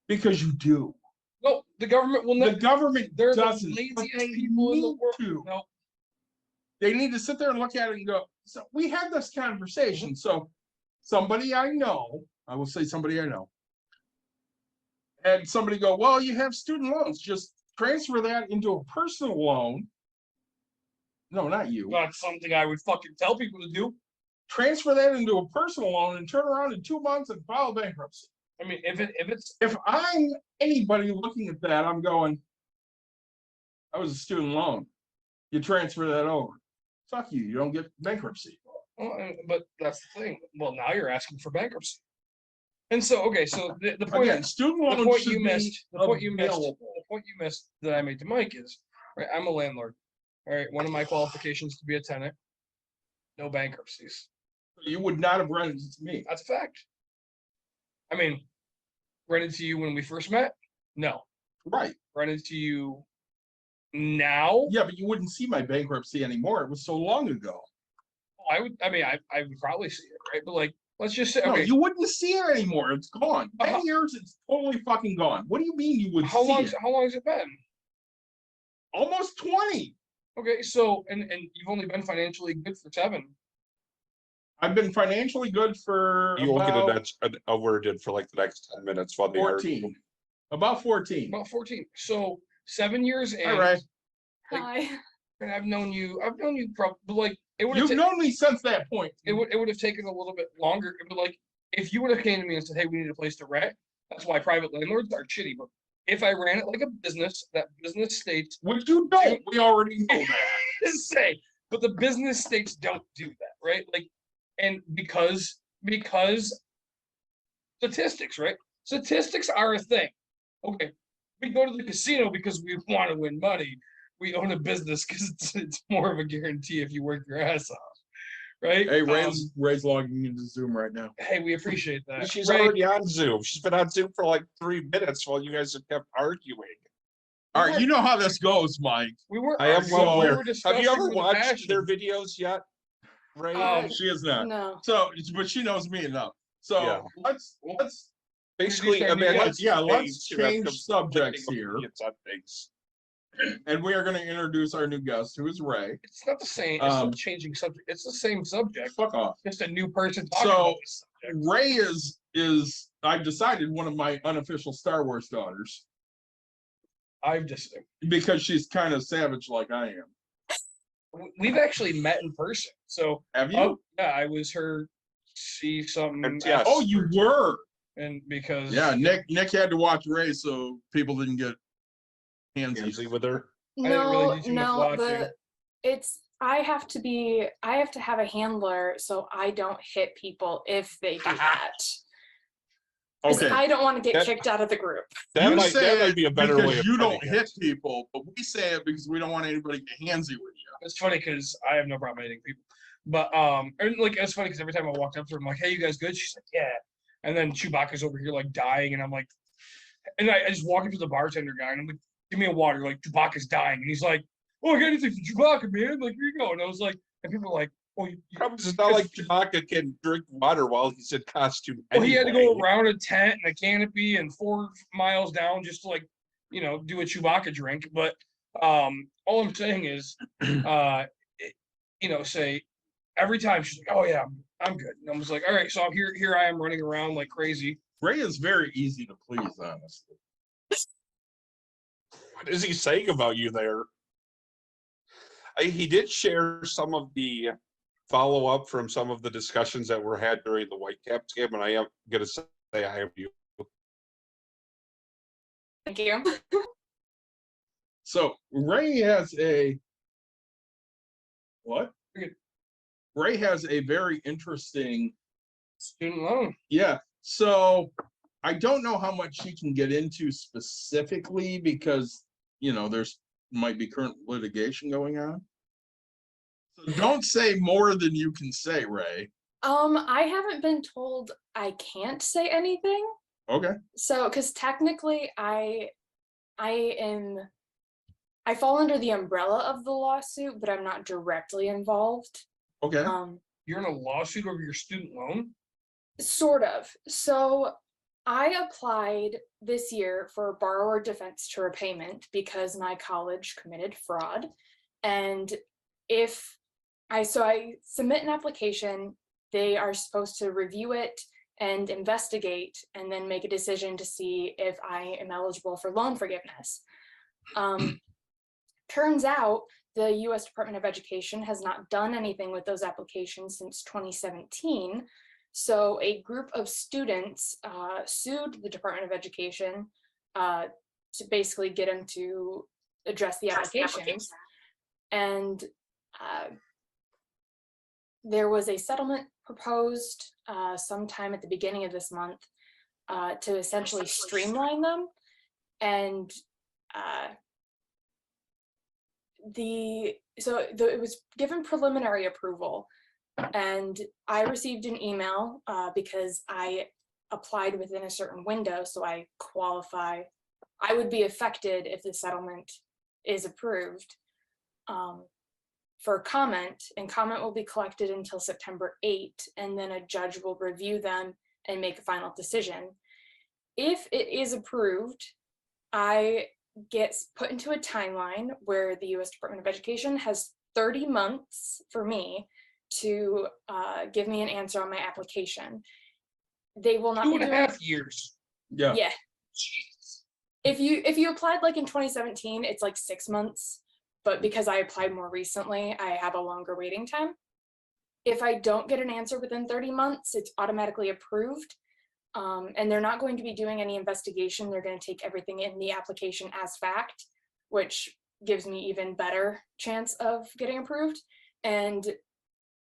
because you do. No, the government will The not. government They're the doesn't, but laziest they people in the need world. to. No, They need to sit there and look at it and go, so we had this conversation. So somebody I know, I will say somebody I know, had somebody go, well, you have student loans, just transfer that into a personal loan. No, not you. not something I would fucking tell people to do. Transfer that into a personal loan and turn around in 2 months and file bankruptcy. I mean, if it's If I'm anybody looking at that, I'm going, I was a student loan. You transfer that over. Fuck you, you don't get bankruptcy. but that's the thing. Well, now you're asking for bankruptcy. And so, okay, so the point, Again, student the loans point should you be missed, the point you missed, available. the point you missed that I made to Mike is, right, I'm a landlord. All right, one of my qualifications to be a tenant, no bankruptcies. You would not have rented it to me. That's a fact. I mean, rented to you when we first met? No. Right. Rented to you now? Yeah, but you wouldn't see my bankruptcy anymore. It was so long ago. I would I would probably see it, right? But like, let's just say, No, okay, you wouldn't see it anymore. It's gone. 10 Uh-huh. years, it's totally fucking gone. What do you mean you would how see long it? how long has it been? Almost 20. Okay, so and you've only been financially good for 7. I've been financially good for You won't about get a word in for like the next 10 minutes while they are. 14. About 14. About 14. So 7 years in, All right. Hi. and I've known you probably like it would have You've known me since that point. it would have taken a little bit longer. But like if you would have came to me and said, hey, we need a place to rent, that's why private landlords are shitty. But if I ran it like a business, that business states Which you don't. We already know that. say, but the business states don't do that, right? Like, and because statistics, right? Statistics are a thing. Okay, we go to the casino because we want to win money. We own a business because it's more of a guarantee if you work your ass off, right? Hey, Ray's logging into Zoom right now. Hey, we appreciate that. She's Ray, already on Zoom. She's been on Zoom for like 3 minutes while you guys have kept arguing. All right, you know how this goes, Mike. we were. I am arguing, well we aware. were Have you ever discussing with watched passion. their videos yet? Ray? She is not. No. So, but she knows me enough. So Yeah. let's Basically, Introduce our new guest. let's you have change subjects conflicting here, opinions on things. and we are going to introduce our new guest, who is Ray. It's not the same. It's not changing subject. It's the same subject. Fuck off. Just a new person talking So, about this subject. Ray is I've decided one of my unofficial Star Wars daughters I've just because she's kind of savage like I am. we've actually met in person. So Have you? oh, yeah, I was her see something. And yes. Oh, you were. And because Yeah, Nick had to watch Ray so people didn't get handsy. Handsy with her. I didn't really No, do too much no, watching. I have to have a handler so I don't hit people if they do that. 'Cause Okay. I don't want to get That- kicked out of the group. That You might say be a better because way of you don't putting it. hit people, but we say it because we don't want anybody to get handsy with you. It's funny because I have no problem hitting people. But and like it's funny because every time I walked up to her, I'm like, hey, you guys good? She's like, yeah. And then Chewbacca's over here like dying, and I'm like, and I just walk into the bartender guy and I'm like, give me a water, like Chewbacca's dying. And he's like, oh, I got anything for Chewbacca, man. Like, here you go. And I was like, and people are like, oh, Probably it's not like Chewbacca can drink water while he's in costume. well, he had to go anyway. around a tent and a canopy and 4 miles down just to like, do a Chewbacca drink. But all I'm saying is, say every time she's like, oh yeah, I'm good. And I was like, all right, so here I am running around like crazy. Ray is very easy to please, honestly. What is he saying about you there? He did share some of the follow-up from some of the discussions that were had during the Whitecaps game, and I am going to say I am you. Thank you. So Ray has a what? Ray has a very interesting Student loan. Yeah. So I don't know how much she can get into specifically because, there's might be current litigation going on. So don't say more than you can say, Ray. I haven't been told I can't say anything. Okay. So, because technically I am I fall under the umbrella of the lawsuit, but I'm not directly involved. Okay. You're in a lawsuit over your student loan? Sort of. So I applied this year for borrower defense to repayment because my college committed fraud. And if I submit an application, they are supposed to review it and investigate and then make a decision to see if I am eligible for loan forgiveness. Turns out the US Department of Education has not done anything with those applications since 2017. So a group of students sued the Department of Education to basically get them to address the applications. And there was a settlement proposed sometime at the beginning of this month to essentially streamline them. And it was given preliminary approval, and I received an email because I applied within a certain window, so I qualify. I would be affected if the settlement is approved for comment, and comment will be collected until September 8, and then a judge will review them and make a final decision. If it is approved, I get put into a timeline where the US Department of Education has 30 months for me to give me an answer on my application. They will not be doing 2.5 years. Yeah. Yeah. Jeez. If you applied like in 2017, it's like 6 months, but because I applied more recently, I have a longer waiting time. If I don't get an answer within 30 months, it's automatically approved. And they're not going to be doing any investigation. They're going to take everything in the application as fact, which gives me even better chance of getting approved. And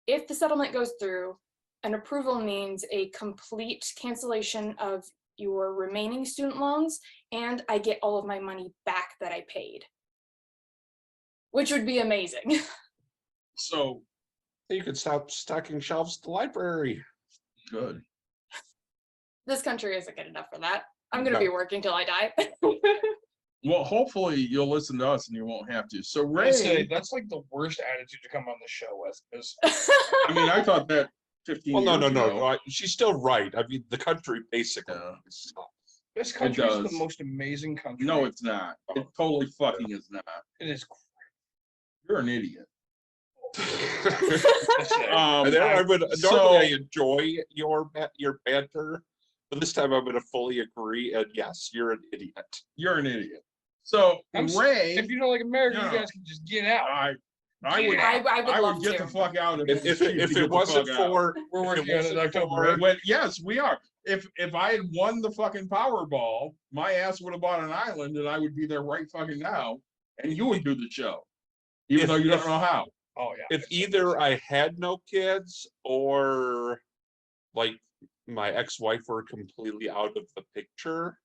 if the settlement goes through, an approval means a complete cancellation of your remaining student loans, and I get all of my money back that I paid, which would be amazing. So You could stop stocking shelves at the library. good. This country isn't good enough for that. I'm going to No. be working till I die. Well, hopefully you'll listen to us and you won't have to. So I say Ray, that's like the worst attitude to come on the show with. Is I mean, I thought that 15 Well, years ago. no. She's still right. I mean, the country basically. Yeah. sucks. this country is the does. most amazing country. No, it's not. It totally fucking is not. it is. You're an idiot. That's it. I would so- normally I enjoy your banter, but this time I'm going to fully agree. And yes, you're an idiot. You're an idiot. So Ray, If you don't like America, No. you guys can just get out. I would, I would I love would get to. the fuck out of If it wasn't for We're if working it on it wasn't October, for- right? When, yes, we are. If I had won the fucking Powerball, my ass would have bought an island and I would be there right fucking now, and you would do the show, even If- though you don't if- know how. Oh yeah. if either I had no kids or like my ex-wife were completely out of the picture,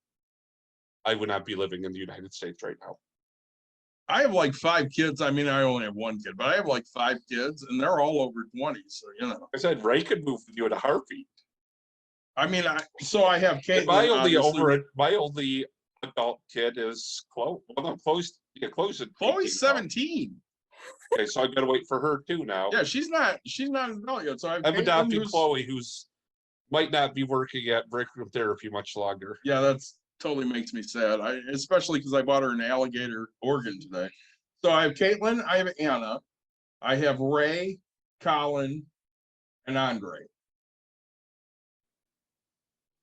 I would not be living in the United States right now. I have like 5 kids. I mean, I only have 1 kid, but I have like 5 kids, and they're all over 20. So I said Ray could move with you in a heartbeat. I mean, I have Caitlin. My only obviously. my only adult kid is Chloe. Well, no, Chloe's Chloe's 18 now. 17. Okay, so I gotta wait for her too now. Yeah, she's not an adult yet. So I've Caitlin, adopted who's- Chloe, who's might not be working at break room therapy much longer. Yeah, that's totally makes me sad. Especially because I bought her an alligator organ today. So I have Caitlin, I have Anna, I have Ray, Colin, and Andre.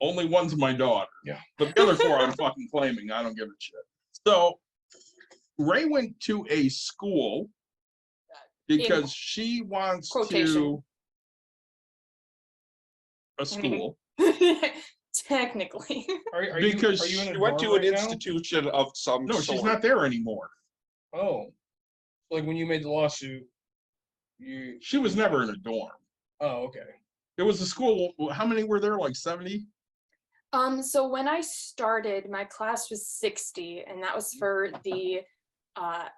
Only one's my daughter. Yeah. But the other 4 I'm fucking claiming. I don't give a shit. So Ray went to a school because she wants quotation. to a school. Technically. Are Because you in a She went to dorm an right now? institution of some No, sort. she's not there anymore. Oh, like when you made the lawsuit, She was never in a dorm. Oh, okay. It was a school. How many were there? Like 70? So when I started, my class was 60, and that was for the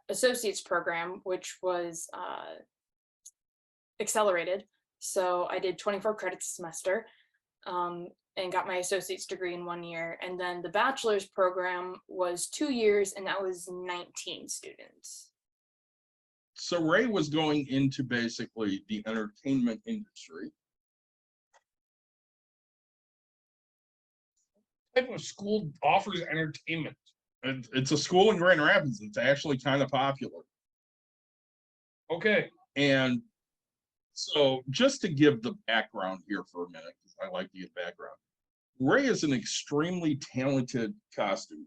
associates program, which was accelerated. So I did 24 credits a semester. and got my associate's degree in 1 year. And then the bachelor's program was 2 years, and that was 19 students. So Ray was going into basically the entertainment industry. What type of school offers entertainment? It's a school in Grand Rapids. It's actually kind of popular. Okay. And so just to give the background here for a minute, because I like to give background. Ray is an extremely talented costume.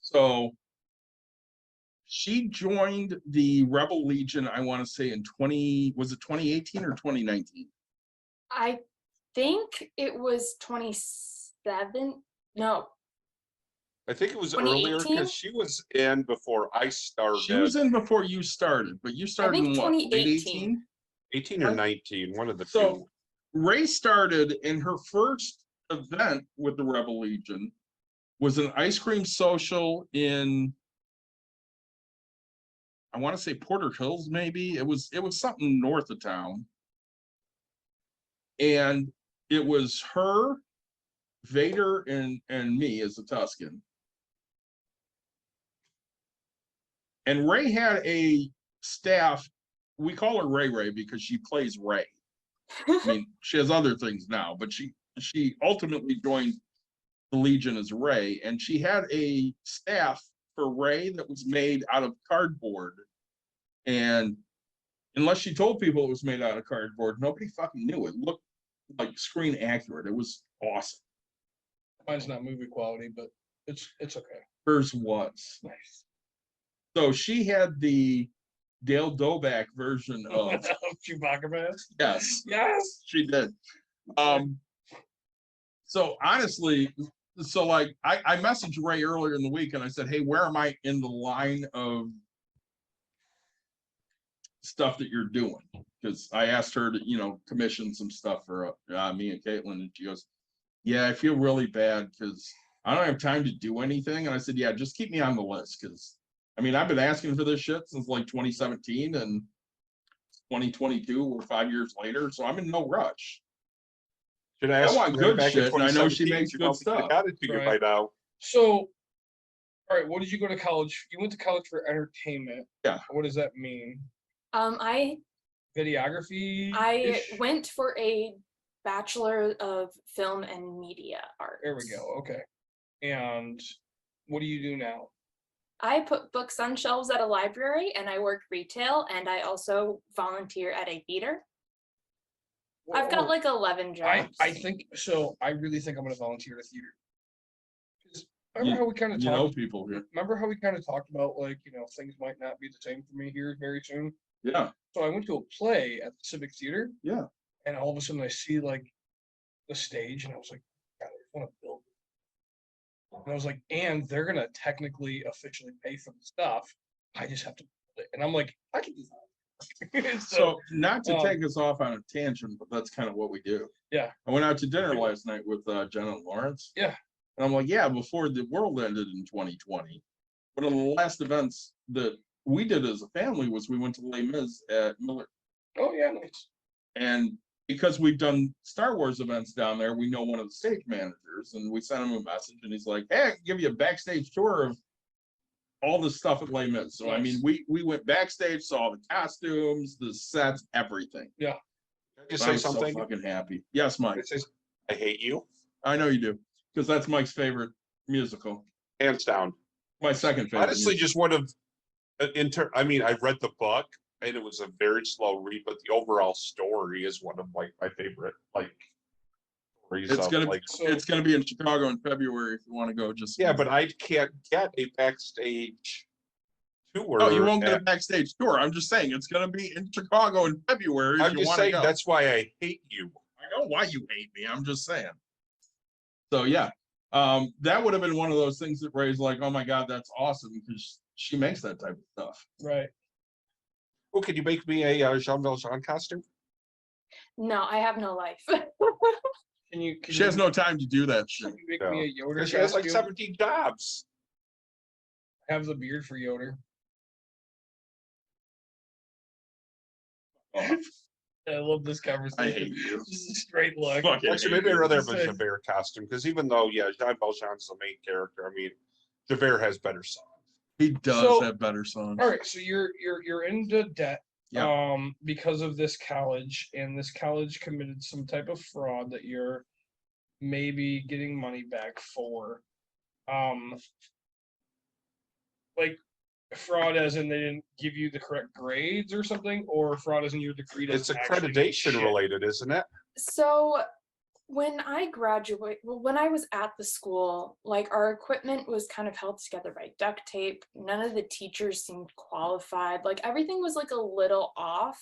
So she joined the Rebel Legion, I want to say in 2018 or 2019? I think it was 27. No, I think it was earlier 2018? because she was in before I started. She was in before you started, but you started think in what, late 2018. 18 or 19, one of the So two. Ray started, in her first event with the Rebel Legion was an ice cream social in, I want to say Porter Hills, maybe. It was something north of town. And it was her, Vader, and me as a Tuscan. And Ray had a staff. We call her Ray Ray because she plays Ray. I mean, she has other things now, but she ultimately joined the Legion as Ray, and she had a staff for Ray that was made out of cardboard. And unless she told people it was made out of cardboard, nobody fucking knew. It looked like screen accurate. It was awesome. Mine's not movie quality, but it's okay. Hers was. Nice. So she had the Dale Doback version of Chewbacca mask. yes, Yes. she did. So honestly, so like I messaged Ray earlier in the week and I said, hey, where am I in the line of stuff that you're doing? Because I asked her to, commission some stuff for me and Caitlin, and she goes, yeah, I feel really bad because I don't have time to do anything. And I said, yeah, just keep me on the list, because I mean, I've been asking for this shit since like 2017, and 2022, we're 5 years later, so I'm in no rush. Should I ask want her good back in shit, and I know she 2017, makes you good probably could've stuff. got it to you by Right. now. So, all right, what did you go to college? You went to college for entertainment. Yeah. What does that mean? I Videography? went for a Bachelor of Film and Media Arts. There we go. Okay. And what do you do now? I put books on shelves at a library, and I work retail, and I also volunteer at a theater. I've got like 11 jobs. I think so. I really think I'm going to volunteer at a theater. 'Cause remember how we kind of You know talked? people here. Remember how we kind of talked about, like, things might not be the same for me here very soon. Yeah, So I went to a play at the Civic Theater, yeah. and all of a sudden I see like the stage, and I was like, God, I just want to build it. And I was like, and they're gonna technically officially pay for the stuff. I just have to build it. And I'm like, I can do that. So not to um, take us off on a tangent, but that's kind of what we do. Yeah. I went out to dinner last night with Jenna and Lawrence. Yeah. And I'm like, yeah, before the world ended in 2020. One of the last events that we did as a family was we went to Les Mis at Miller. Oh yeah, nice. And because we've done Star Wars events down there, we know one of the stage managers, and we sent him a message, and he's like, hey, I can give you a backstage tour of all the stuff at Les Mis. So, I mean, we went backstage, saw the costumes, the sets, everything. Yeah. Can I just I say was something? so fucking happy. Yes, Mike. I hate you, I know you do, because that's Mike's favorite musical. hands down. My second favorite. Honestly, musical. just one of, I read the book and it was a very slow read, but the overall story is one of like my favorite stories. It's gonna like, it's gonna be in Chicago in February if you want to go. Just yeah, but I can't get a backstage tour. no, you won't get a backstage tour. I'm just saying it's gonna be in Chicago in February. If I'm you just want to saying go. that's why I hate you. I know why you hate me. I'm just saying. So yeah, that would have been one of those things that Ray's like, oh my god, that's awesome, because she makes that type of stuff. Right. Well, can you make me a Jean Valjean costume? No, I have no life. Can you? She has no time to do that shit. Can you make No. me a Yoder She has like costume? 17 jobs. Have the beard for Yoder. I love this conversation. I hate you. Just a straight look. Fucking Actually, hate maybe I'd you. rather have a Say- Javert costume, because even though, yeah, Jean Valjean's the main character, I mean, Javert has better songs. He does So- have better songs. All right, so you're into debt, Yeah. because of this college, and this college committed some type of fraud that you're maybe getting money back for. Like fraud as in they didn't give you the correct grades or something, or fraud as in your degree It's doesn't actually mean accreditation shit? related, isn't it? So when I when I was at the school, like our equipment was kind of held together by duct tape. None of the teachers seemed qualified. Like everything was like a little off.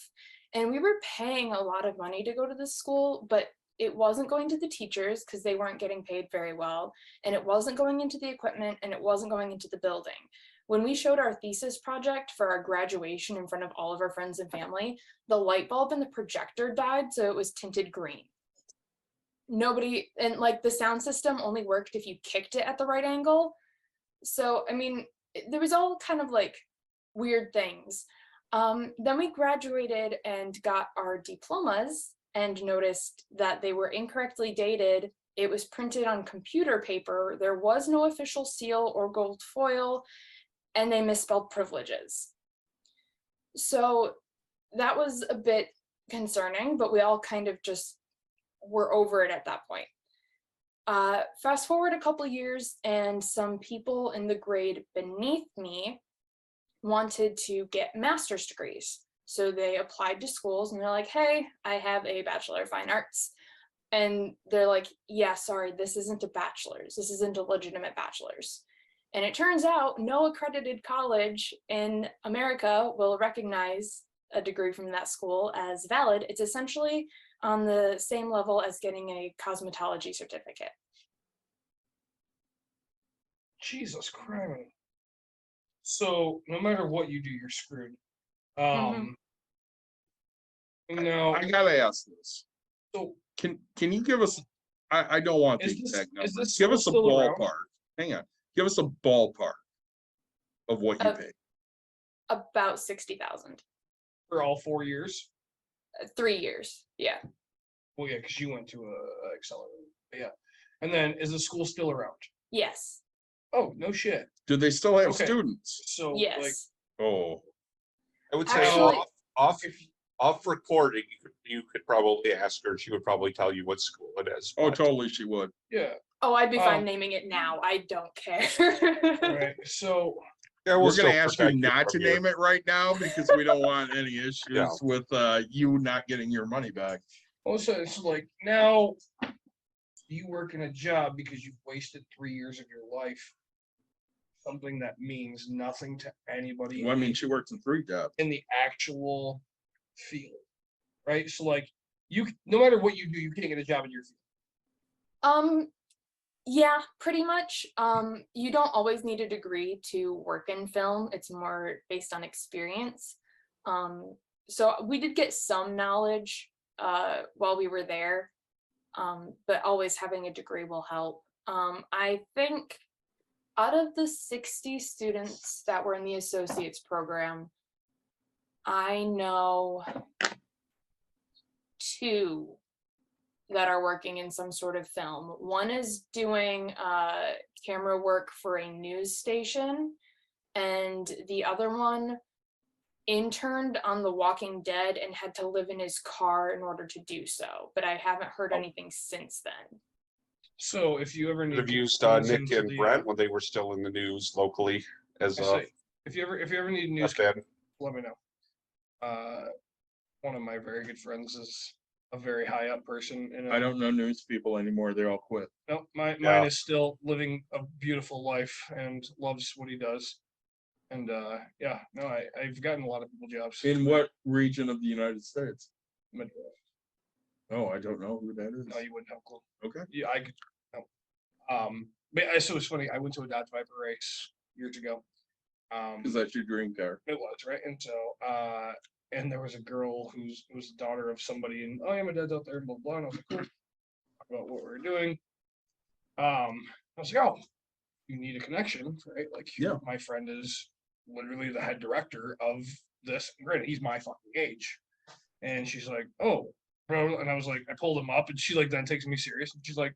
And we were paying a lot of money to go to this school, but it wasn't going to the teachers because they weren't getting paid very well. And it wasn't going into the equipment, and it wasn't going into the building. When we showed our thesis project for our graduation in front of all of our friends and family, the light bulb in the projector died, so it was tinted green. Nobody, and like the sound system only worked if you kicked it at the right angle. So, I mean, there was all kind of like weird things. Then we graduated and got our diplomas and noticed that they were incorrectly dated. It was printed on computer paper. There was no official seal or gold foil, and they misspelled privileges. So that was a bit concerning, but we all kind of just were over it at that point. Fast forward a couple years, and some people in the grade beneath me wanted to get master's degrees. So they applied to schools and they're like, hey, I have a Bachelor of Fine Arts. And they're like, yeah, sorry, this isn't a bachelor's. This isn't a legitimate bachelor's. And it turns out no accredited college in America will recognize a degree from that school as valid. It's essentially on the same level as getting a cosmetology certificate. Jesus Christ. So no matter what you do, you're screwed. Mhm. No, I gotta ask this. so Can you give us? I don't want the Is this- exact is numbers. this Give us a still around? ballpark. Hang on. Give us a ballpark of what you Uh, pay. About 60,000. for all 4 years. 3 years. Yeah. Well, yeah, because you went to a accelerator. But yeah. And then is the school still around? Yes. Oh, no shit. Do they still have Okay. students? So like Yes. Oh, I would say Actually- off recording, you could probably ask her. She would probably tell you what school it is. oh, but- totally. She would. yeah. Oh, I'd be fine Um, naming it now. I don't care. All right. So Yeah, We're still gonna ask you protect not to from your- name it right now because we don't want any issues Yeah. with you not getting your money back. also it's like now you work in a job because you've wasted 3 years of your life. Something that means nothing to anybody Well, I mean, she works in 3 jobs. in the actual field. Right? So like you no matter what you do, you can't get a job in your field. Yeah, pretty much. You don't always need a degree to work in film. It's more based on experience. So we did get some knowledge while we were there, but always having a degree will help. I think out of the 60 students that were in the associates program, I know 2 that are working in some sort of film. One is doing camera work for a news station, and the other one interned on The Walking Dead and had to live in his car in order to do so. But I haven't heard anything since then. So if you ever need Have to used close Nick into and the, Brent when they were still in the news locally as I say, if you ever need news, stepdad. let me know. One of my very good friends is a very high up person in I don't know news people anymore. They all quit. No, mine Yeah. is still living a beautiful life and loves what he does. And yeah, no, I've gotten a lot of people jobs. In what region of the United States? Midwest. Oh, I don't know who that is. No, you wouldn't have a clue. Okay. Yeah, I could. No. But so it's funny. I went to a Dodge Viper race years ago. Is that your dream car? It was right, and so and there was a girl who was the daughter of somebody, and oh yeah, my dad's out there, blah blah. And I was like, cool. Talk about what we're doing. I was like, oh, you need a connection, right? Like, Yeah. my friend is literally the head director of this. Granted, he's my fucking age, And she's like, oh, bro. And I was like, I pulled him up and she like then takes me serious. And she's like,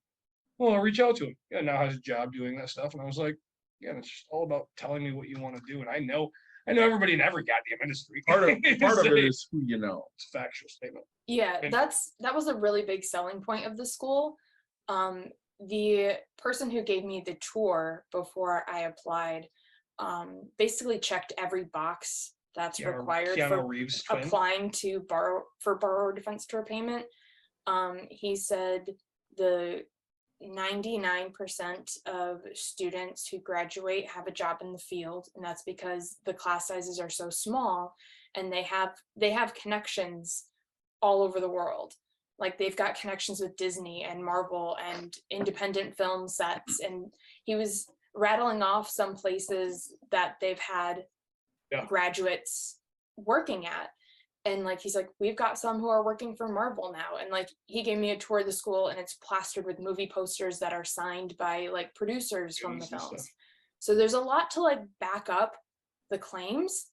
well, I'll reach out to him. Yeah, now has a job doing that stuff. And I was like, yeah, it's just all about telling me what you want to do. And I know everybody in every goddamn industry. Part of it It's is who you know. a factual statement. Yeah, And- that was a really big selling point of the school. The person who gave me the tour before I applied basically checked every box that's required Keanu for Reeves twin. applying to borrower defense tour payment. He said the 99% of students who graduate have a job in the field, and that's because the class sizes are so small and they have connections all over the world. Like they've got connections with Disney and Marvel and independent film sets. And he was rattling off some places that they've had graduates working at. And like, he's like, we've got some who are working for Marvel now. And like, he gave me a tour of the school and it's plastered with movie posters that are signed by like producers from the films. So there's a lot to like back up the claims.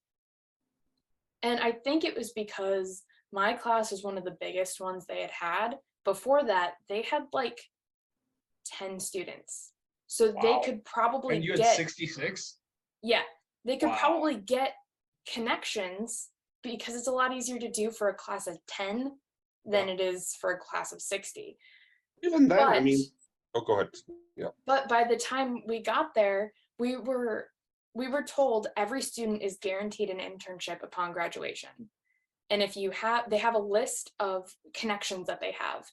And I think it was because my class was one of the biggest ones they had. Before that, they had like 10 students. So they could probably and you had get 66? Yeah, they could probably get connections because it's a lot easier to do for a class of 10 than it is for a class of 60. Even then, I But- mean, oh, go ahead. Yeah. But by the time we got there, we were told every student is guaranteed an internship upon graduation. And if they have a list of connections that they have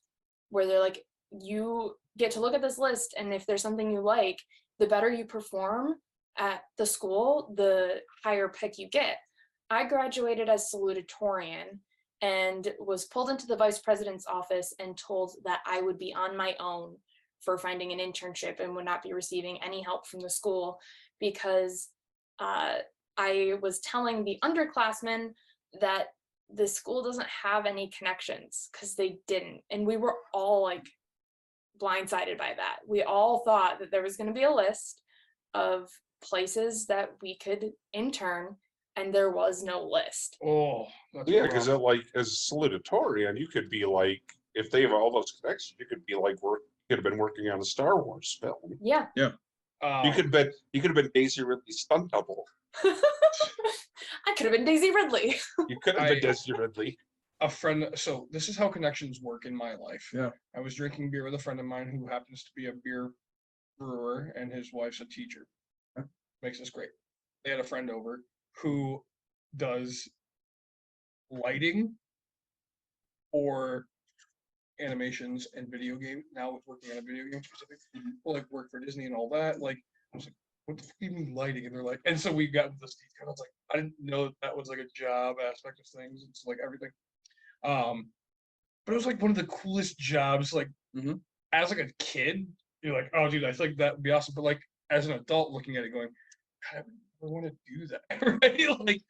where they're like, you get to look at this list, and if there's something you like, the better you perform at the school, the higher pick you get. I graduated as salutatorian and was pulled into the vice president's office and told that I would be on my own for finding an internship and would not be receiving any help from the school because I was telling the underclassmen that the school doesn't have any connections because they didn't. And we were all like blindsided by that. We all thought that there was going to be a list of places that we could intern, and there was no list. Oh, that's Yeah, because rough. like as a salutatorian, you could be like, if they have all those connections, you could be like you could have been working on a Star Wars film. Yeah. You could have been Daisy Ridley's stunt double. I could have been Daisy Ridley. You could have been Daisy Ridley. A friend, so this is how connections work in my life. Yeah. I was drinking beer with a friend of mine who happens to be a beer brewer and his wife's a teacher. Makes us great. They had a friend over who does lighting or animations and video game. Now with working on a video game specific, well, like work for Disney and all that. Like I was like, what the fuck do you mean lighting? And they're like, and so we got into this detail. I was like, I didn't know that was like a job aspect of things. It's like everything. But it was like one of the coolest jobs. Like as like a kid, you're like, oh dude, I think that would be awesome. But like as an adult looking at it going, God, I would never want to do that. Right? Like,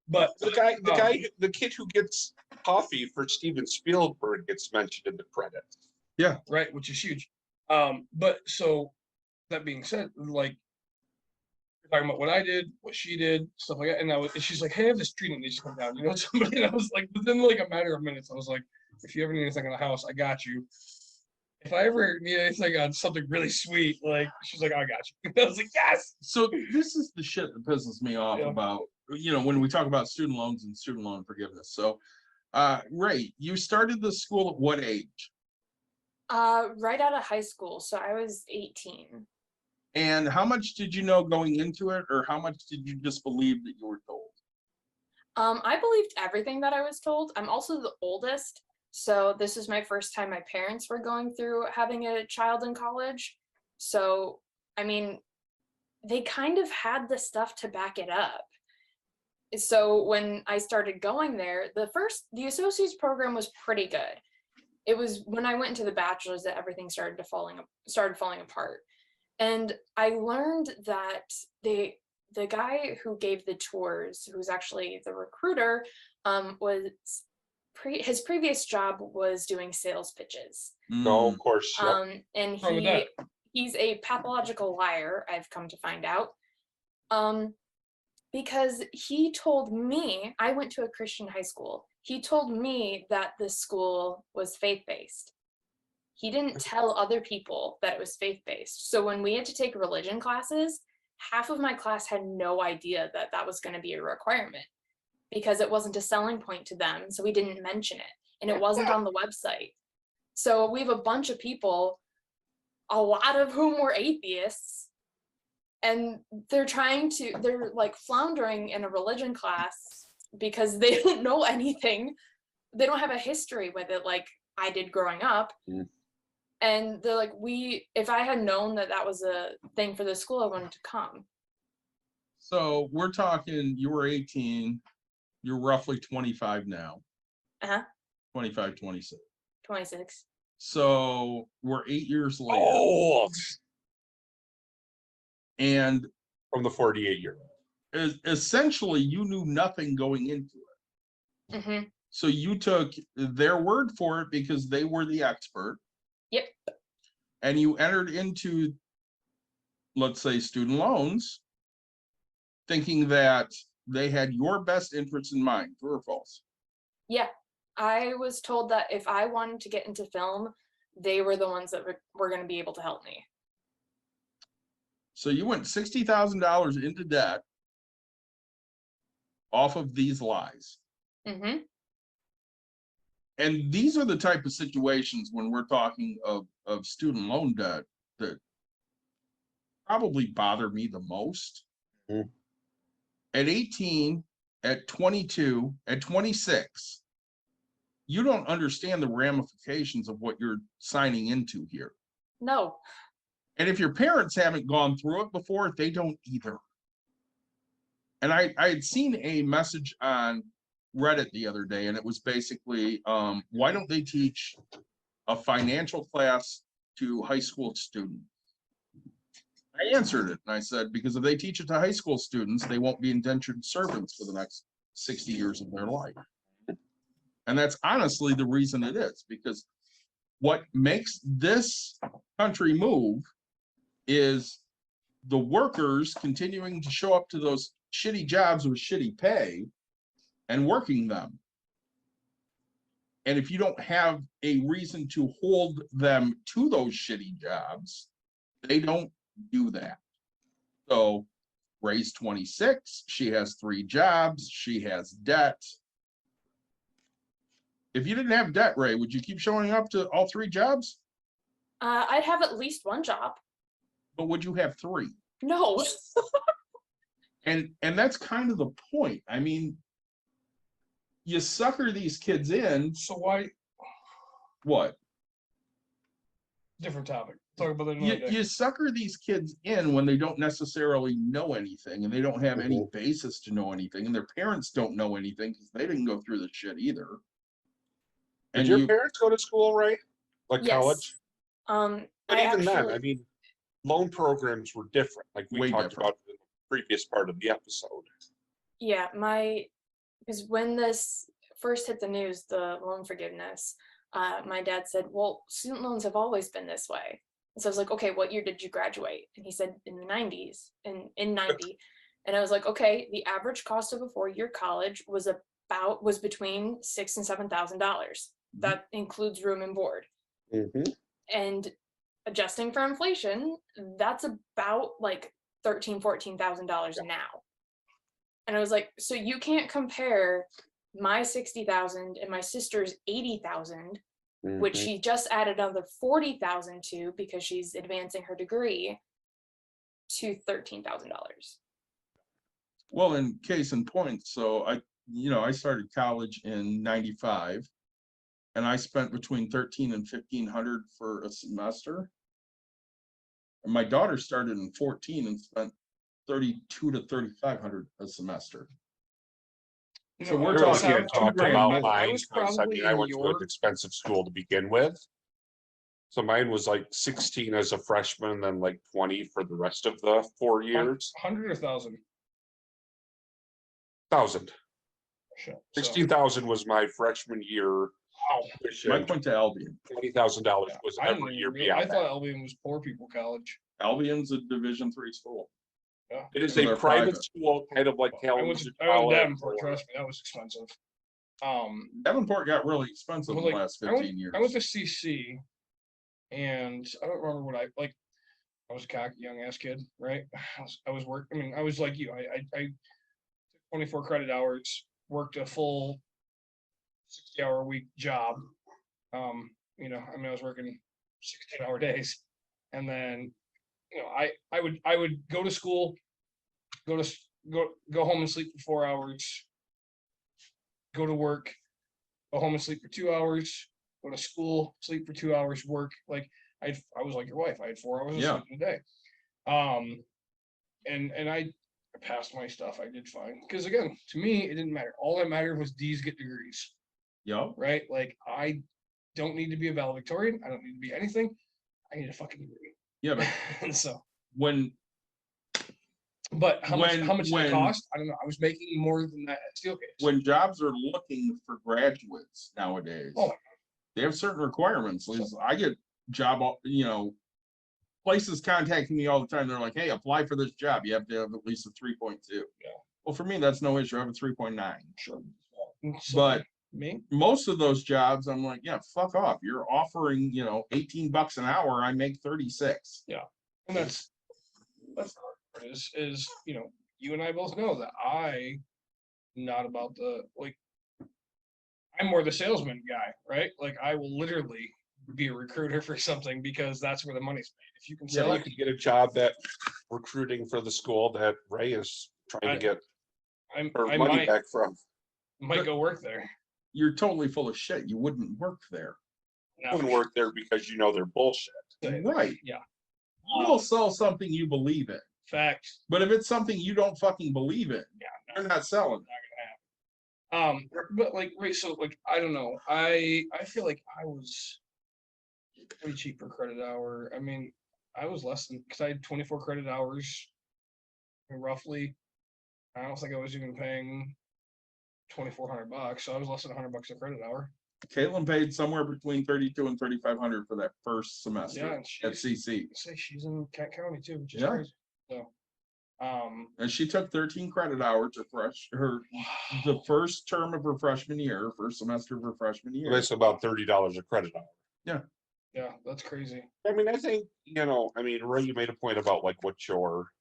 but the kid who gets coffee for Steven Spielberg gets mentioned in the credits. Yeah. Right, which is huge. But so that being said, like talking about what I did, what she did, stuff like that. And she's like, hey, I have this tree that needs to come down. You know, somebody, and I was like, within like a matter of minutes, I was like, if you ever need anything in the house, I got you. If I ever need anything on something really sweet, like she's like, I got you. I was like, yes. So this is the shit that pisses me off about, when we talk about student loans and student loan forgiveness. So, Ray, you started the school at what age? Right out of high school. So I was 18. And how much did you know going into it, or how much did you just believe that you were told? I believed everything that I was told. I'm also the oldest. So this was my first time my parents were going through having a child in college. So, I mean, they kind of had the stuff to back it up. So when I started going there, the associate's program was pretty good. It was when I went into the bachelor's that everything started falling apart. And I learned that the guy who gave the tours, who's actually the recruiter, his previous job was doing sales pitches. No, of course. Yep. And he's a pathological liar, I've come to find out. Because he told me, I went to a Christian high school. He told me that the school was faith-based. He didn't tell other people that it was faith-based. So when we had to take religion classes, half of my class had no idea that that was going to be a requirement because it wasn't a selling point to them. So we didn't mention it and it wasn't on the website. So we have a bunch of people, a lot of whom were atheists, and they're like floundering in a religion class because they don't know anything. They don't have a history with it like I did growing up. And they're like, if I had known that that was a thing for the school, I wanted to come. So we're talking, you were 18, you're roughly 25 now. 25, 26. 26. So we're 8 years later. Old. And From the 48-year. essentially you knew nothing going into it. So you took their word for it because they were the expert. Yep. And you entered into, let's say, student loans, thinking that they had your best interest in mind. True or false? Yeah. I was told that if I wanted to get into film, they were the ones that were going to be able to help me. So you went $60,000 into debt off of these lies. And these are the type of situations when we're talking of student loan debt that probably bother me the most. At 18, at 22, at 26, you don't understand the ramifications of what you're signing into here. No. And if your parents haven't gone through it before, they don't either. And I had seen a message on Reddit the other day, and it was basically, why don't they teach a financial class to high school students? I answered it and I said, because if they teach it to high school students, they won't be indentured servants for the next 60 years of their life. And that's honestly the reason it is, because what makes this country move is the workers continuing to show up to those shitty jobs with shitty pay and working them. And if you don't have a reason to hold them to those shitty jobs, they don't do that. So Ray's 26, she has 3 jobs, she has debt. If you didn't have debt, Ray, would you keep showing up to all 3 jobs? I'd have at least one job. But would you have 3? No. And that's kind of the point. I mean, you sucker these kids in. So why? What? Different topic. Talk about that another day. You sucker these kids in when they don't necessarily know anything and they don't have any basis to know anything, and their parents don't know anything because they didn't go through the shit either. Did your parents go to school, right? Like Yes. college? But even then, actually, I mean, loan programs were different, like we Way talked different. about in the previous part of the episode. yeah, because when this first hit the news, the loan forgiveness, my dad said, well, student loans have always been this way. And so I was like, okay, what year did you graduate? And he said in the 90s, in 90. And I was like, okay, the average cost of a 4-year college was between $6,000 and $7,000. That includes room and board. And adjusting for inflation, that's about like $13,000, $14,000 now. And I was like, so you can't compare my 60,000 and my sister's 80,000, which she just added another 40,000 to because she's advancing her degree, to $13,000. Well, in case in point, so I started college in 95, and I spent between $1,300 and $1,500 for a semester. And my daughter started in 14 and spent $3,200 to $3,500 a semester. So we're I really talking can't talk $2,000 about more. mine, I was 'cause, probably I in went to your- an expensive school to begin with. So mine was like 16 as a freshman, and then like 20 for the rest of the 4 years. 100 or 1,000? 1,000. Shit. So, 16,000 was my freshman year. Mike went to Albion. $20,000 was I didn't every year even realize- I beyond thought that. Albion was poor people college. Albion's a Division III school. Yeah. It is So a they're private private. school, kind of like I went Kalamazoo to College. Davenport, or- trust me, that was expensive. Davenport got really expensive in Well, the like, last I went, 15 years. I went to CC, and I don't remember what I like. I was a cocky young ass kid, right? I was working. I mean, I was like you. I took 24 credit hours, worked a full 60-hour a week job. You know, I mean, I was working 16-hour days, and then, you know, I would go to school, go home and sleep for 4 hours, go to work, go home and sleep for 2 hours, go to school, sleep for 2 hours, work. Like I was like your wife. I had 4 hours of Yeah. sleep in a day. And I passed my stuff. I did fine because, again, to me, it didn't matter. All that mattered was D's get degrees, Yep. right? Like, I don't need to be a valedictorian. I don't need to be anything. I need a fucking degree. Yeah, but And so, when but how much did when- it cost? I don't know. I was making more than that at Steelcase. when jobs are looking for graduates nowadays, Oh my they have certain requirements. I get job, places contacting me all the time. They're like, "Hey, apply for this job. You have to have at least a 3.2." Yeah. Well, for me, that's no issue. I have a 3.9. Sure. So, But me, most of those jobs, I'm like, yeah, fuck off. You're offering, $18 an hour. I make 36. and that's the hard part is, you know, you and I both know that not about the, like, I'm more the salesman guy, right? Like, I will literally be a recruiter for something because that's where the money's made. If you can Yeah, sell you it, could get a job that recruiting for the school that Ray is trying to get her I money back from. might go work there. You're totally full of shit. You wouldn't work there. You wouldn't work there because you know they're bullshit. Right. Yeah. You will sell something you believe in. Facts. But if it's something you don't fucking believe in, Yeah. you're not selling. Not gonna happen. But like, right, so like, I don't know. I feel like I was pretty cheap per credit hour. I mean, I was less than, because I had 24 credit hours, roughly. I don't think I was even paying $2,400, so I was less than $100 a credit hour. Caitlin paid somewhere between 32 and 3,500 for that first semester Yeah, and at CC. say she's in Kent County too, which is Yeah. crazy. So, And she took 13 credit hours to the first term of her freshman year, first semester of her freshman year. It's about $30 a credit hour. yeah, that's crazy. I mean, I think, Ray, you made a point about like what your,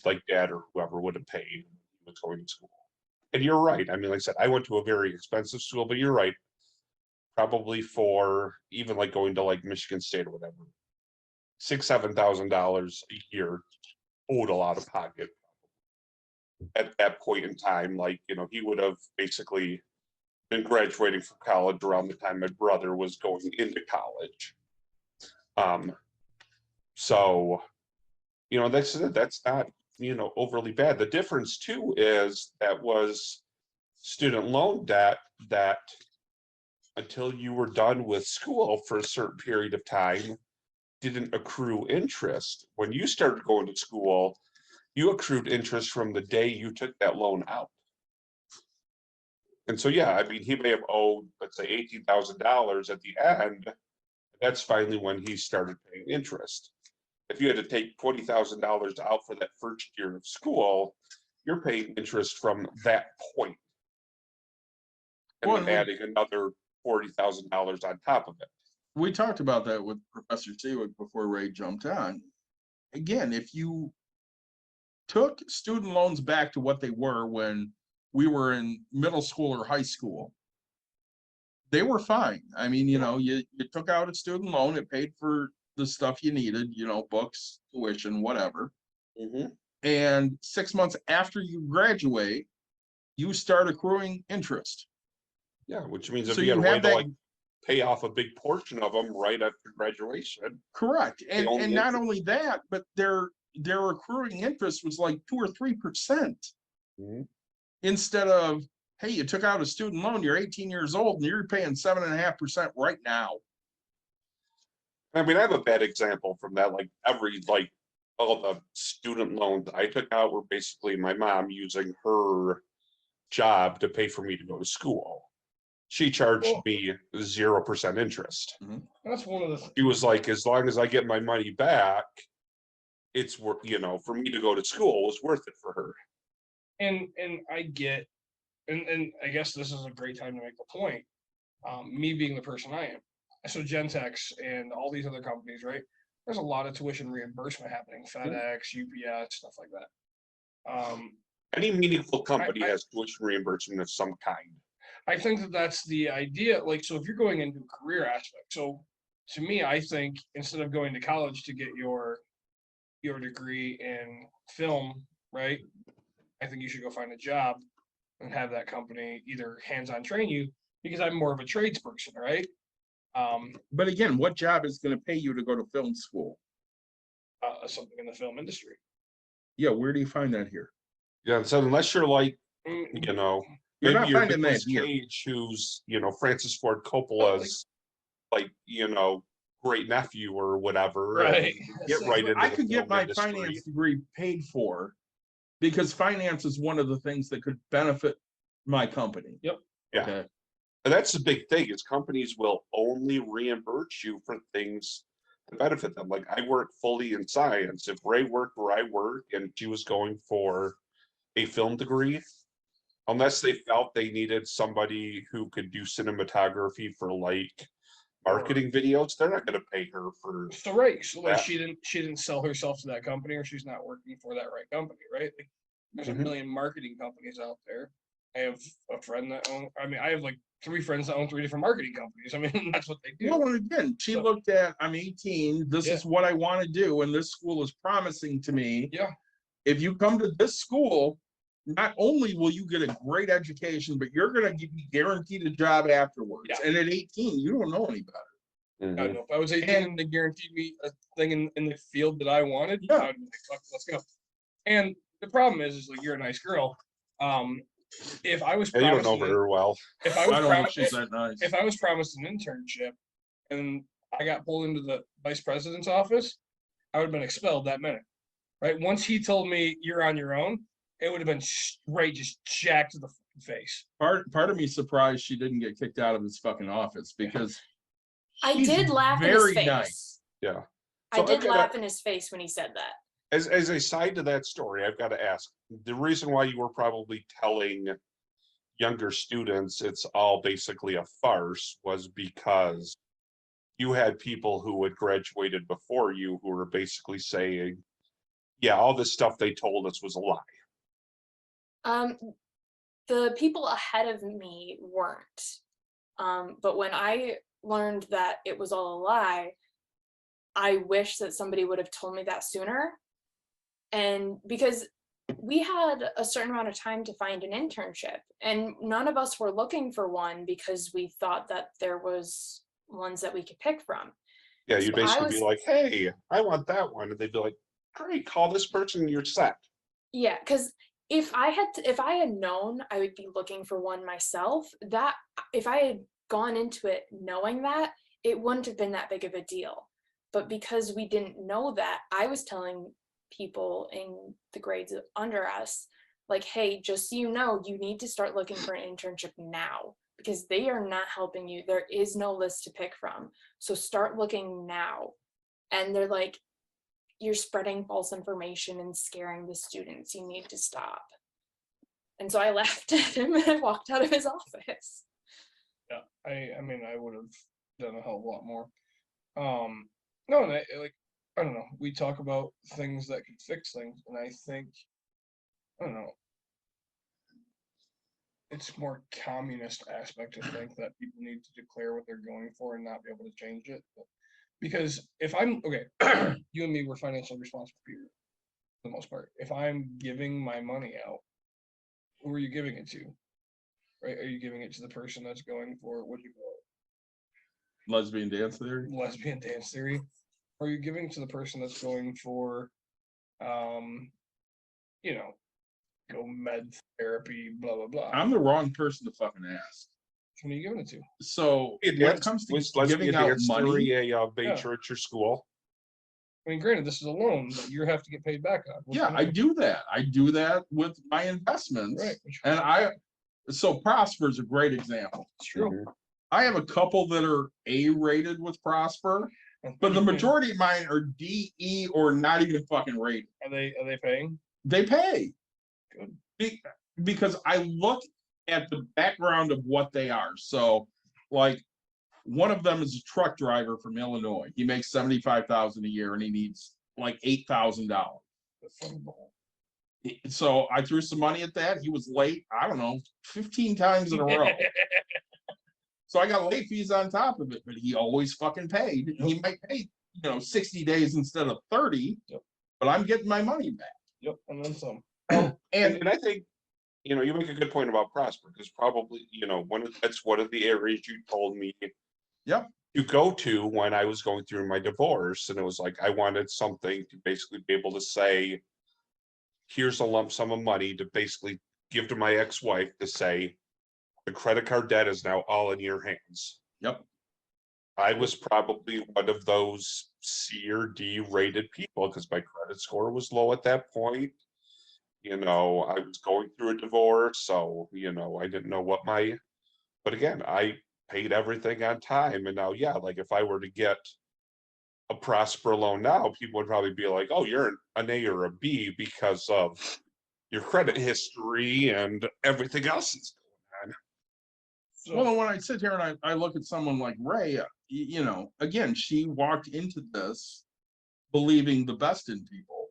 like dad or whoever would have paid when he was going to school. And you're right. I mean, like I said, I went to a very expensive school, but you're right. Probably for even like going to like Michigan State or whatever, $6,000-7,000 a year owed a lot of pocket at that point in time. Like, he would have basically been graduating from college around the time my brother was going into college. So, that's not, overly bad. The difference too is that was student loan debt that until you were done with school for a certain period of time, didn't accrue interest. When you started going to school, you accrued interest from the day you took that loan out. And so, yeah, I mean, he may have owed, let's say, $18,000 at the end. That's finally when he started paying interest. If you had to take $20,000 out for that first year of school, you're paying interest from that point. And then adding another $40,000 on top of it. We talked about that with Professor Siwik before Ray jumped on. Again, if you took student loans back to what they were when we were in middle school or high school, they were fine. I mean, you took out a student loan, it paid for the stuff you needed, books, tuition, whatever. Mm-hmm. And 6 months after you graduate, you start accruing interest. Yeah, which means if So you had you a way have to that- like pay off a big portion of them right after graduation. Correct. And only not interest. only that, but their accruing interest was like 2 or 3%. Mm-hmm. Instead of, hey, you took out a student loan, you're 18 years old, and you're paying 7.5% right now. I mean, I have a bad example from that. Like all the student loans I took out were basically my mom using her job to pay for me to go to school. She charged me 0% interest. That's one of the. She was like, as long as I get my money back, it's worth, for me to go to school was worth it for her. And I get, and I guess this is a great time to make the point. Me being the person I am. So Gentex and all these other companies, right? There's a lot of tuition reimbursement happening, FedEx, UPS, stuff like that. Any meaningful company I- has tuition reimbursement of some kind. I think that that's the idea. Like, so if you're going into a career aspect, so to me, I think instead of going to college to get your degree in film, right? I think you should go find a job and have that company either hands-on train you, because I'm more of a tradesperson, right? But again, what job is going to pay you to go to film school? Something in the film industry. Yeah, where do you find that here? Yeah, so unless you're like, Mm, You're maybe not you're finding that Nicolas here. Cage, who's, Francis Ford Coppola's, like, great nephew or whatever. Right. and Get So, right into I the could get film my industry. finance degree paid for because finance is one of the things that could benefit my company. Yep. Yeah. Okay. And that's the big thing, is companies will only reimburse you for things to benefit them. Like, I work fully in science. If Ray worked where I work and she was going for a film degree, unless they felt they needed somebody who could do cinematography for like marketing videos, they're not going to pay her for. So right, so like that. she didn't sell herself to that company, or she's not working for that right company, right? Like, there's Mhm. a million marketing companies out there. I have a friend that I have like 3 friends that own 3 different marketing companies. I mean, that's what they do. Well, and again, she So- looked at, I'm 18, this is what I want to do, and this school is promising to me. Yeah. If you come to this school, not only will you get a great education, but you're going to be guaranteed a job afterwards. Yeah. And at 18, you don't know any better. I don't know. If I was 18 and they guaranteed me a thing in the field that I wanted, Yeah. I'd be like, fuck, let's go. And the problem is like, you're a nice girl. If I was Yeah, you don't promised know her well. if I I was don't know if promised she's that nice. if I was promised an internship and I got pulled into the vice president's office, I would have been expelled that minute. Right? Once he told me you're on your own, it would have been straight, just jacked to the face. Part of me surprised she didn't get kicked out of his fucking office because I she's did laugh in his very face. nice. Yeah. I So did I've got a- laugh in his face when he said that. As a side to that story, I've got to ask, the reason why you were probably telling younger students it's all basically a farce was because you had people who had graduated before you who were basically saying, yeah, all this stuff they told us was a lie. The people ahead of me weren't. But when I learned that it was all a lie, I wish that somebody would have told me that sooner. And because we had a certain amount of time to find an internship, and none of us were looking for one because we thought that there was ones that we could pick from. Yeah, you'd So I basically be was- like, hey, I want that one. And they'd be like, great, call this person, you're set. Yeah, because if I had known I would be looking for one myself, that if I had gone into it knowing that, it wouldn't have been that big of a deal. But because we didn't know that, I was telling people in the grades under us, like, hey, just so you know, you need to start looking for an internship now because they are not helping you. There is no list to pick from. So start looking now. And they're like, you're spreading false information and scaring the students. You need to stop. And so I laughed at him and I walked out of his office. Yeah, I mean, I would have done a hell of a lot more. No, and I don't know. We talk about things that could fix things, and I think, I don't know. It's more communist aspect to think that people need to declare what they're going for and not be able to change it. Because if I'm okay, you and me were financially responsible people for the most part. If I'm giving my money out, who are you giving it to? Right? Are you giving it to the person that's going for what do you call it? Lesbian dance theory. Lesbian dance theory? Or are you giving to the person that's going for go med therapy, blah blah blah? I'm the wrong person to fucking ask. Who are you giving it to? So when it comes to giving out money, a big Yeah. church or school. I mean, granted, this is a loan that you have to get paid back on. yeah, I do that. I do that with my investments. Right. And so Prosper is a great example. It's true. Mhm. I have a couple that are A-rated with Prosper, but the majority of mine are D, E, or not even fucking rated. Are they paying? They pay. Good. Because I look at the background of what they are. So, like, one of them is a truck driver from Illinois. He makes $75,000 a year, and he needs like $8,000. So I threw some money at that. He was late, I don't know, 15 times in a row. So I got late fees on top of it, but he always fucking paid. Yep. He might pay, 60 days instead of 30, Yep. but I'm getting my money back. Yep, and then some. And I think, you make a good point about Prosper, because probably, that's one of the areas you told me Yep. to go to when I was going through my divorce. And it was like, I wanted something to basically be able to say, here's a lump sum of money to basically give to my ex-wife to say, the credit card debt is now all in your hands. Yep. I was probably one of those C or D rated people because my credit score was low at that point. I was going through a divorce, so, I didn't know but again, I paid everything on time. And now, yeah, like if I were to get a Prosper loan now, people would probably be like, oh, you're an A or a B because of your credit history and everything else that's going on. So, Well, when I sit here and I look at someone like Ray, again, she walked into this believing the best in people,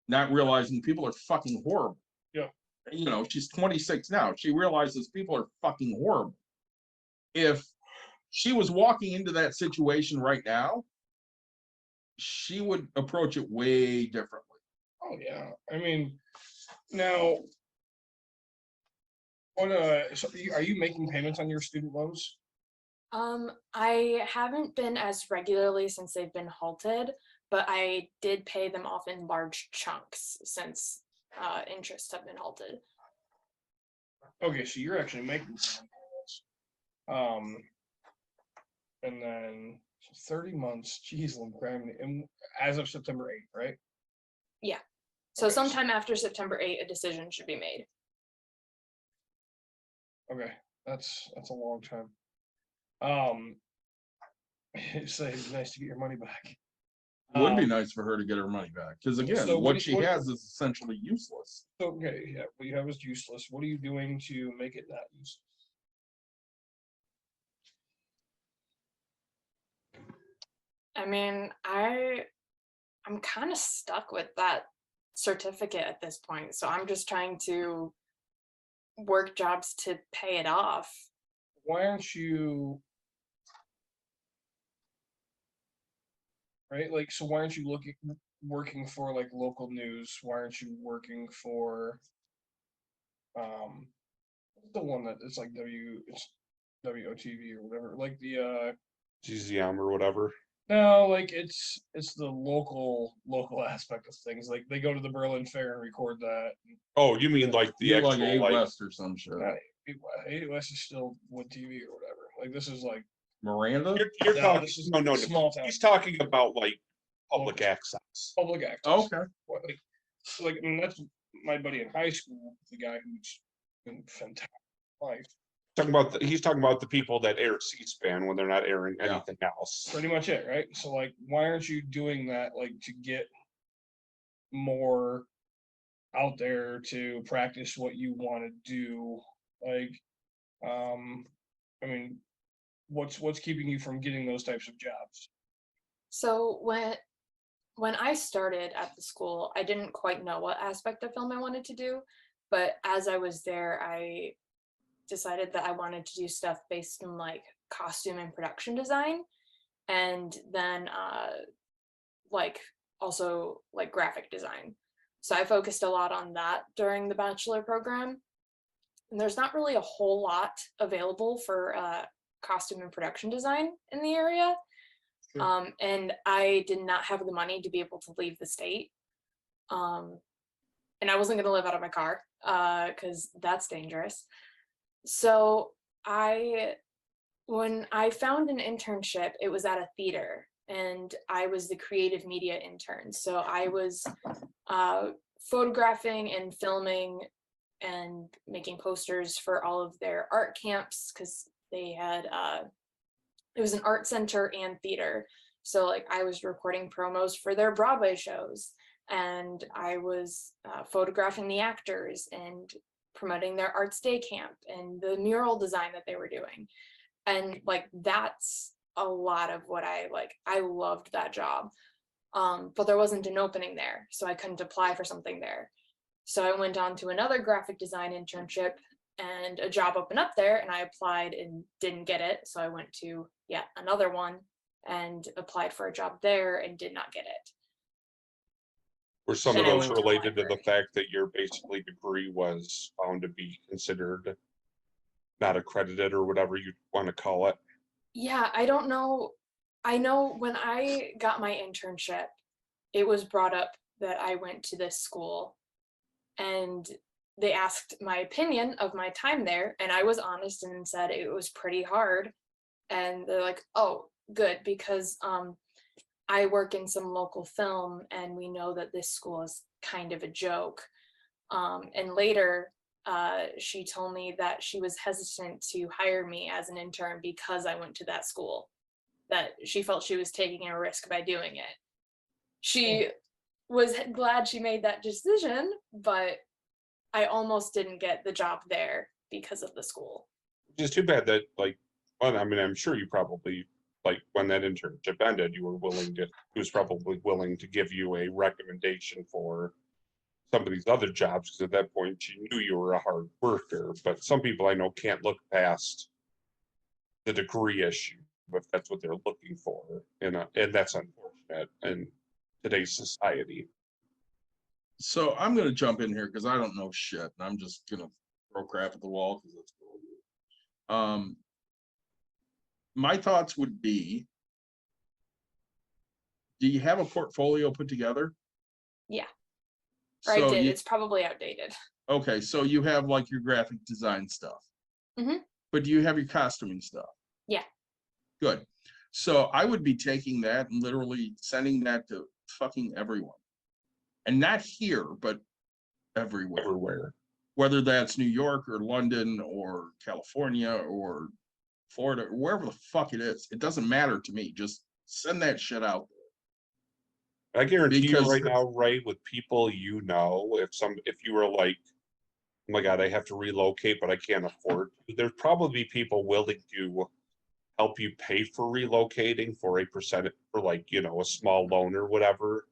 not realizing people are fucking horrible. Yeah. She's 26 now. She realizes people are fucking horrible. If she was walking into that situation right now, she would approach it way differently. oh yeah, I mean, now, what so are you making payments on your student loans? I haven't been as regularly since they've been halted, but I did pay them off in large chunks since interests have been halted. Okay, so you're actually making some payments. And then 30 months, geez, and as of September 8th, right? So Okay. sometime after September 8th, a decision should be made. Okay, that's a long time. So it'd be nice to get your money back. It would be Um, nice for her to get her money back. Because again, So what she has is essentially useless. Okay, yeah, what you have is useless. What are you doing to make it not useless? I mean, I'm kind of stuck with that certificate at this point, so I'm just trying to work jobs to pay it off. Why aren't you right? Like, so why aren't you working for like local news? Why aren't you working for the one that it's like it's WOTV or whatever, like the GZM or whatever. no, like it's the local aspect of things. Like they go to the Berlin Fair and record that. Oh, you mean like the You're actual like A like West or some shit. AWS is still Wood TV or whatever. Like this is like Miranda? you're No, talking this is no. small town. He's talking about like public access. Public access. Okay. Like I mean, that's my buddy in high school, the guy who's been fantastic life. He's talking about the people that air C-SPAN when they're not airing Yeah. anything else. Pretty much it, right? So like, why aren't you doing that like to get more out there to practice what you want to do? Like, I mean, what's keeping you from getting those types of jobs? So when I started at the school, I didn't quite know what aspect of film I wanted to do, but as I was there, I decided that I wanted to do stuff based on like costume and production design, and then like also like graphic design. So I focused a lot on that during the bachelor program. And there's not really a whole lot available for costume and production design in the area. Sure. And I did not have the money to be able to leave the state. And I wasn't going to live out of my car because that's dangerous. So when I found an internship, it was at a theater, and I was the creative media intern. So I was photographing and filming and making posters for all of their art camps, because they had it was an art center and theater. So like I was recording promos for their Broadway shows, and I was photographing the actors and promoting their Arts Day camp and the mural design that they were doing. And like that's a lot of what I like. I loved that job. But there wasn't an opening there, so I couldn't apply for something there. So I went on to another graphic design internship, and a job opened up there, and I applied and didn't get it. So I went to yet another one and applied for a job there and did not get it. Were some of Then I those went to the related to the library. fact that your basically degree was found to be considered not accredited or whatever you want to call it? Yeah, I don't know. I know when I got my internship, it was brought up that I went to this school, and they asked my opinion of my time there, and I was honest and said it was pretty hard. And they're like, oh, good, because I work in some local film, and we know that this school is kind of a joke. And later, she told me that she was hesitant to hire me as an intern because I went to that school, that she felt she was taking a risk by doing it. She was glad she made that decision, but I almost didn't get the job there because of the school. Which is too bad that, like, well, I mean, I'm sure you probably, like, when that internship ended, you were willing to, he was probably willing to give you a recommendation for some of these other jobs, because at that point she knew you were a hard worker. But some people I know can't look past the degree issue if that's what they're looking for, and that's unfortunate in today's society. So I'm gonna jump in here because I don't know shit, and I'm just gonna throw crap at the wall because that's what I do. My thoughts would be, do you have a portfolio put together? Yeah, or I So did. you, It's probably outdated. okay, so you have like your graphic design stuff. Mhm. But do you have your costuming stuff? Yeah. Good. So I would be taking that and literally sending that to fucking everyone. And not here, but everywhere. Everywhere. Whether that's New York or London or California or Florida, or wherever the fuck it is. It doesn't matter to me. Just send that shit out there. I guarantee you Because right now, Ray, with people you know, if you were like, oh my God, I have to relocate, but I can't afford to, there'd probably be people willing to help you pay for relocating for a percent, for like, you know, a small loan or whatever,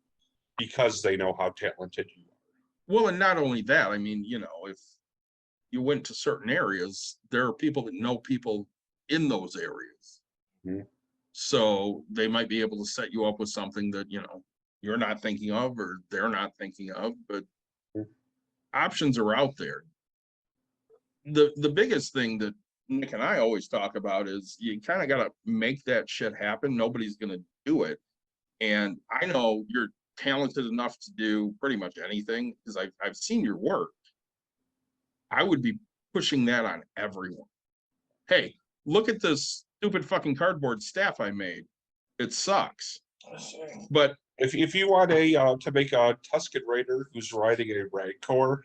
because they know how talented you are. well, and not only that, I mean, you know, if you went to certain areas, there are people that know people in those areas. Mhm. So they might be able to set you up with something that, you know, you're not thinking of or they're not thinking of, but Mhm. options are out there. The biggest thing that Nick and I always talk about is you kind of got to make that shit happen. Nobody's going to do it. And I know you're talented enough to do pretty much anything because I've seen your work. I would be pushing that on everyone. Hey, look at this stupid fucking cardboard staff I made. It sucks. But If you want a to make a Tusken Raider who's riding a Rancor,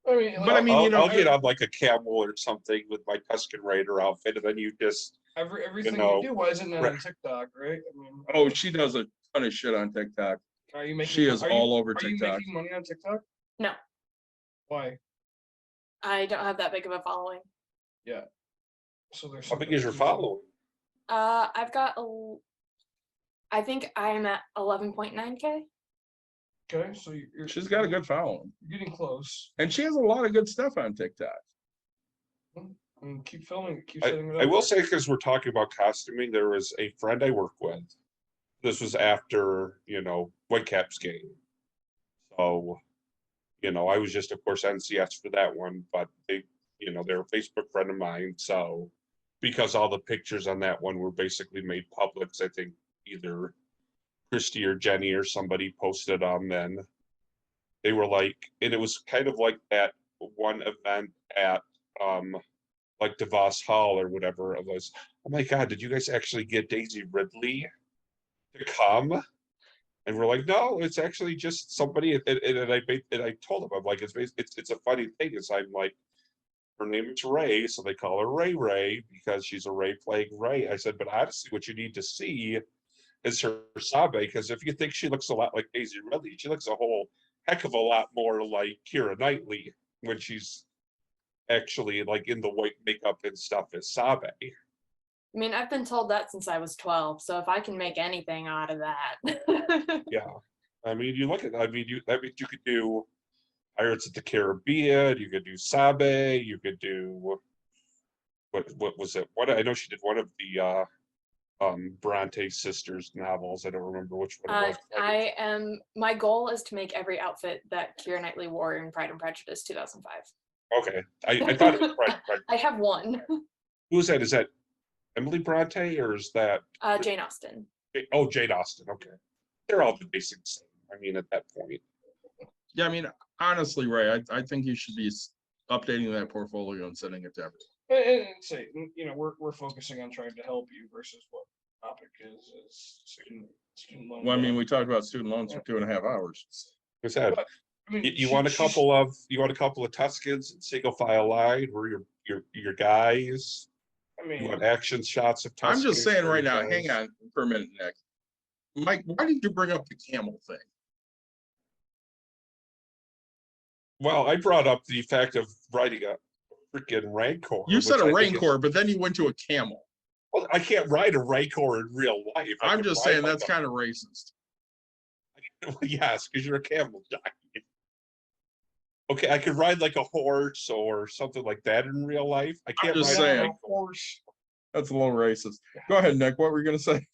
I mean, But I mean, you know, I'll get on like a camel or something with my Tusken Raider outfit, and then you just everything know, you do, why isn't that right. on TikTok, right? I mean, oh, she does a ton of shit on TikTok. are you making? She is are all you, over Are you TikTok. making money on TikTok? No, Why? I don't have that big of a following. Yeah. So there's how big is your following? I've got I think I'm at 11.9K. Okay, so you're She's got a good following. you're getting close. And she has a lot of good stuff on TikTok. And keep filming, keep setting it up. I will say, because we're talking about costuming, there was a friend I work with. This was after, you know, Whitecaps game. So, you know, I was just, of course, NCS for that one, but they, you know, they're a Facebook friend of mine. So, because all the pictures on that one were basically made public, I think either Christy or Jenny or somebody posted on then. They were like, and it was kind of like that one event at like DeVos Hall or whatever. It was, oh my God, did you guys actually get Daisy Ridley to come? And we're like, no, it's actually just somebody. And I told him, I'm like, it's a funny thing. Is I'm like, her name is Ray, so they call her Ray Ray because she's a Ray playing Ray. I said, but honestly, what you need to see is her Sabe, because if you think she looks a lot like Daisy Ridley, she looks a whole heck of a lot more like Keira Knightley when she's actually like in the white makeup and stuff as Sabe. I mean, I've been told that since I was 12, so if I can make anything out of that. Yeah. I mean, you look at, I mean, you could do Pirates of the Caribbean, you could do Sabe, you could do, what was it? What, I know she did one of the Bronte sisters novels. I don't remember which one it was. My goal is to make every outfit that Keira Knightley wore in Pride and Prejudice 2005. Okay. I thought it was right. I have one. Who's that? Is that Emily Bronte or is that Jane Austen. Oh, Jane Austen. Okay. They're all the basic same. I mean, at that point. Yeah, I mean, honestly, Ray, I think you should be updating that portfolio and sending it to everyone. And say, you know, we're focusing on trying to help you versus what the topic is student loan. Well, I mean, we talked about student loans for 2.5 hours. What's that? I mean, You want a couple of Tuscans and single file line where your guys. I mean, You want action shots of I'm Tuscans. just saying for right your now, guys? hang on for a minute, Nick. Mike, why did you bring up the camel thing? Well, I brought up the fact of riding a freaking Rancor. You said which a I think is- Rancor, but then you went to a camel. Well, I can't ride a Rancor in real life. I'm just saying that's kind of racist. of yes, because you're a camel giant. Okay, I could ride like a horse or something like that in real life. I can't just ride saying. a of Rancor. course, That's a little racist. Go ahead, Nick. What were you gonna say?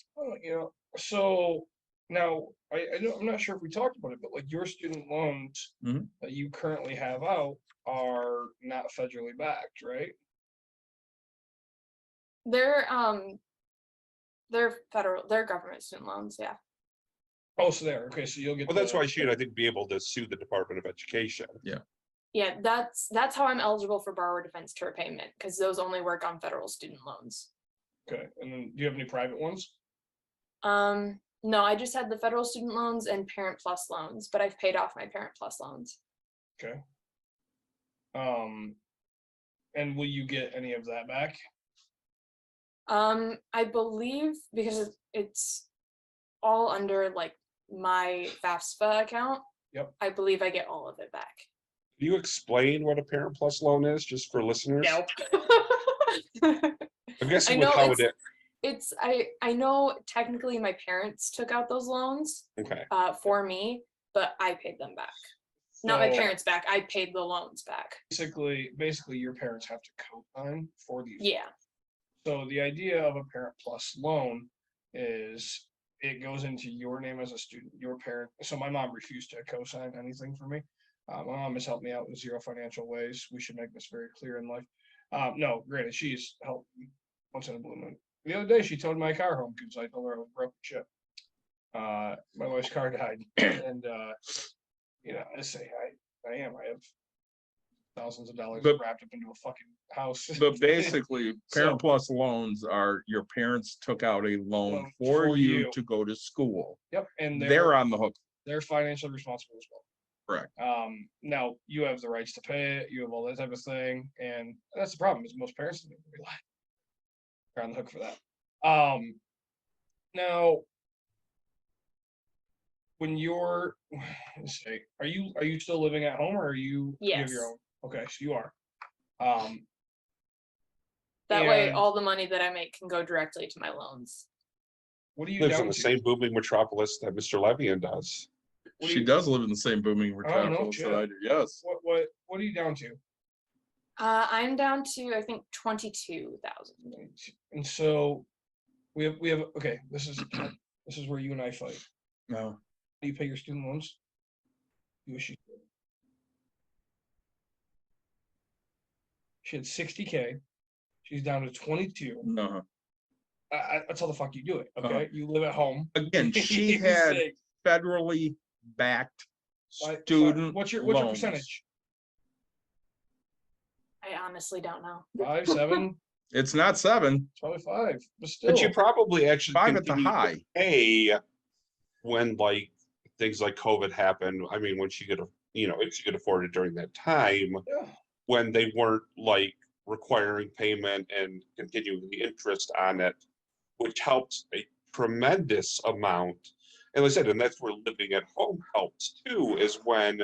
you know, so now I don't, I'm not sure if we talked about it, but like your student loans Mhm. that you currently have out are not federally backed, right? They're they're government student loans, yeah. Oh, so there. Okay, so you'll get. Well, that's the- why she'd, I think, be able to sue the Department of Education. Yeah, that's how I'm eligible for borrower defense to repayment, because those only work on federal student loans. Okay, and then do you have any private ones? No, I just had the federal student loans and Parent Plus loans, but I've paid off my Parent Plus loans. Okay. And will you get any of that back? I believe because it's all under like my FAFSA account. Yep. I believe I get all of it back. Can you explain what a Parent Plus loan is, just for listeners? No. I'm guessing I with know how it is. I know technically my parents took out those loans Okay. for me, but I paid them back. Not my So, parents back. I paid the loans back. Basically, your parents have to co-sign for these. Yeah. So the idea of a Parent Plus loan is it goes into your name as a student, your parent. So my mom refused to co-sign anything for me. My mom has helped me out in zero financial ways. We should make this very clear in life. No, granted, she's helped me once in a blue moon. The other day, she towed my car home because I told her I was broke shit. My wife's car died, and you know, I say I have thousands of dollars But- wrapped up into a fucking house. But basically, Parent So- Plus loans are your parents took out a loan Loan for for you you. to go to school. Yep, and They're on the hook. they're financially responsible as well. Correct. Now you have the rights to pay it, you have all that type of thing, and that's the problem is most parents don't even realize they're on the hook for that. Now when you're, let's say, are you still living at home or are you have your Yes. own? Okay, so you are. That way, And- all the money that I make can go directly to my loans. What are you Lives down in the to? same booming metropolis that Mr. Levian does. What do She you- does live in the same booming no metropolis that I shit. do. Yes. What are you down to? I'm down to I think 22,000. And so we have okay, this is where you and I fight. No. Do you pay your student loans? You wish you did. She had 60K. She's down to 22. No. That's how the fuck you do it. Okay. You live at home. Again, she You had say, federally backed "Why- student what's your loans. percentage? I honestly don't know. 5, 7, It's not 7. probably 5. But still. But you probably actually 5 at the continue to high. pay when like things like COVID happened. I mean, when she could, if she could afford it during that time. Yeah. when they weren't like requiring payment and continuing the interest on it, which helps a tremendous amount. And like I said, and that's where living at home helps too, is when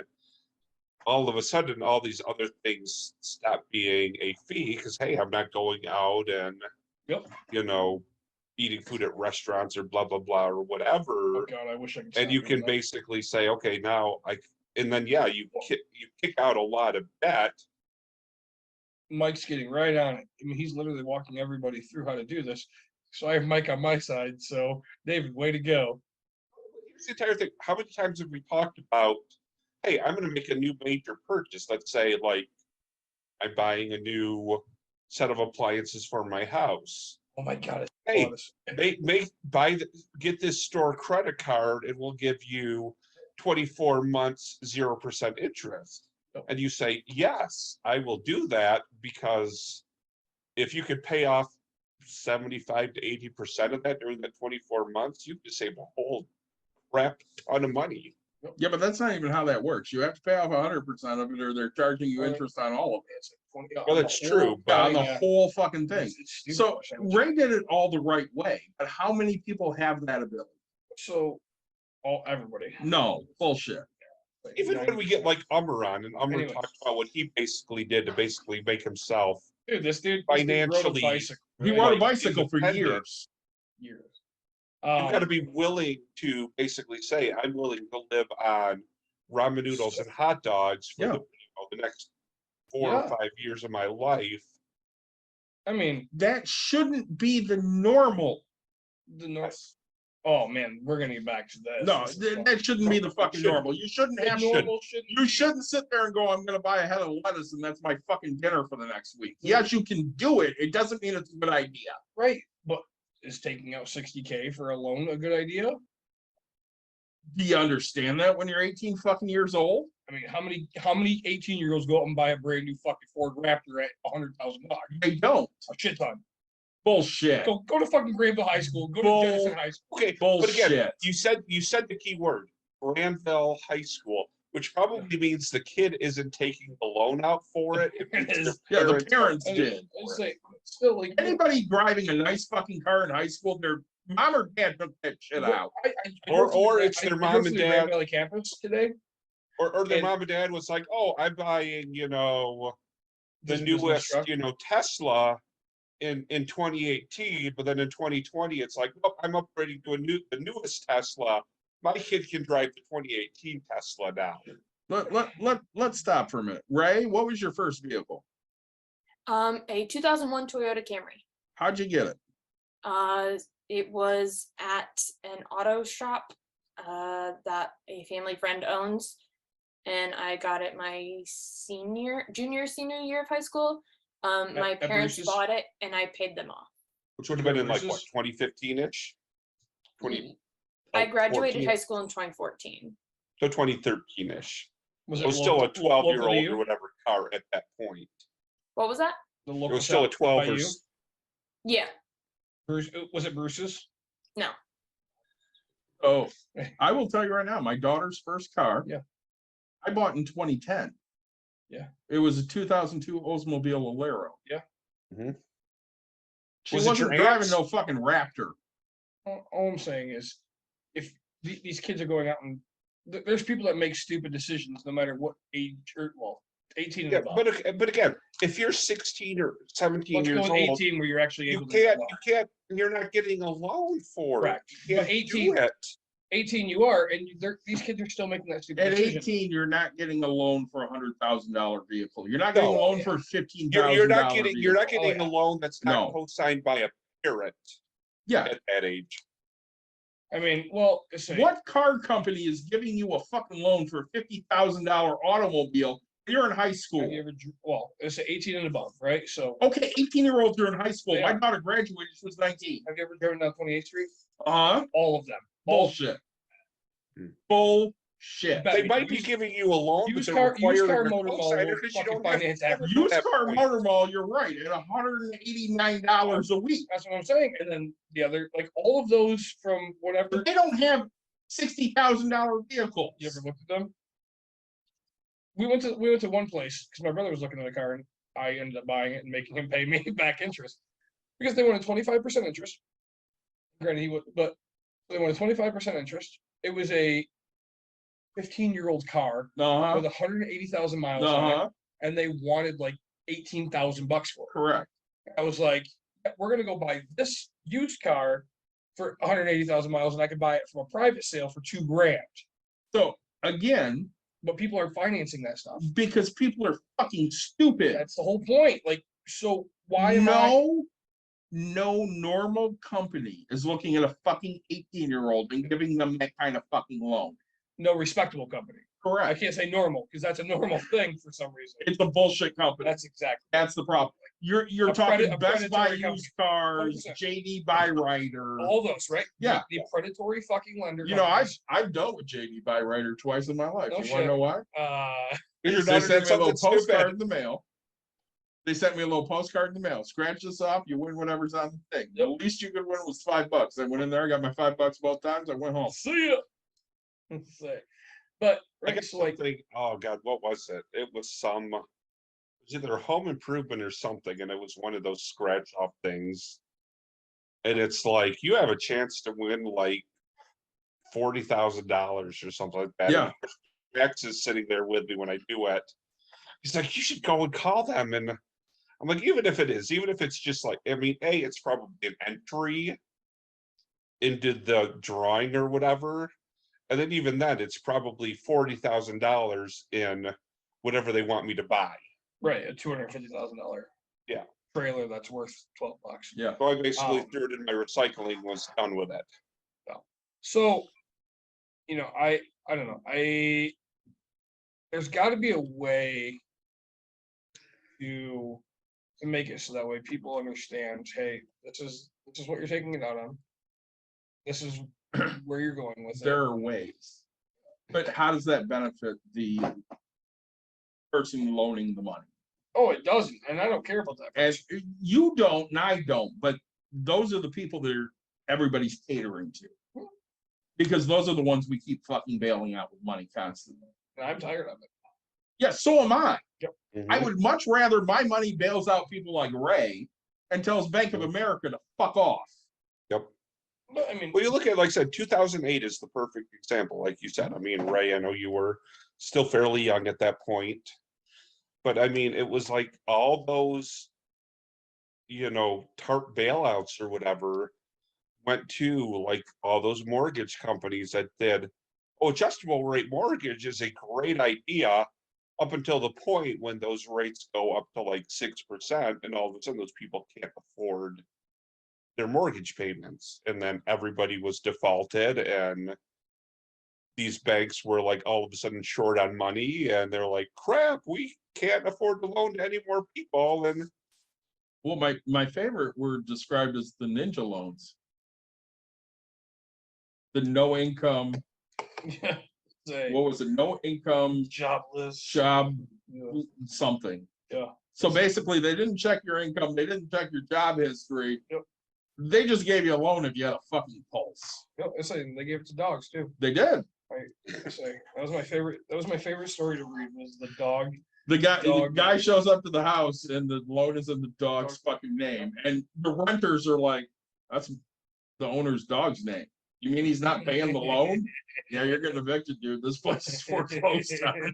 all of a sudden all these other things stop being a fee because hey, I'm not going out and you know, eating food at restaurants or blah blah blah or whatever. Oh God, I wish I could. And you can basically say, okay, now and then yeah, you kick out a lot of debt. Mike's getting right on it. I mean, he's literally walking everybody through how to do this. So I have Mike on my side. So David, way to go. Here's the entire thing. How many times have we talked about, hey, I'm going to make a new major purchase. Let's say like I'm buying a new set of appliances for my house. Oh my God. Hey, get this store credit card. It will give you 24 months, 0% interest. And you say, yes, I will do that because if you could pay off 75 to 80% of that during that 24 months, you could save a whole crap ton of money. Yeah, but that's not even how that works. You have to pay off 100% of it, or they're charging you interest on all of it. Well, that's true, but On the whole fucking thing. It's stupid. So Ray did it all the right way, but how many people have that ability? So everybody. No, bullshit. Even when we get like Ummer on, and Ummer Anyways. talked about what he basically did to basically make himself Dude, this dude financially- He right? rode a Like, bicycle for independent. years. you've got to be willing to basically say, I'm willing to live on ramen noodles and hot dogs for the next 4 or 5 years of my life. I mean, That shouldn't be the normal. the North. Oh man, we're gonna get back to this. No, This is fun. that shouldn't be the fucking shouldn't. normal. You shouldn't have Normal shouldn't You be- shouldn't sit there and go, I'm gonna buy a head of lettuce and that's my fucking dinner for the next week. Yes, you can do it. It doesn't mean it's a good idea. right, but is taking out 60K for a loan a good idea? Do you understand that when you're 18 fucking years old? I mean, how many 18-year-olds go out and buy a brand new fucking Ford Raptor at $100,000? They don't. A shit ton. Bullshit. Go to fucking Greenville High School. Go Bull- to Denison High School. Okay, but again, Bullshit. you said the key word, Granville High School, which probably means the kid isn't taking the loan out for it. It means Yeah, the are parents paying did. It's for it. like, still like Anybody driving a nice fucking car in high school, their mom or dad took that shit out. Or it's their mom and dad. Grand Valley campus today. Or their And- mom and dad was like, oh, I'm buying, the This is business newest, truck. Tesla in 2018, but then in 2020, it's like, oh, I'm upgrading to the newest Tesla. My kid can drive the 2018 Tesla now. Let's stop for a minute. Ray, what was your first vehicle? A 2001 Toyota Camry. How'd you get it? It was at an auto shop that a family friend owns, and I got it my senior year of high school. My At parents Bruce's? bought it, and I paid them off. Which would have been in like what, Versus- 2015-ish? 20. I graduated 14. high school in 2014. So 2013-ish. Was It was still a local to 12-year-old you? or whatever car at that point. What was that? The It local was still a shop 12 by or you? Yeah. Bruce, was it Bruce's? No. Oh, I will tell you right now, my daughter's first car. Yeah. I bought in 2010. Yeah. It was a 2002 Oldsmobile Alero. Yeah. Mhm. She Was it wasn't your driving aunt's? no fucking Raptor. All I'm saying is, if these kids are going out and there's people that make stupid decisions no matter what age or 18 and Yeah, above. but again, if you're 16 or 17 Let's go years with old, 18 where you're actually you able to. can't, you're not getting a loan for Correct. it. You But can't 18 do it. 18 you are, and these kids are still making that stupid At decision. 18, you're not getting a loan for $100,000 vehicle. You're not getting a No. loan for a $15,000. You're not getting Oh, a loan that's not No. co-signed by a parent Yeah. at that age. I mean, well, say, What car company is giving you a fucking loan for a $50,000 automobile? You're in high school. have you ever, well, it's 18 and above, right? So Okay, 18-year-olds are in high school. My Yeah. daughter graduated, she was 19. have you ever driven down 28th Street? Uh-huh. All of them. All Bullshit. Hmm. Bullshit. Bet They me, might be used- giving you a loan, but used they're car requiring a motor mall co-signer will because you fucking don't have finance to everything. ever Used at that car point. motor mall, you're right, at $189 a week. That's what I'm saying. And then the other, like all of those from whatever. But they don't have $60,000 vehicles. You ever looked at them? we went to one place because my brother was looking at a car and I ended up buying it and making him pay me back interest because they wanted 25% interest. Granted, he would, but they wanted 25% interest. It was a 15-year-old car Uh-huh. with 180,000 miles on it, and they wanted like $18,000 for it. Correct. I was like, we're gonna go buy this used car for 180,000 miles, and I could buy it from a private sale for $2,000. So again, But people are financing that stuff. because people are fucking stupid. That's the whole point. Like, so why am No normal company is looking at a fucking 18-year-old and giving them that kind of fucking loan. no respectable company? I Correct. can't say normal because that's a normal thing for some reason. It's a bullshit company. That's exactly. That's the problem. You're A talking a Best Buy predatory used cars, 100%. JD Buyrider. All those, right? Yeah. The predatory fucking lender. You know, companies. I've dealt with JD Buyrider twice in my life. No You want shit. to know why? Your They daughter sent did me a little something postcard stupid. in the mail. They sent me a little postcard in the mail. Scratch this off, you win whatever's on the thing. The least you could win was $5. I went in there, I got my $5 both times. I went home. See ya. But I right, guess so like, something, oh God, what was it? It was it was either home improvement or something, and it was one of those scratch off things. And it's like you have a chance to win like $40,000 or something like that. Yeah. And Max is sitting there with me when I do it. He's like, you should go and call them. And I'm like, even if it's just like, I mean, it's probably an entry into the drawing or whatever. And then even then, it's probably $40,000 in whatever they want me to buy. right, a $250,000 Yeah. trailer that's worth $12. Yeah. So I basically Um, threw it in my recycling, was done with it. So, I don't know. There's got to be a way to make it so that way people understand, hey, this is what you're taking it out on. This is where you're going with it. There are ways. But how does that benefit the person loaning the money? Oh, it doesn't, and I don't care about that. And you don't, and I don't, but those are the people that everybody's catering to. Because those are the ones we keep fucking bailing out with money constantly. And I'm tired of it. Yeah, so am I. Mhm. I would much rather my money bails out people like Ray and tells Bank of America to fuck off. Yep. But I mean, Well, you look at, like I said, 2008 is the perfect example. Like you said, I mean, Ray, I know you were still fairly young at that point, but I mean, it was like all those, TARP bailouts or whatever went to like all those mortgage companies that did, adjustable rate mortgage is a great idea up until the point when those rates go up to like 6%, and all of a sudden those people can't afford their mortgage payments, and then everybody was defaulted, and these banks were like all of a sudden short on money, and they're like, crap, we can't afford to loan to any more people. And Well, my favorite were described as the ninja loans. The no income, say, what was it? No income jobless. job Yeah. something. Yeah. So basically, they didn't check your income. They didn't check your job history. Yep. They just gave you a loan if you had a fucking pulse. Yep, it's like they gave it to dogs too. They did. It's like, that was my favorite. That was my favorite story to read. Was the dog. The Dog. guy shows up to the house and the loan is in the dog's fucking name. And the renters are like, that's the owner's dog's name. You mean he's not paying the loan? Yeah, you're getting evicted, dude. This place is foreclosed on.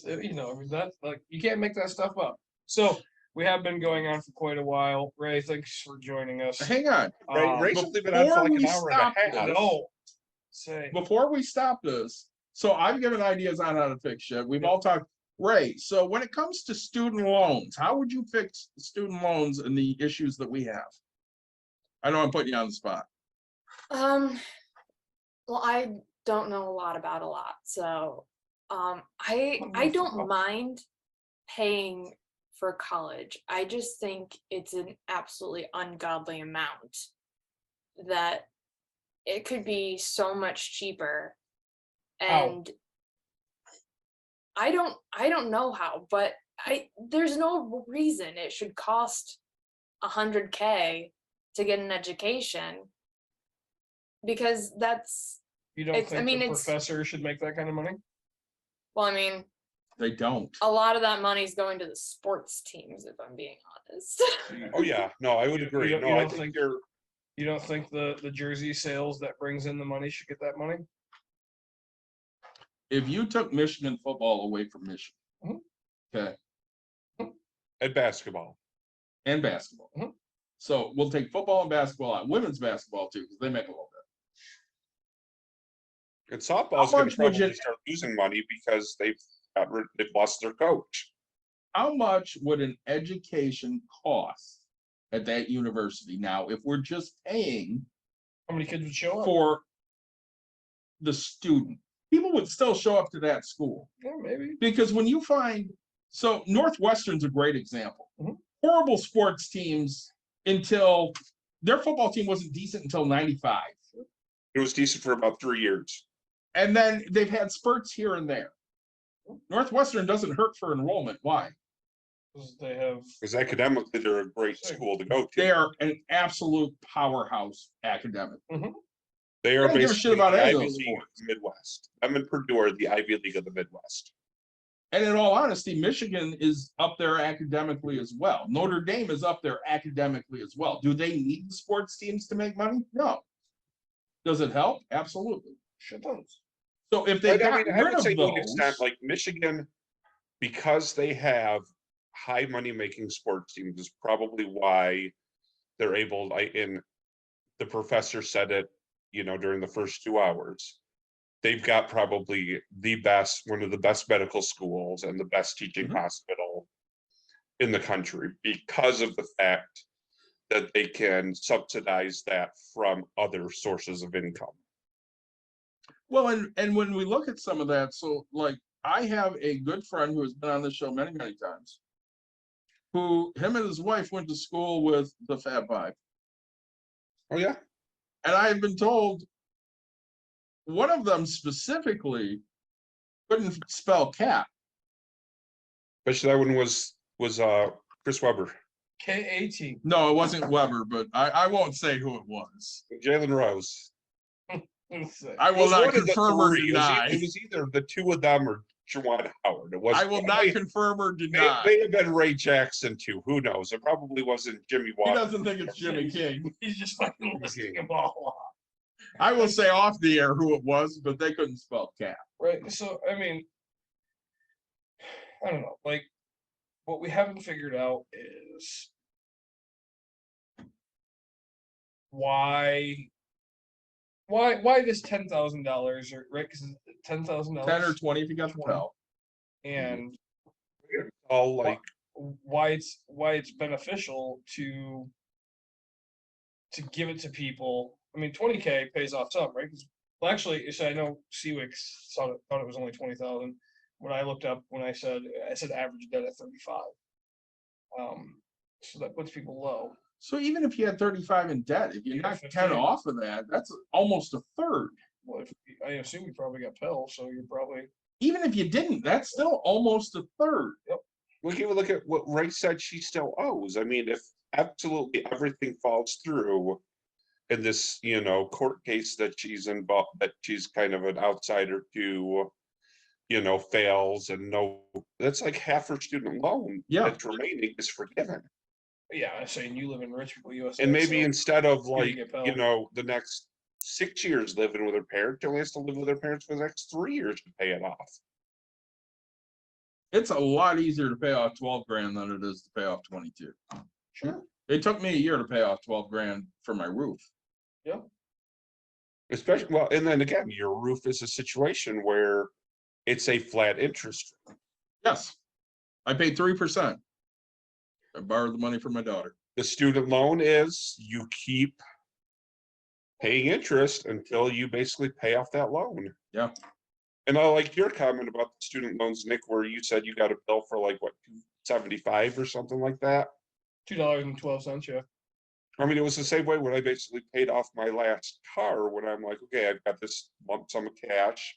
I mean, that's like, you can't make that stuff up. So we have been going on for quite a while. Ray, thanks for joining us. Hang on. Ray's only been on for like an hour and a half. No. Say, Before we stop this, so I've given ideas on how to fix shit. We've all talked. Ray, so when it comes to student loans, how would you fix student loans and the issues that we have? I know I'm putting you on the spot. Well, I don't know a lot about a lot, so I don't mind paying for college. I just think it's an absolutely ungodly amount that it could be so much cheaper. And I don't know how, but there's no reason it should cost $100K to get an education, because that's you don't it's- think I mean, the it's- professor should make that kind of money? Well, I mean, They don't. a lot of that money's going to the sports teams, if I'm being honest. Oh, yeah, no, I would You- agree. you No, don't I think think- you're, You don't think the jersey sales that brings in the money should get that money? If you took Michigan football away from Michigan, Mhm. okay, at basketball. and basketball. Mhm. So we'll take football and basketball out, women's basketball too, because they make a little bit. And softball's gonna much would you- probably start losing money because they've lost their coach. How much would an education cost at that university now if we're just paying How many kids would show up? for the student? People would still show up to that school. Yeah, maybe. Because when you find, so Northwestern's a great example. Mhm. Horrible sports teams until their football team wasn't decent until 95. It was decent for about 3 years. And then they've had spurts here and there. Northwestern doesn't hurt for enrollment. Why? 'Cause they have, Because academically, they're a great school to go to. They are an absolute powerhouse academic. They are I don't give a shit basically about the any of Ivy those League of sports. the Midwest. I'm in Purdue are the Ivy League of the Midwest. And in all honesty, Michigan is up there academically as well. Notre Dame is up there academically as well. Do they need the sports teams to make money? No. Does it help? Absolutely. shit tons. So if they But I got mean, I rid would of say to an extent, those, like Michigan, because they have high money making sports teams, is probably why they're able, like, in the professor said it, during the first 2 hours. They've got probably one of the best medical schools and the best teaching Mhm. hospital in the country because of the fact that they can subsidize that from other sources of income. well, and when we look at some of that, so like I have a good friend who has been on this show many, many times, who him and his wife went to school with the Fab Five. Oh, yeah. And I have been told one of them specifically couldn't spell cat. But that one was Chris Webber, KAT. No, it wasn't Weber, but I won't say who it was. Jalen Rose. I It will was not one of the confirm or three. deny. It was either the two of them or Juwan Howard. It was. I will not confirm or deny. May have been Ray Jackson too. Who knows? It probably wasn't Jimmy He Walker. doesn't think it's Jimmy King. He's just fucking listing them all off. I will say off the air who it was, but they couldn't spell cat. Right. So, I mean, I don't know. Like, what we haven't figured out is why this $10,000 or right? Because $10,000 10 or 20 if you got the 20. Pell. and All like why it's beneficial to give it to people. I mean, 20K pays off some, right? Well, actually, so I know Siwik thought it was only 20,000. When I looked up, when I said average debt at 35. So that puts people low. So even if you had 35 in debt, if you Yeah, knock 10 15. off of that, that's almost a third. Well, I assume you probably got Pell, so you're probably Even if you didn't, that's still almost a third. look at what Ray said she still owes. I mean, if absolutely everything falls through in this, court case that she's involved, that she's kind of an outsider to, fails and that's like half her student loan. Yeah. That's remaining is forgiven. yeah. I'm saying you live in rich people, USA. And maybe so instead of gonna like, get Pell. the next 6 years living with her parents, she only has to live with her parents for the next 3 years to pay it off. It's a lot easier to pay off 12 grand than it is to pay off 22. Sure. It took me a year to pay off 12 grand for my roof. Especially, well, and then again, your roof is a situation where it's a flat interest. Yes. I paid 3%. I borrowed the money from my daughter. The student loan is you keep paying interest until you basically pay off that loan. Yeah. And I like your comment about the student loans, Nick, where you said you got a bill for like what, 275 or something like that. $2.12. Yeah. I mean, it was the same way when I basically paid off my last car when I'm like, okay, I've got this lump sum of cash.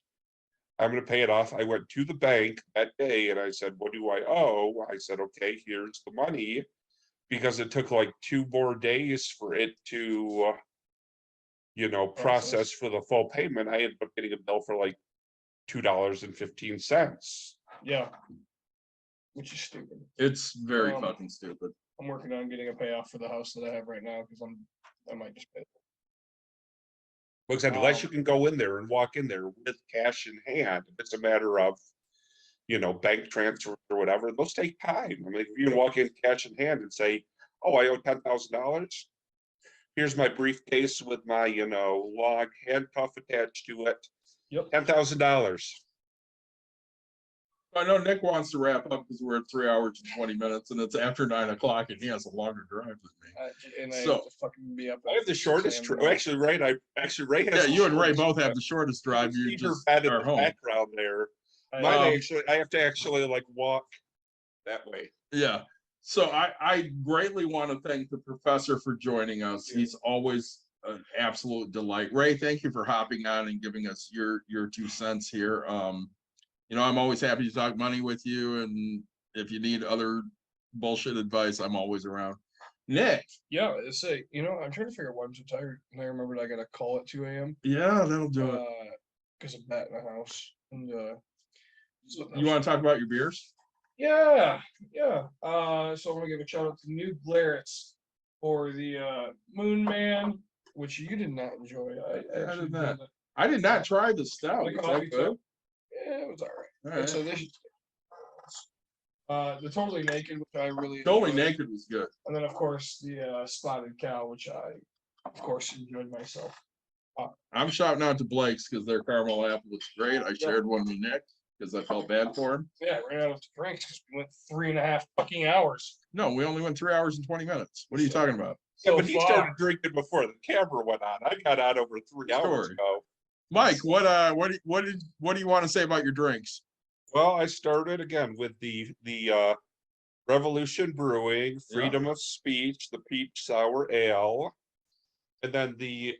I'm going to pay it off. I went to the bank that day and I said, what do I owe? I said, okay, here's the money, because it took like 2 more days for it to, process for the full payment. I ended up getting a bill for like $2.15. Yeah. Which is stupid. It's very Um, fucking stupid. I'm working on getting a payoff for the house that I have right now because I might just pay it. Because unless you can go in there and walk in there with cash in hand, if it's a matter of, bank transfer or whatever, those take time. I mean, if you can walk in cash in hand and say, oh, I owe $10,000. Here's my briefcase with my, log handcuff attached to it. Yep. $10,000. I know Nick wants to wrap up because we're at 3 hours and 20 minutes and it's after 9 o'clock and he has a longer drive than me. And I So- have to fucking be up. I have the shortest. Actually, Ray has. Yeah, you and Ray the both have shortest the shortest drive. You Cedar just bed in are the home. background there. I Mine I have to actually like walk that way. Yeah. So I greatly want to thank the professor for joining us. He's always an absolute delight. Ray, thank you for hopping on and giving us your 2 cents here. I'm always happy to talk money with you, and if you need other bullshit advice, I'm always around. Nick. Yeah, say, I'm trying to figure out why I'm so tired. And I remembered I got a call at 2 a.m. Yeah, that'll do it. Because of Bat in the house. And so You want to talk about your beers? Yeah. So I want to give a shout out to New Glarus for the Moon Man, which you did not enjoy. I I actually did not. did. I did not try the stout. The Is that coffee good? too. Yeah, it was all right. All And right. so this the Totally Naked, which I really Totally enjoyed. Naked was good. And then of course the Spotted Cow, which I of course enjoyed myself. I'm shouting out to Blake's because their caramel apple was great. I shared one with Nick because I felt bad for him. Yeah, I ran out of drinks because we went 3.5 fucking hours. No, we only went 3 hours and 20 minutes. What are you talking about? Yeah, So but he far. started drinking before the camera went on. I got out over 3 hours Story. ago. Mike, what do you want to say about your drinks? Well, I started again with the Revolution Brewing, Freedom of Speech, the Peach Sour Ale, and then the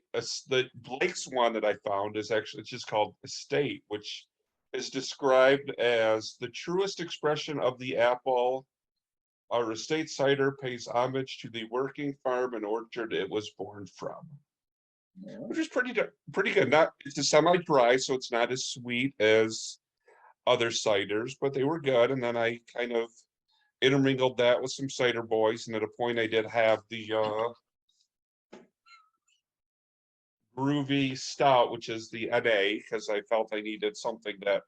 Blake's one that I found is actually it's just called Estate, which is described as the truest expression of the apple. Our estate cider pays homage to the working farm and orchard it was born from, which is pretty good. It's a semi-dry, so it's not as sweet as other ciders, but they were good. And then I kind of intermingled that with some cider boys, and at a point I did have the Groovy Stout, which is the NA, because I felt I needed something that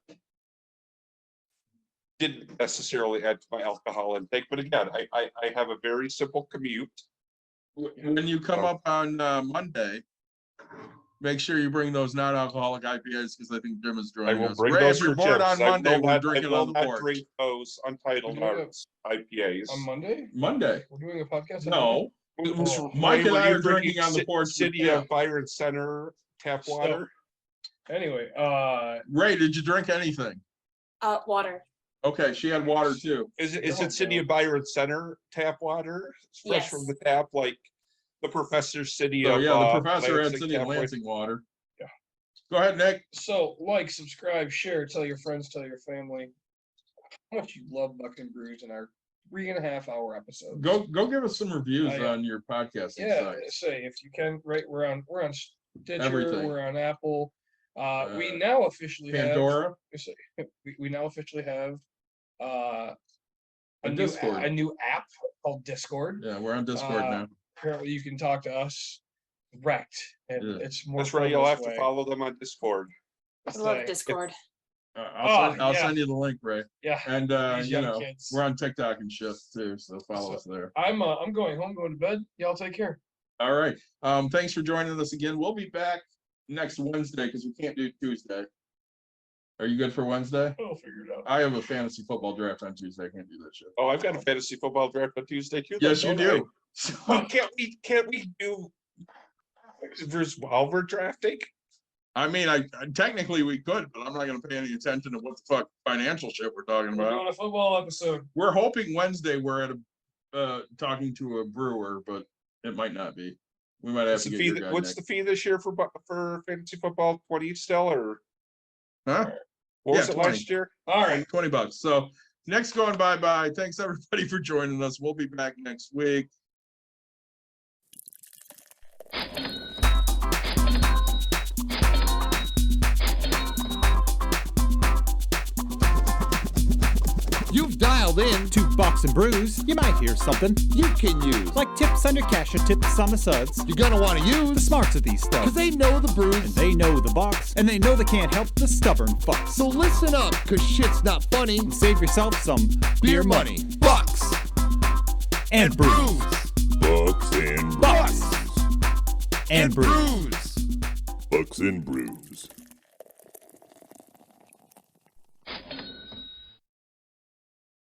didn't necessarily add to my alcohol intake. But again, I have a very simple commute. When you come up on Monday, make sure you bring those non-alcoholic IPAs because I think Jim is I joining will us. bring Ray, those if you're for bored Jim's. on Monday, we're I drinking will on the not porch. drink those Untitled Yeah. Arts IPAs. On Monday? Monday. We're doing a podcast? No. Oh. Mike Ray, and were I you are drinking on the porch with City Jim. of Byron Center tap So- water. Anyway, Ray, did you drink anything? Water. Okay, she had water too. Is Oh, it City no. of Byron Center tap water? It's fresh from Yes. the tap, like the Professor's City So of yeah, the professor had Lansing City of tap water. Lansing water. Yeah. Go ahead, Nick. so like, subscribe, share, tell your friends, tell your family how much you love Bucks and Brews in our 3.5 hour episode. Go give us some reviews Yeah. on your podcasting Yeah, sites. say if you can, right? We're on Stitcher, Everything. we're on Apple. We Uh, now officially Pandora. we now officially have A a Discord. new app called Discord. Yeah, we're on Discord Uh, now. Apparently you can talk to us direct, and Yeah. it's more That's right. fun You'll this have to way. follow them on Discord. I It's love like- Discord. I'll yeah. send you the link, Ray. Yeah, And these young kids. we're on TikTok and shit too, so follow So- us there. I'm going home, going to bed. Y'all take care. All right. Thanks for joining us again. We'll be back next Wednesday because we can't do Tuesday. Are you good for Wednesday? I'll figure it out. I have a fantasy football draft on Tuesday. I can't do that shit. Oh, I've got a fantasy football draft on Tuesday too. Yes, you don't I? do. Well, can't we do Bruce while we're drafting? I mean, I technically we could, but I'm not going to pay any attention to what the fuck financial shit we're talking We're about. doing a football episode. We're hoping Wednesday we're at a talking to a brewer, but it might not be. We might have What's to the get fee? your guy What's next. the fee this year for fantasy football? 20 still, or Huh? what was Yeah, it 20. last year? All right. $20. So next going bye-bye. Thanks everybody for joining us. We'll be back next week. called in to Box and Brews, you might hear something you can use. Like tips under cash or tips on the suds. You're gonna want to use the smarts of these stuff. Cause they know the brews, and they know the box, and they know they can't help the stubborn fucks. So listen up, cause shit's not funny. And save yourself some beer money. Bucks and Brews. Bucks and Bucks Brews. and Brews. Bucks and Brews.